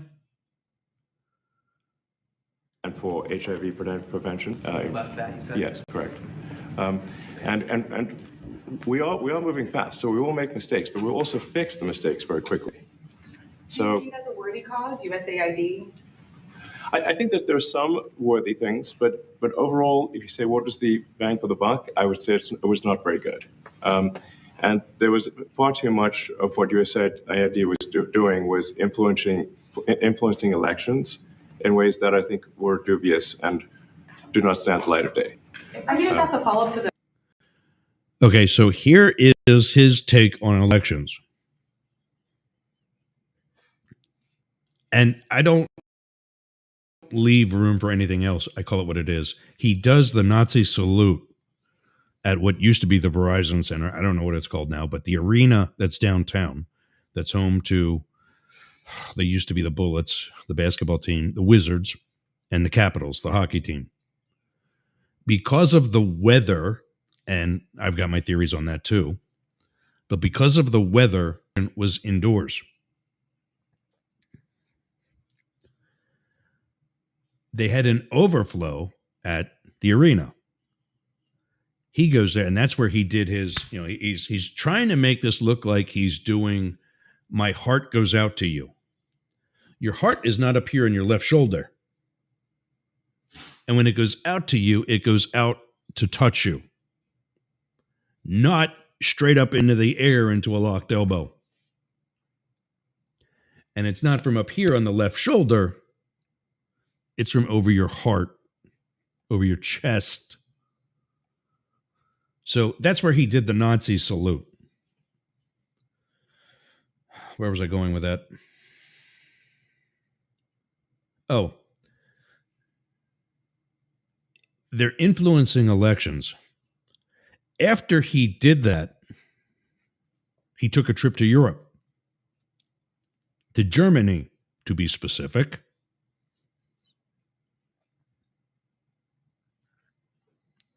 And for HIV prevention. Left that, you said? Yes, correct. And we are moving fast, so we will make mistakes, but we'll also fix the mistakes very quickly. Do So you see it as a worthy cause, USAID? I think that there's some worthy things, but overall, if you say what was the bang for the buck, I would say it was not very good. And there was far too much of what USAID was doing was influencing elections in ways that I think were dubious and do not stand the light of day. I can just ask the follow-up to the Okay, so here is his take on elections. And I don't leave room for anything else. I call it what it is. He does the Nazi salute at what used to be the Verizon Center. I don't know what it's called now, but the arena that's downtown, that's home to, they used to be the Bullets, the basketball team, the Wizards, and the Capitals, the hockey team. Because of the weather, and I've got my theories on that too, but because of the weather, it was indoors. They had an overflow at the arena. He goes there, and that's where he did his, he's trying to make this look like he's doing My Heart Goes Out to You. Your heart is not up here in your left shoulder. And when it goes out to you, it goes out to touch you, not straight up into the air into a locked elbow. And it's not from up here on the left shoulder. It's from over your heart, over your chest. So that's where he did the Nazi salute. Where was I going with that? Oh. They're influencing elections. After he did that, he took a trip to Europe, to Germany, to be specific.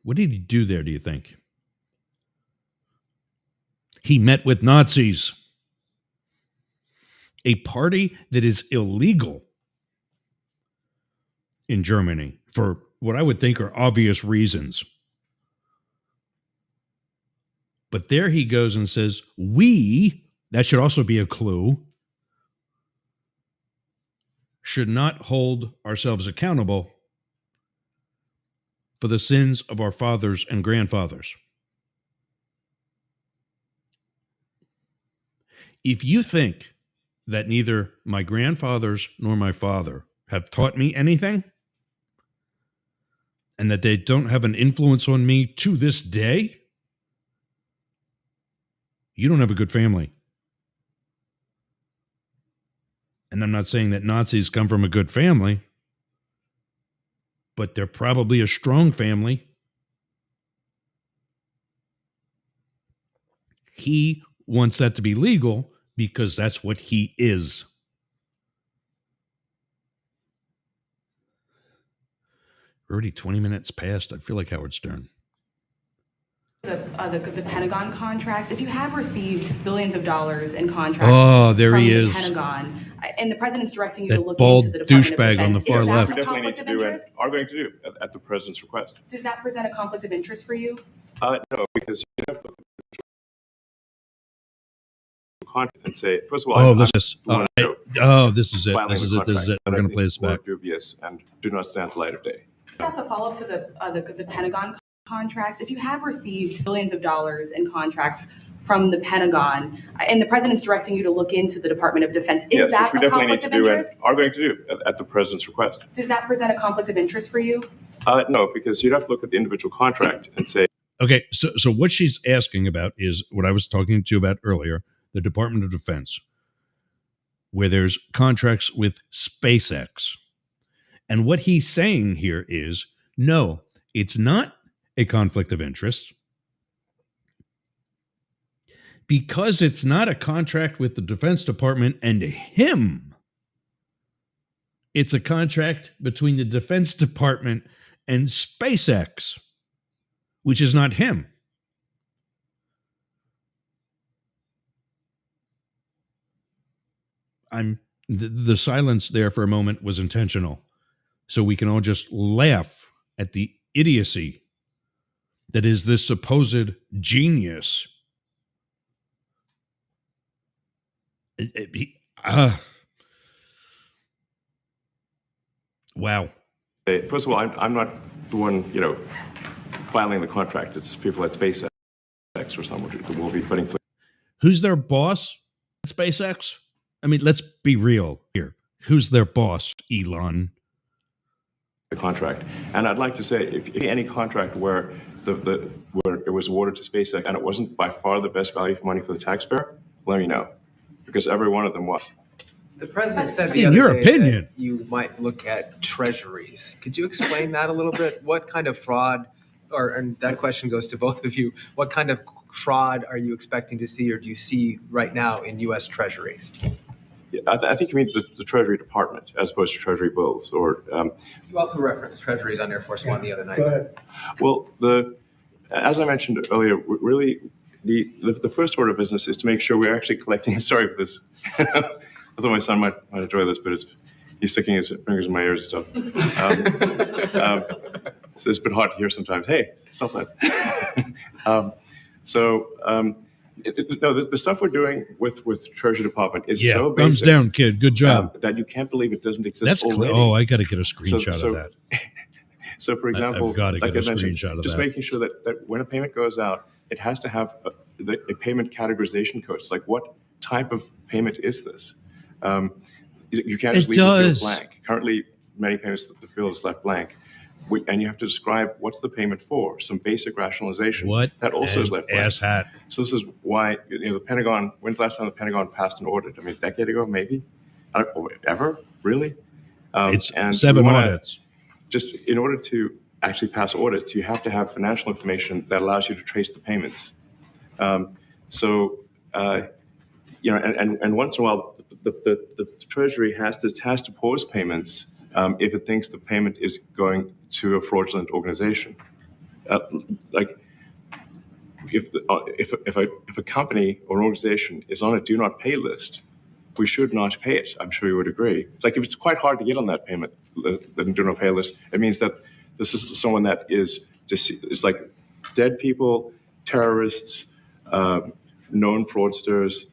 What did he do there, do you think? He met with Nazis, a party that is illegal in Germany for what I would think are obvious reasons. But there he goes and says, that should also be a clue, should not hold ourselves accountable for the sins of our fathers and grandfathers. If you think that neither my grandfathers nor my father have taught me anything, and that they don't have an influence on me to this day, you don't have a good family. And I'm not saying that Nazis come from a good family, but they're probably a strong family. He wants that to be legal because that's what he is. Already 20 minutes past. I feel like Howard Stern. The Pentagon contracts. If you have received billions of dollars in contracts there from he the is. Pentagon, and the president's directing you to That look bald into the Department of douchebag on the Defense, far is that left. a Definitely need conflict to of do and interest? are going to do at the president's request. Does that present a conflict of interest for you? No, because you have to look at the contract and say, first of all, Oh, this is I'm this is it. filing This is the it. This is contract it. that We're I going to think play this were back. dubious and do not stand the light of day. Just to follow up to the Pentagon contracts. If you have received billions of dollars in contracts from the Pentagon, and the president's directing you to look into the Department of Defense, is Yes, that which we a definitely need conflict to of do and interest? are going to do at the president's request. Does that present a conflict of interest for you? No, because you'd have to look at the individual contract and say, Okay, so what she's asking about is what I was talking to you about earlier, the Department of Defense, where there's contracts with SpaceX. And what he's saying here is, no, it's not a conflict of interest because it's not a contract with the Defense Department and him. It's a contract between the Defense Department and SpaceX, which is not him. The silence there for a moment was intentional, so we can all just laugh at the idiocy that is this supposed genius. Wow. First of all, I'm not the one, filing the contract. It's people at SpaceX or someone who will be putting. Who's their boss at SpaceX? I mean, let's be real here. Who's their boss, Elon? The contract, and I'd like to say, if any contract where where it was awarded to SpaceX and it wasn't by far the best value for money for the taxpayer, let me know, because every one of them was. The president said In your day opinion, that you might look at treasuries. Could you explain that a little bit? What kind of fraud, and that question goes to both of you, what kind of fraud are you expecting to see or do you see right now in U.S. treasuries? Yeah, I think you mean the Treasury Department as opposed to Treasury bills, or. You also referenced treasuries on Air Force One the other night. Go ahead. Well, as I mentioned earlier, really the first order of business is to make sure we're actually collecting. Sorry for this. I thought my son might enjoy this, but he's sticking his fingers in my ears and stuff. So it's been hard to hear sometimes. Hey, stop that. The stuff we're doing with the Treasury Department is so basic. Thumbs down, kid. Good job. That you can't believe it doesn't exist That's already. Oh, I got to get a screenshot of that. So, for example, I've got to get a screenshot of just that. making sure that when a payment goes out, it has to have a payment categorization code. It's like, what type of payment is this? You can't just leave the field blank. Currently, many payments, the field is left blank. And you have to describe what's the payment for, some basic rationalization. What? That also is left blank. Ass hat. So this is why, the Pentagon, when's the last time the Pentagon passed an audit? I mean, a decade ago, maybe? I don't know, ever? Really? It's and 7 audits. Just in order to actually pass audits, you have to have financial information that allows you to trace the payments. And once in a while, the Treasury has to pause payments if it thinks the payment is going to a fraudulent organization. Like if a company or an organization is on a do not pay list, we should not pay it. I'm sure you would agree. Like if it's quite hard to get on that payment, the do not pay list, it means that this is someone that is like dead people, terrorists, known fraudsters,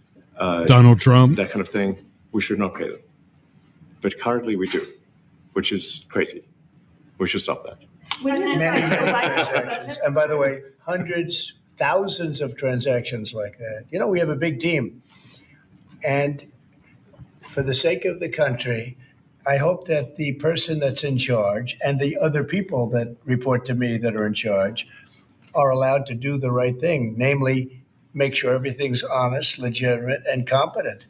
Donald Trump. that kind of thing. We should not pay them. But currently we do, which is crazy. We should stop that. Many transactions. And by the way, hundreds, thousands of transactions like that. We have a big team. And for the sake of the country, I hope that the person that's in charge and the other people that report to me that are in charge are allowed to do the right thing, namely make sure everything's honest, legitimate, and competent.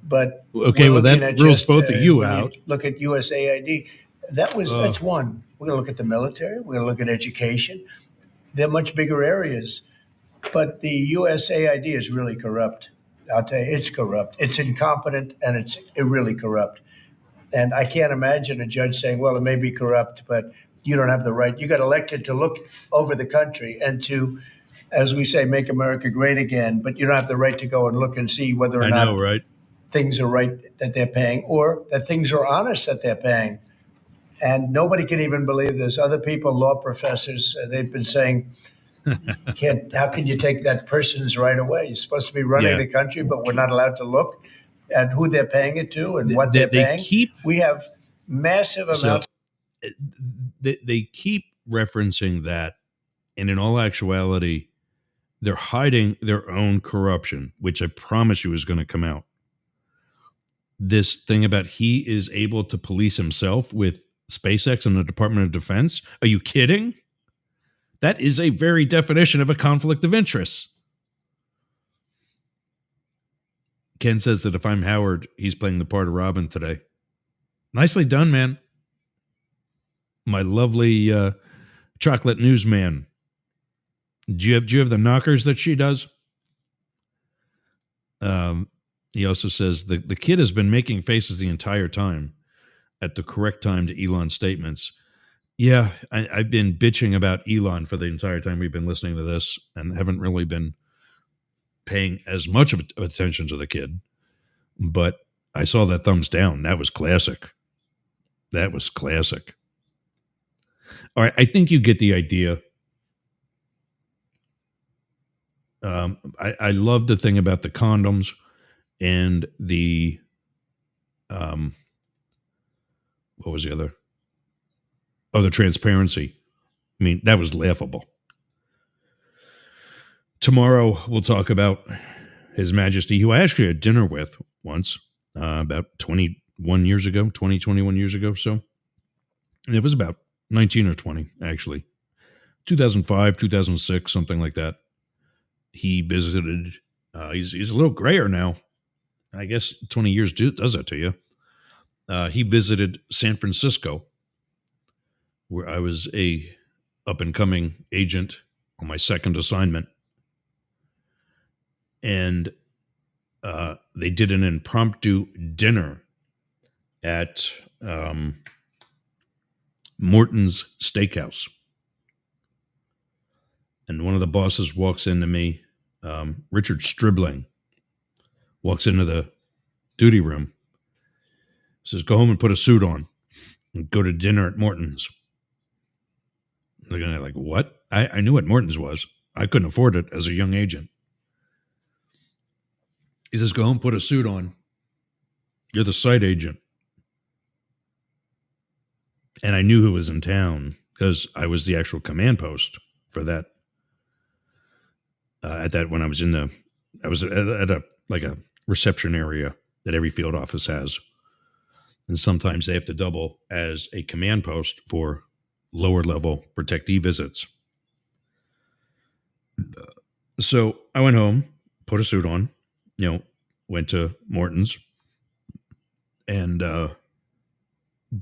But okay, well, that rules both of you out. Look at USAID. That's one. We're going to look at the military. We're going to look at education. They're much bigger areas. But the USAID is really corrupt. I'll tell you, it's corrupt. It's incompetent, and it's really corrupt. And I can't imagine a judge saying, well, it may be corrupt, but you don't have the right. You got elected to look over the country and to, as we say, make America great again, but you don't have the right to go and look and see whether or not right? things are right that they're paying or that things are honest that they're paying. And nobody can even believe this. Other people, law professors, they've been saying, how can you take that person's right away? You're supposed to be running the country, but we're not allowed to look at who they're paying it to and what they're paying. We have massive amounts. They keep referencing that, and in all actuality, they're hiding their own corruption, which I promise you is going to come out. This thing about he is able to police himself with SpaceX and the Department of Defense. Are you kidding? That is a very definition of a conflict of interest. Ken says that if I'm Howard, he's playing the part of Robin today. Nicely done, man. My lovely Chocolate Newsman. Do you have the knockers that she does? He also says the kid has been making faces the entire time at the correct time to Elon's statements. Yeah, I've been bitching about Elon for the entire time we've been listening to this and haven't really been paying as much of attention to the kid. But I saw that thumbs down. That was classic. That was classic. All right, I think you get the idea. I love the thing about the condoms and the what was the other? Oh, the transparency. I mean, that was laughable. Tomorrow we'll talk about His Majesty, who I actually had dinner with once, about 21 years ago. So. And it was about 19 or 20, actually. 2005, 2006, something like that. He visited, he's a little grayer now. I guess 20 years does that to you. He visited San Francisco, where I was a up-and-coming agent on my second assignment. And they did an impromptu dinner at Morton's Steakhouse. And one of the bosses walks into me, Richard Stribling, walks into the duty room, says, go home and put a suit on and go to dinner at Morton's. They're going to like, what? I knew what Morton's was. I couldn't afford it as a young agent. He says, go home, put a suit on. You're the site agent. And I knew who was in town because I was the actual command post for that. At that, when I was I was at a reception area that every field office has. And sometimes they have to double as a command post for lower level protectee visits. So I went home, put a suit on, went to Morton's and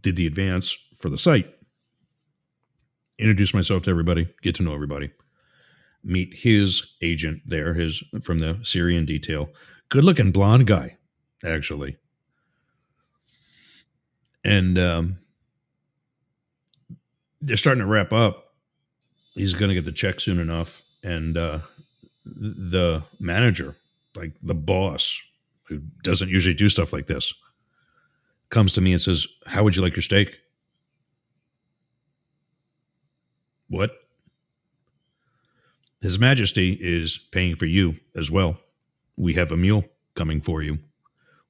did the advance for the site. Introduced myself to everybody, get to know everybody. Meet his agent there, from the Syrian detail. Good looking blonde guy, actually. And they're starting to wrap up. He's going to get the check soon enough. And the manager, like the boss, who doesn't usually do stuff like this, comes to me and says, how would you like your steak? What? His Majesty is paying for you as well. We have a meal coming for you.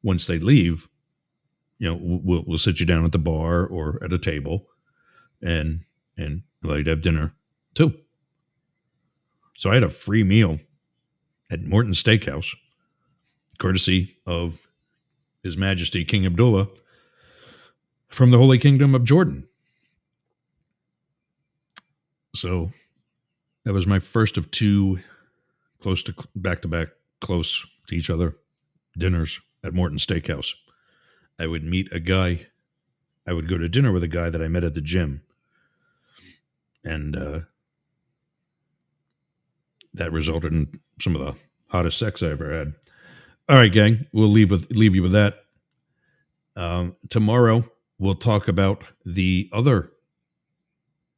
Once they leave, we'll sit you down at the bar or at a table and allow you to have dinner too. So I had a free meal at Morton's Steakhouse, courtesy of His Majesty King Abdullah from the Holy Kingdom of Jordan. So that was my first of two close to back-to-back, close to each other dinners at Morton's Steakhouse. I would meet a guy. I would go to dinner with a guy that I met at the gym. And that resulted in some of the hottest sex I ever had. All right, gang, we'll leave you with that. Tomorrow, we'll talk about the other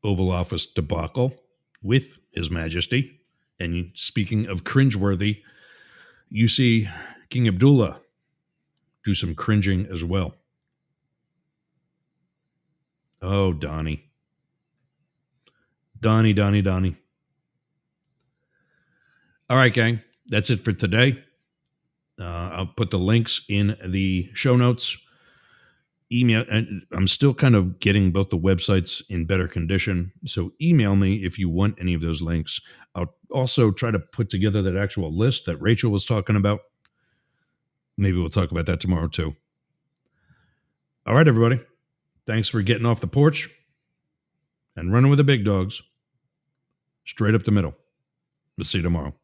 Oval Office debacle with His Majesty. And speaking of cringeworthy, you see King Abdullah do some cringing as well. Oh, Donnie. Donnie. All right, gang. That's it for today. I'll put the links in the show notes. Email. I'm still kind of getting both the websites in better condition. So email me if you want any of those links. I'll also try to put together that actual list that Rachel was talking about. Maybe we'll talk about that tomorrow too. All right, everybody. Thanks for getting off the porch and running with the big dogs. Straight up the middle. We'll see you tomorrow.